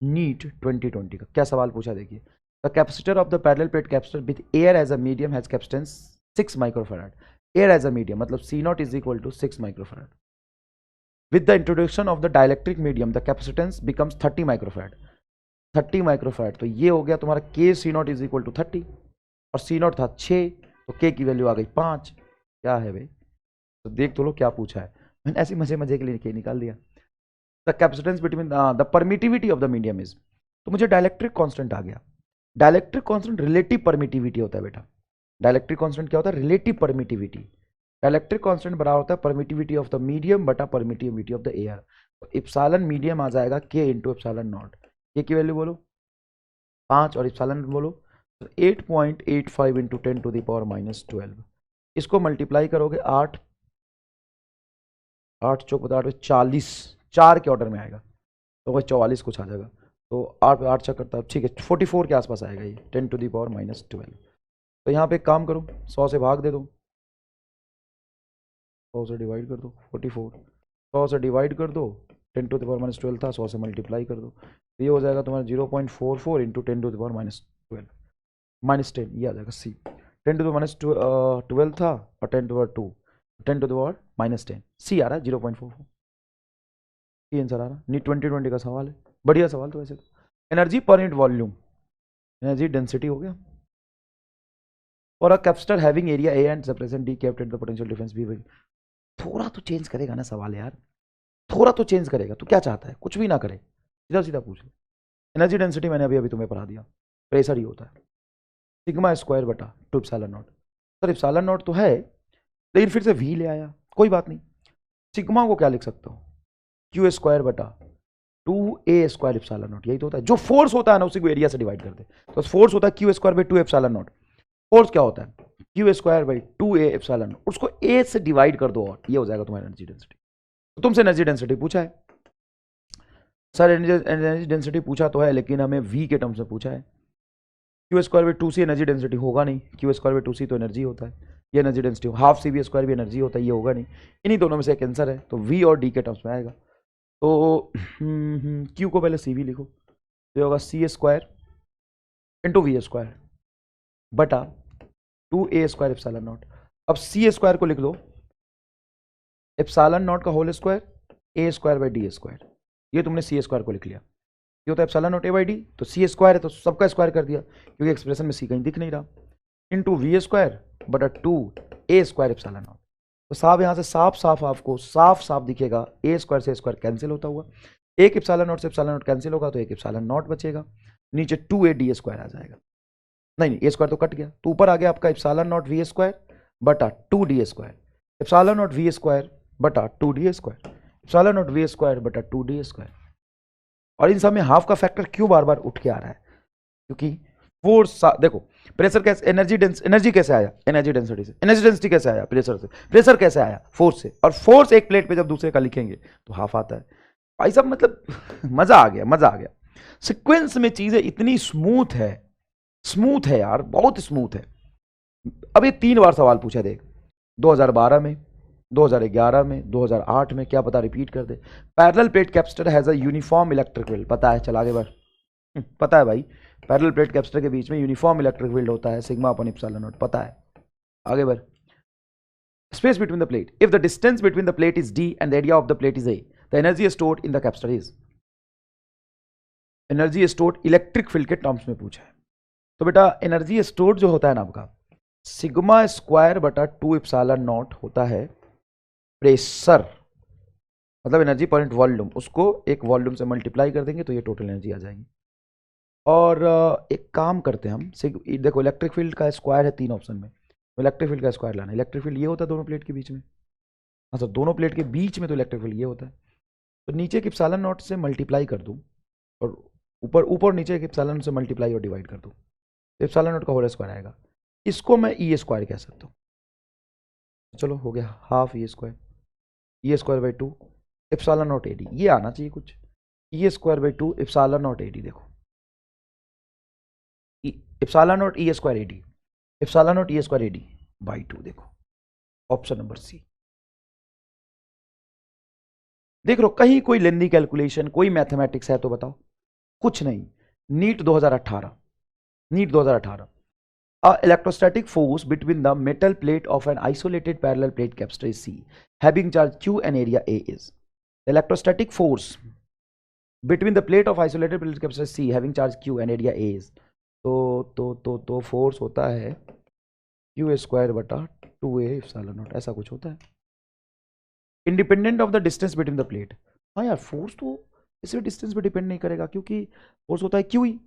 नीट 2020 का क्या सवाल पूछा देखिए, the capacitor of the parallel plate capacitor with air as a medium has capacitance 6 microfarad. Air as a medium मतलब C naught is equal to 6 microfarad. With the introduction of the dielectric medium the capacitance becomes 30 microfarad. 30 microfarad, तो ये हो गया तुम्हारा K C naught is equal to 30, और C not था 6, तो K की वैल्यू आ गई 5, क्या है भाई, तो देख तो लो क्या पूछा है, मैंने ऐसे मजे मजे के लिए निकाल दिया। The capacitance between the permittivity of the medium is, तो मुझे डायलेक्ट्रिक कांस्टेंट आ गया। डायलेक्ट्रिक कांस्टेंट रिलेटिव परमिटिविटी होता है बेटा। डायलेक्ट्रिक कांस्टेंट क्या होता है? Relative permittivity. डायलेक्ट्रिक कांस्टेंट बराबर होता है परमिटिविटी ऑफ द मीडियम बटा परमिटिविटी ऑफ द एयर। तो इप्सिलॉन मीडियम आ जाएगा के इंटू इप्सिलॉन नॉट। के की वैल्यू बोलो 5 और इप्सिलॉन बोलो 8.85 इंटू 10⁻⁻12। इसको मल्टीप्लाई करोगे 8 8 चौक बता 40, 4 के ऑर्डर में आएगा, तो वही 44 कुछ आ जाएगा। तो 8 पे 8 चेक करता है, ठीक है 44 के आसपास आएगा ये 10⁻⁻12। तो यहाँ पे एक काम करो, 100 से भाग दे दो, 100 से डिवाइड कर दो 44, 100 से डिवाइड कर दो 10⁻⁻12 था, 100 से मल्टीप्लाई कर दो, तो ये हो जाएगा तुम्हारा 0.44 इंटू 10⁻12 -10, ये आ जाएगा सी। 10⁻12 था और 10⁻2 10⁻−10, सी आ रहा है 0.44, ये आंसर आ रहा है। नी 2020 का सवाल है, बढ़िया सवाल। तो वैसे energy per unit volume, energy density हो गया। और a capacitor having area A and separation D kept at the potential difference B. थोड़ा तो चेंज करेगा ना सवाल यार, थोड़ा तो चेंज करेगा। तू क्या चाहता है? कुछ भी ना करे, सीधा सीधा पूछ ले। एनर्जी डेंसिटी मैंने अभी तुम्हें पढ़ा दिया, प्रेशर ही होता है सिग्मा स्क्वायर बटा 2 epsilon not. Sir epsilon not तो है, लेकिन फिर से वी ले आया, कोई बात नहीं। सिग्मा को क्या लिख सकता हूँ? क्यू स्क्वायर बटा 2a स्क्वायर इप्सिलॉन नॉट। यही तो होता है, जो फोर्स होता है ना उसी को एरिया से डिवाइड कर दे। तो फोर्स होता है Q square by 2 epsilon not. Force क्या होता है? Q square by 2a epsilon not, उसको a से डिवाइड कर दो और ये हो जाएगा तुम्हारी एनर्जी डेंसिटी। तो तुमसे एनर्जी डेंसिटी पूछा है सर, एनर्जी डेंसिटी पूछा तो है, लेकिन हमें v के टर्म्स में पूछा है। Q square by 2c energy density होगा नहीं, क्यू स्क्वायर बाई 2c तो एनर्जी होता है, ये energy density half C V square भी एनर्जी होता है, ये होगा नहीं। इन्हीं दोनों में से एक आंसर है, तो v और d के टर्म्स में आएगा। तो q को पहले cv लिखो, तो होगा सी स्क्वायर इंटू वी स्क्वायर बटा 2a स्क्वायर इप्सिलॉन नॉट। अब सी स्क्वायर को लिख लो इप्सिलॉन नॉट का whole square a square by D square. ये तुमने सी स्क्वायर को लिख लिया, ये होता है epsilon not a by D, तो सी स्क्वायर है तो सबका स्क्वायर कर दिया, क्योंकि एक्सप्रेशन में सी कहीं दिख नहीं रहा, इंटू वी स्क्वायर बटा 2a स्क्वायर इप्सिलॉन नॉट। तो साहब यहाँ से साफ साफ आपको साफ साफ दिखेगा a स्क्वायर से स्क्वायर कैंसिल होता हुआ, एक इप्सिलॉन नॉट से इप्सिलॉन नॉट कैंसिल होगा तो एक इप्सिलॉन नॉट बचेगा, नीचे 2a डी स्क्वायर आ जाएगा। नहीं a स्क्वायर तो कट गया, तो ऊपर आ गया आपका इप्सिलॉन नॉट वी स्क्वायर बटा 2d square, epsilon naught V square बटा 2d square, epsilon naught V square बटा 2d स्क्वायर। और इन सब में हाफ का फैक्टर क्यों बार बार उठ के आ रहा है? क्योंकि फोर्स, देखो प्रेशर कैसे, एनर्जी कैसे आया? एनर्जी डेंसिटी से। एनर्जी डेंसिटी कैसे आया? प्रेशर से। प्रेशर कैसे आया? फोर्स से। और फोर्स एक प्लेट पे जब दूसरे का लिखेंगे तो हाफ आता है भाई साहब, मतलब मजा आ गया, मजा आ गया। सीक्वेंस में चीजें इतनी स्मूथ है, स्मूथ है यार, बहुत स्मूथ है। अब ये 3 बार सवाल पूछा देख, 2012 में, 2011 में, 2008 में, क्या पता रिपीट कर दे। Parallel plate capacitor has a uniform electric field, पता है, चल आगे बढ़। पता है भाई, पैरेलल प्लेट कैपेसिटर के बीच में यूनिफॉर्म इलेक्ट्रिक फील्ड होता है सिग्मा अपॉन इप्सिलॉन नॉट, पता है, आगे बढ़। Space between the plate, if the distance between the plate is d and the area of the plate is a, the energy stored in the capacitor is. Energy stored electric field के terms में पूछा है। तो बेटा energy stored जो होता है ना आपका, सिग्मा स्क्वायर बटा 2 इप्सिलॉन नॉट होता है प्रेशर, मतलब एनर्जी पर यूनिट वॉल्यूम, उसको एक वॉल्यूम से मल्टीप्लाई कर देंगे तो ये टोटल एनर्जी आ जाएगी। और एक काम करते हैं हम, देखो इलेक्ट्रिक फील्ड का स्क्वायर है 3 ऑप्शन में, तो इलेक्ट्रिक फील्ड का स्क्वायर लाना है। इलेक्ट्रिक फील्ड ये होता है दोनों प्लेट के बीच में, अच्छा दोनों प्लेट के बीच में तो इलेक्ट्रिक फील्ड ये होता है, तो नीचे के इप्सिलॉन नॉट से मल्टीप्लाई कर दूँ और ऊपर ऊपर नीचे के इप्सिलॉन से मल्टीप्लाई और डिवाइड कर दूँ, तो इप्सिलॉन नॉट का होल स्क्वायर आएगा। इसको मैं ई स्क्वायर कह सकता हूँ, चलो हो गया half E square, E square by 2 epsilon naught AD, ये आना चाहिए कुछ, E square by 2 epsilon naught AD, देखो epsilon naught E square AD, epsilon naught E square AD by 2, देखो ऑप्शन नंबर सी। देख लो कहीं कोई लेंदी कैलकुलेशन, कोई मैथमेटिक्स है तो बताओ, कुछ नहीं। NEET 2018, NEET 2018, a electrostatic force between the metal plate of an isolated parallel plate capacitor is C, having charge Q and area A is. The electrostatic force between the plate of isolated plate capacitor C having charge Q and area A is, तो force होता है Q square बटा 2a epsilon not, ऐसा कुछ होता है। Independent of the distance between the plate. हाँ यार, फोर्स तो इसमें डिस्टेंस पे डिपेंड नहीं करेगा, क्योंकि फोर्स होता है क्यू ई।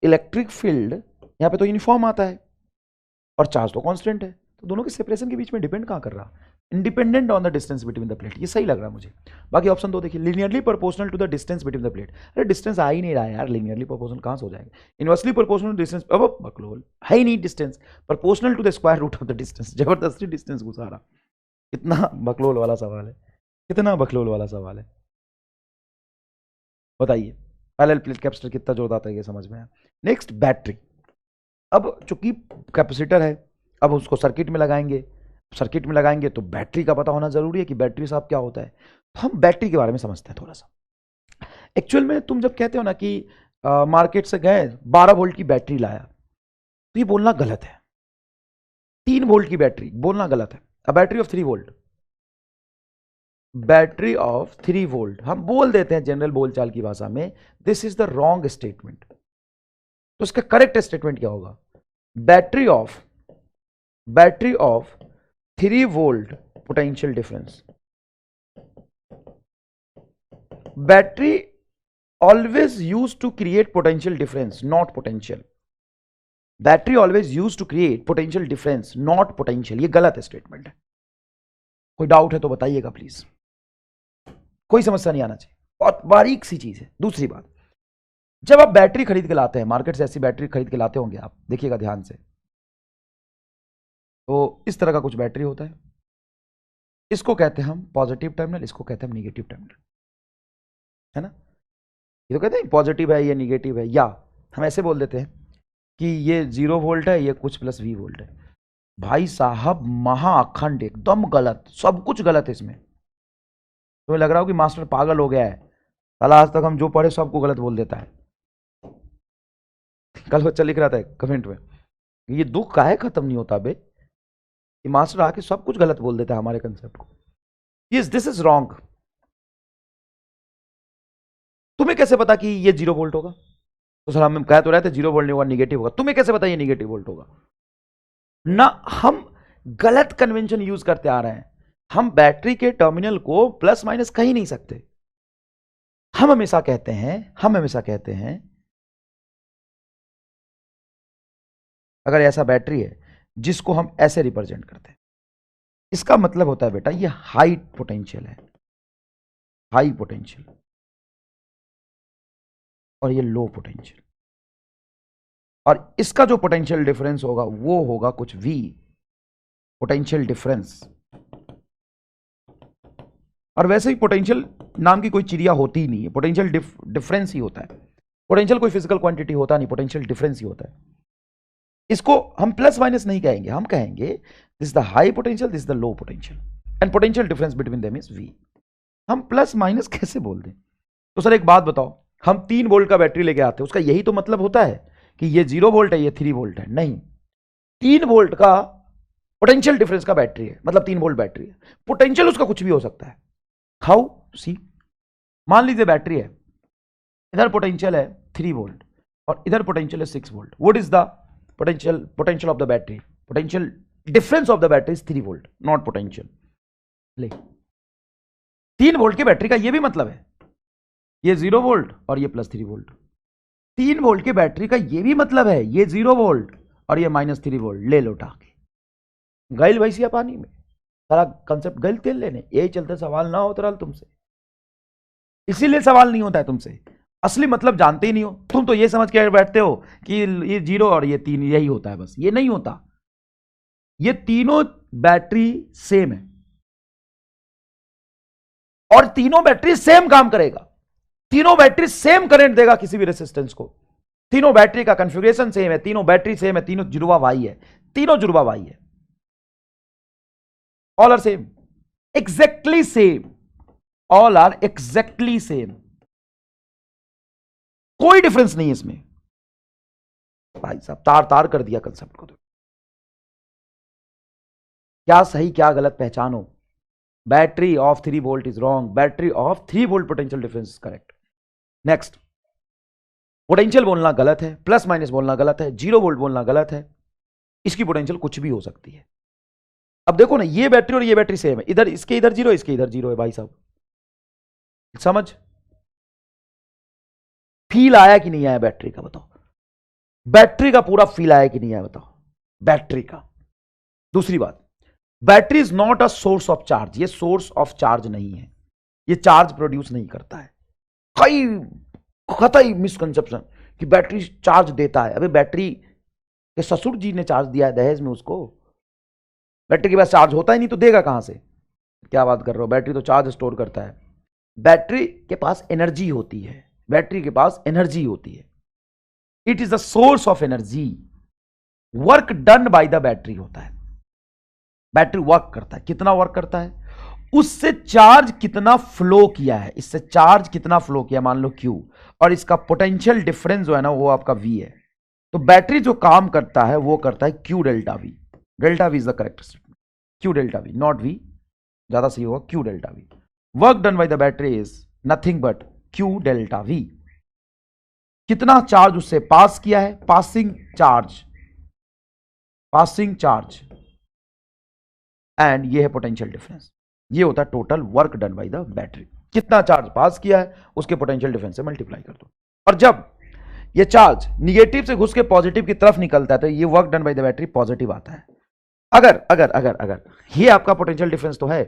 इलेक्ट्रिक फील्ड यहाँ पे तो यूनिफॉर्म आता है और चार्ज तो कांस्टेंट है, तो दोनों के सेपरेशन के बीच में डिपेंड कहाँ कर रहा, independent on the distance between the plate. ये सही लग रहा है मुझे। बाकी ऑप्शन 2 देखिए, linearly proportional to the distance between the plate. अरे डिस्टेंस आ ही नहीं रहा है यार, लीनियरली प्रोपोर्शनल कहाँ से हो जाएगा। इनवर्सली प्रोपोर्शनल डिस्टेंस, अब बकलोल है ही नहीं distance, proportional to the square root of the distance. जबरदस्ती डिस्टेंस घुसा रहा। कितना बकलोल वाला सवाल है, कितना बकलोल वाला सवाल है, बताइए। पैरेलल प्लेट कैपेसिटर कितना जोरदार है, ये समझ में आया। Next battery. अब चूंकि कैपेसिटर है, अब उसको सर्किट में लगाएंगे, सर्किट में लगाएंगे तो बैटरी का पता होना जरूरी है कि बैटरी साहब क्या होता है। तो हम बैटरी के बारे में समझते हैं थोड़ा सा। एक्चुअल में तुम जब कहते हो ना कि मार्केट से गए 12 वोल्ट की बैटरी लाया, तो ये बोलना गलत है। 3 वोल्ट की बैटरी बोलना गलत है। A battery of 3 volt, battery of 3 volt हम बोल देते हैं जनरल बोलचाल की भाषा में। This is the wrong statement. तो इसका करेक्ट स्टेटमेंट क्या होगा, battery of 3 volt potential difference. Battery always used to create potential difference, not potential. Battery always used to create potential difference, not potential. ये गलत स्टेटमेंट है। कोई doubt है तो बताइएगा प्लीज, कोई समस्या नहीं आना चाहिए, बहुत बारीक सी चीज है। दूसरी बात, जब आप बैटरी खरीद के लाते हैं मार्केट से, ऐसी बैटरी खरीद के लाते होंगे आप, देखिएगा ध्यान से, तो इस तरह का कुछ बैटरी होता है। इसको कहते हैं हम पॉजिटिव टर्मिनल, इसको कहते हैं हम निगेटिव टर्मिनल, है ना। ये तो कहते हैं पॉजिटिव है, ये निगेटिव है, या हम ऐसे बोल देते हैं कि ये 0 वोल्ट है, ये कुछ प्लस V वोल्ट है। भाई साहब महाअखंड, एकदम गलत, सब कुछ गलत है इसमें। तुम्हें लग रहा हो कि मास्टर पागल हो गया है, साला आज तक हम जो पढ़े सबको गलत बोल देता है। कल बच्चा लिख रहा था कमेंट में, ये दुख काहे खत्म नहीं होता बे, कि मास्टर आके सब कुछ गलत बोल देता है हमारे कंसेप्ट को। Yes, this is wrong. तुम्हें कैसे पता कि ये 0 वोल्ट होगा, तो सर हम कह तो रहे थे 0 वोल्ट नहीं होगा, निगेटिव होगा। तुम्हें कैसे पता ये निगेटिव वोल्ट होगा ना। हम गलत कन्वेंशन यूज करते आ रहे हैं। हम बैटरी के टर्मिनल को प्लस माइनस कह ही नहीं सकते। हम हमेशा कहते हैं अगर ऐसा बैटरी है जिसको हम ऐसे रिप्रेजेंट करते हैं, इसका मतलब होता है बेटा ये हाई पोटेंशियल है, हाई पोटेंशियल, और ये लो पोटेंशियल, और इसका जो पोटेंशियल डिफरेंस होगा वो होगा कुछ V, पोटेंशियल डिफरेंस। और वैसे ही पोटेंशियल नाम की कोई चिड़िया होती ही नहीं है, पोटेंशियल डिफरेंस ही होता है। पोटेंशियल कोई फिजिकल क्वांटिटी होता नहीं, पोटेंशियल डिफरेंस ही होता है। इसको हम प्लस माइनस नहीं कहेंगे, हम कहेंगे this is the high potential, this is the low potential, and potential difference between them is V। हम प्लस माइनस कैसे बोल दें। तो सर एक बात बताओ, हम 3 वोल्ट का बैटरी लेके आते हैं, उसका यही तो मतलब होता है कि ये 0 वोल्ट है, ये 3 वोल्ट है? नहीं, 3 वोल्ट का पोटेंशियल डिफरेंस का बैटरी है, मतलब 3 वोल्ट बैटरी है। पोटेंशियल उसका कुछ भी हो सकता है। हाउ, सी, मान लीजिए बैटरी है, इधर पोटेंशियल है 3 वोल्ट और इधर पोटेंशियल है 6 volt. What is the potential of the battery? Potential difference of the battery is 3 volt, not potential. ले, 3 वोल्ट की बैटरी का ये भी मतलब है, ये 0 वोल्ट और ये प्लस 3 वोल्ट। 3 वोल्ट की बैटरी का ये भी मतलब है, ये 0 वोल्ट और ये माइनस 3 वोल्ट। ले लो उठा के, गैल भैंसिया पानी में, सारा कंसेप्ट गैल तेल लेने। यही चलते सवाल ना होता रहा तुमसे, इसीलिए सवाल नहीं होता है तुमसे, असली मतलब जानते ही नहीं हो। तुम तो ये समझ के बैठते हो कि ये 0 और ये 3 यही होता है, बस। ये नहीं होता, ये तीनों बैटरी सेम है और तीनों बैटरी सेम काम करेगा, तीनों बैटरी सेम करंट देगा किसी भी रेसिस्टेंस को। तीनों बैटरी का कॉन्फ़िगरेशन सेम है, तीनों बैटरी सेम है, तीनों जुड़वा वाई है, तीनों जुड़वा वाई है। All are same, exactly same, all are exactly same, कोई डिफरेंस नहीं है इसमें। भाई साहब तार तार कर दिया कंसेप्ट को। क्या सही क्या गलत पहचानो। Battery of 3 volt is wrong, battery of 3 volt potential difference is correct. Next, potential बोलना गलत है, प्लस माइनस बोलना गलत है, 0 वोल्ट बोलना गलत है, इसकी पोटेंशियल कुछ भी हो सकती है। अब देखो ना, ये बैटरी और ये बैटरी सेम है, इधर इसके इधर जीरो, इसके इधर जीरो है भाई साहब, समझ? फील आया कि नहीं आया बैटरी का, बताओ? बैटरी का पूरा फील आया कि नहीं आया, बताओ? बैटरी का। दूसरी बात, battery is not a source of charge, ये सोर्स ऑफ चार्ज नहीं है, ये चार्ज प्रोड्यूस नहीं करता है। कई कतई मिसकंसेप्शन कि बैटरी चार्ज देता है। अबे बैटरी के ससुर जी ने चार्ज दिया है दहेज में उसको, बैटरी के पास चार्ज होता ही नहीं तो देगा कहां से? क्या बात कर रहे हो, बैटरी तो चार्ज स्टोर करता है। बैटरी के पास एनर्जी होती है, बैटरी के पास एनर्जी होती है, it is the source of energy. Work done by the battery होता है, बैटरी वर्क करता है, कितना वर्क करता है, उससे चार्ज कितना फ्लो किया है, इससे चार्ज कितना फ्लो किया, मान लो Q, और इसका पोटेंशियल डिफरेंस जो है ना वो आपका V है। तो बैटरी जो काम करता है वो करता है Q delta V। Delta V is the correct statement, Q delta V, not V, ज्यादा सही होगा Q delta V। Work done by the battery is nothing but Q delta V। कितना चार्ज उससे पास किया है, passing charge, passing charge, and ये है potential difference. ये होता है total work done by the battery. कितना चार्ज पास किया है उसके पोटेंशियल डिफरेंस से मल्टीप्लाई कर दो, और जब ये चार्ज निगेटिव से घुस के पॉजिटिव की तरफ निकलता है तो ये work done by the battery positive आता है। अगर अगर अगर अगर ये आपका पोटेंशियल डिफरेंस तो है,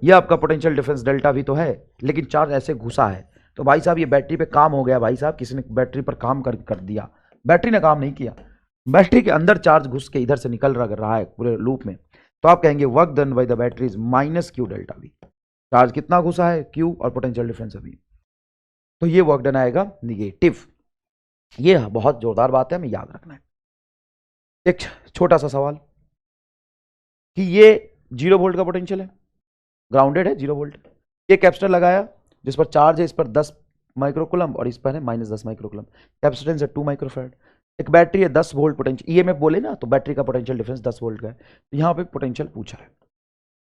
ये आपका पोटेंशियल डिफरेंस डेल्टा वी तो है, लेकिन चार्ज ऐसे घुसा है तो भाई साहब ये बैटरी पे काम हो गया, भाई साहब किसी ने बैटरी पर काम कर दिया, बैटरी ने काम नहीं किया, बैटरी के अंदर चार्ज घुस के इधर से निकल रहा है पूरे लूप में, तो आप कहेंगे work done by the battery is minus Q delta we. Charge कितना घुसा है Q और पोटेंशियल डिफरेंस अभी, तो ये वर्क डन आएगा निगेटिव। ये बहुत जोरदार बात है, हमें याद रखना है। एक छोटा सा सवाल कि ये 0 वोल्ट का पोटेंशियल है, ग्राउंडेड है 0 वोल्ट, ये कैपेसिटर लगाया जिस पर चार्ज है, इस पर 10 माइक्रोकुलम और इस पर है -10 माइक्रोकुलम, कैपेसिटेंस है 2 माइक्रोफैराड। एक बैटरी है 10 वोल्ट पोटेंशियल, ईएमएफ बोले ना, तो बैटरी का पोटेंशियल डिफरेंस 10 वोल्ट का है, तो यहां पे पोटेंशियल पूछा है।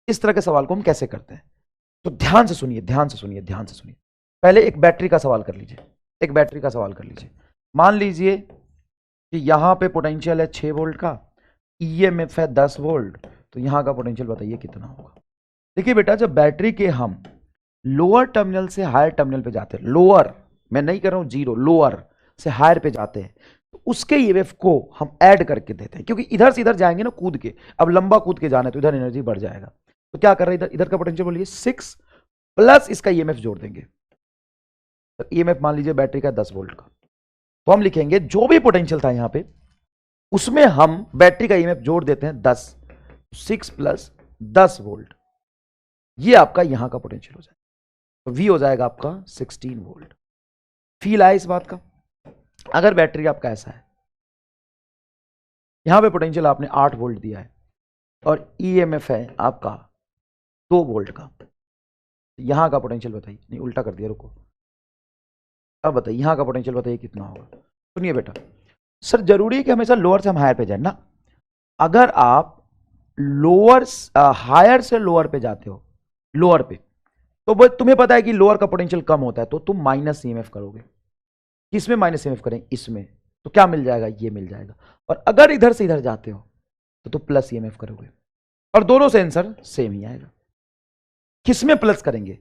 इस तरह के सवाल को हम कैसे करते हैं, तो ध्यान से सुनिए, ध्यान से सुनिए, ध्यान से सुनिए। पहले एक बैटरी का सवाल कर लीजिए, एक बैटरी का सवाल कर लीजिए। मान लीजिए कि यहां पे पोटेंशियल है 6 वोल्ट का, ईएमएफ है 10 वोल्ट, तो यहां का पोटेंशियल बताइए कितना होगा। देखिए बेटा, जब बैटरी के हम लोअर टर्मिनल से हायर टर्मिनल पे जाते हैं, लोअर, मैं नहीं कर रहा हूं जीरो, लोअर से हायर पे जाते हैं, तो उसके ईएमएफ को हम ऐड करके देते हैं, क्योंकि इधर से इधर जाएंगे ना कूद के, अब लंबा कूद के जाना है तो इधर एनर्जी बढ़ जाएगा, तो क्या कर रहे हैं, इधर इधर का पोटेंशियल बोलिए 6 प्लस इसका ईएमएफ जोड़ देंगे, तो ईएमएफ मान लीजिए बैटरी का 10 वोल्ट का, तो हम लिखेंगे जो भी पोटेंशियल था यहां पे उसमें हम बैटरी का ईएमएफ जोड़ देते हैं 10, 6 प्लस 10 वोल्ट, ये आपका यहां का पोटेंशियल हो जाएगा, तो V हो जाएगा आपका 16 वोल्ट। फील आया इस बात का? अगर बैटरी आपका ऐसा है, यहां पे पोटेंशियल आपने 8 वोल्ट दिया है और ईएमएफ है आपका 2 वोल्ट का, यहां का पोटेंशियल बताइए, नहीं उल्टा कर दिया, रुको, अब बताइए यहां का पोटेंशियल बताइए कितना होगा। सुनिए बेटा, सर जरूरी है कि हमेशा लोअर से हम हायर पे जाए ना, अगर आप लोअर हायर से लोअर पे जाते हो, लोअर पे, तो तुम्हें पता है कि लोअर का पोटेंशियल कम होता है, तो तुम माइनस ईएमएफ करोगे, किसमें माइनस ईएमएफ करें, इसमें, तो क्या मिल जाएगा, ये मिल जाएगा, और अगर इधर से इधर जाते हो तो तुम प्लस ईएमएफ करोगे, और दोनों से आंसर सेम ही आएगा। किसमें प्लस करेंगे,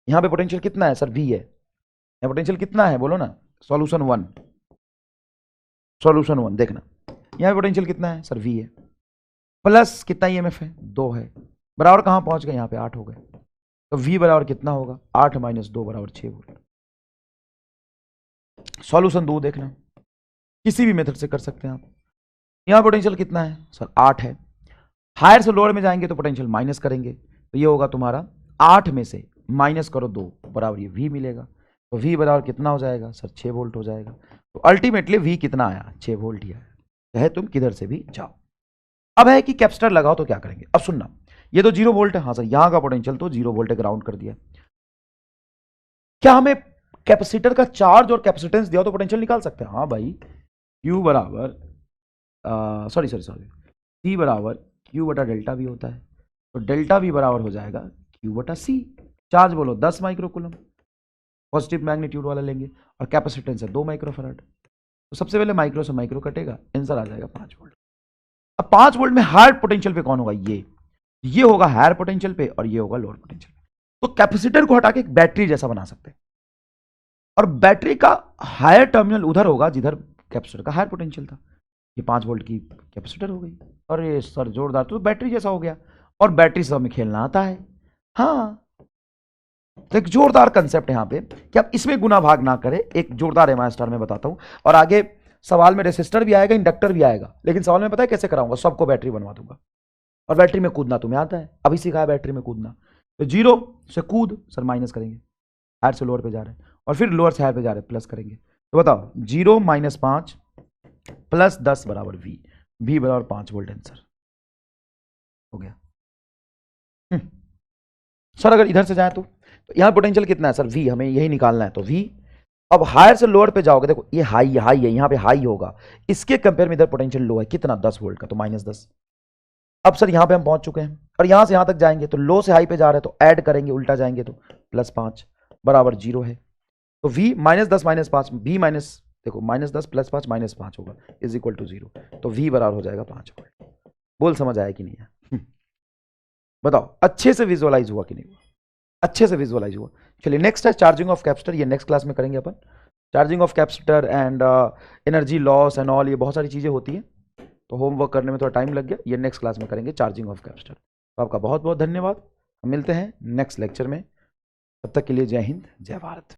यहां पे पोटेंशियल कितना है सर, V है, यहां पोटेंशियल कितना है बोलो ना, सॉल्यूशन 1, सॉल्यूशन 1 देखना, यहां पे पोटेंशियल कितना है सर, V है, प्लस कितना ईएमएफ है, 2 है, बराबर कहां पहुंच गए, यहां पे 8 हो गए, तो V बराबर कितना होगा, 8 - 2 बराबर 6 वोल्ट। सॉल्यूशन 2 देखना, किसी भी मेथड से कर सकते हैं आप। यहां पोटेंशियल कितना है सर, 8 है, हायर से लोअर में जाएंगे तो पोटेंशियल माइनस करेंगे, तो ये होगा तुम्हारा 8 में से माइनस करो 2 बराबर ये V मिलेगा, तो V बराबर कितना हो जाएगा सर, 6 वोल्ट हो जाएगा। तो अल्टीमेटली V कितना आया, 6 वोल्ट ही आया, चाहे तुम किधर से भी जाओ। अब है कि कैपेसिटर लगाओ तो क्या करेंगे, अब सुनना, ये तो 0 वोल्ट है, हाँ सर यहां का पोटेंशियल तो 0 वोल्ट है, ग्राउंड कर दिया, क्या हमें कैपेसिटर का चार्ज और कैपेसिटेंस दिया तो पोटेंशियल निकाल सकते हैं, हाँ भाई, Q बराबर सॉरी C बराबर Q बटा डेल्टा V होता है, तो डेल्टा V बराबर हो जाएगा Q बटा C, चार्ज बोलो 10 माइक्रोकुलम, पॉजिटिव मैग्नीट्यूड वाला लेंगे, और कैपेसिटेंस है 2 माइक्रोफैराड, तो सबसे पहले माइक्रो से माइक्रो कटेगा, आंसर आ जाएगा 5 वोल्ट। अब 5 वोल्ट में हायर पोटेंशियल पे कौन होगा? ये होगा हायर पोटेंशियल पे और ये होगा लोअर पोटेंशियल पे। तो कैपेसिटर को हटा के एक बैटरी जैसा बना सकते हैं, और बैटरी का हायर टर्मिनल उधर होगा जिधर कैपेसिटर का हायर पोटेंशियल था। ये 5 वोल्ट की कैपेसिटर हो गई। अरे सर जोरदार, तो बैटरी जैसा हो गया, और बैटरी से हमें खेलना आता है। हाँ, तो एक जोरदार कंसेप्ट यहां पे कि आप इसमें गुना भाग ना करें, एक जोरदार एमआई स्टार में बताता हूं। और आगे सवाल में रेसिस्टर भी आएगा, इंडक्टर भी आएगा, लेकिन सवाल में पता है कैसे कराऊंगा? सबको बैटरी बनवा दूंगा, और बैटरी में कूदना तुम्हें आता है, अभी सिखाया बैटरी में कूदना। तो 0 से कूद, सर माइनस करेंगे, हायर से लोअर पे जा रहे हैं, और फिर लोअर से हायर पे जा रहे हैं, प्लस करेंगे। तो बताओ 0 - 5 + 10 बराबर V बराबर 5 वोल्ट। आंसर हो गया। सर अगर इधर से जाए तो यहां पोटेंशियल कितना है? सर V, हमें यही निकालना है, तो V। अब हायर से लोअर पे जाओगे, देखो ये हाई है, यहां पे हाई होगा, इसके कंपेयर में इधर पोटेंशियल लो है, कितना? 10 वोल्ट का, तो -10। अब सर यहां पे हम पहुंच चुके हैं, और यहां से यहां तक जाएंगे तो लो से हाई पे जा रहे हैं, तो ऐड करेंगे, उल्टा जाएंगे तो +5 बराबर 0 है। तो V -10 - 5, V माइनस, देखो -10 + 5 -5 होगा, इज इक्वल टू 0। तो V बराबर हो जाएगा 5 वोल्ट। बोल समझ आया कि नहीं है? बताओ अच्छे से विजुअलाइज हुआ कि नहीं हुआ? अच्छे से विजुअलाइज हुआ। चलिए नेक्स्ट है चार्जिंग ऑफ कैपेसिटर, ये नेक्स्ट क्लास में करेंगे अपन। Charging of capacitor and energy loss and all, ये बहुत सारी चीजें होती हैं, तो होमवर्क करने में थोड़ा टाइम लग गया। ये नेक्स्ट क्लास में करेंगे चार्जिंग ऑफ कैपेसिटर। तो आपका बहुत बहुत धन्यवाद, मिलते हैं नेक्स्ट लेक्चर में। तब तक के लिए जय हिंद, जय भारत।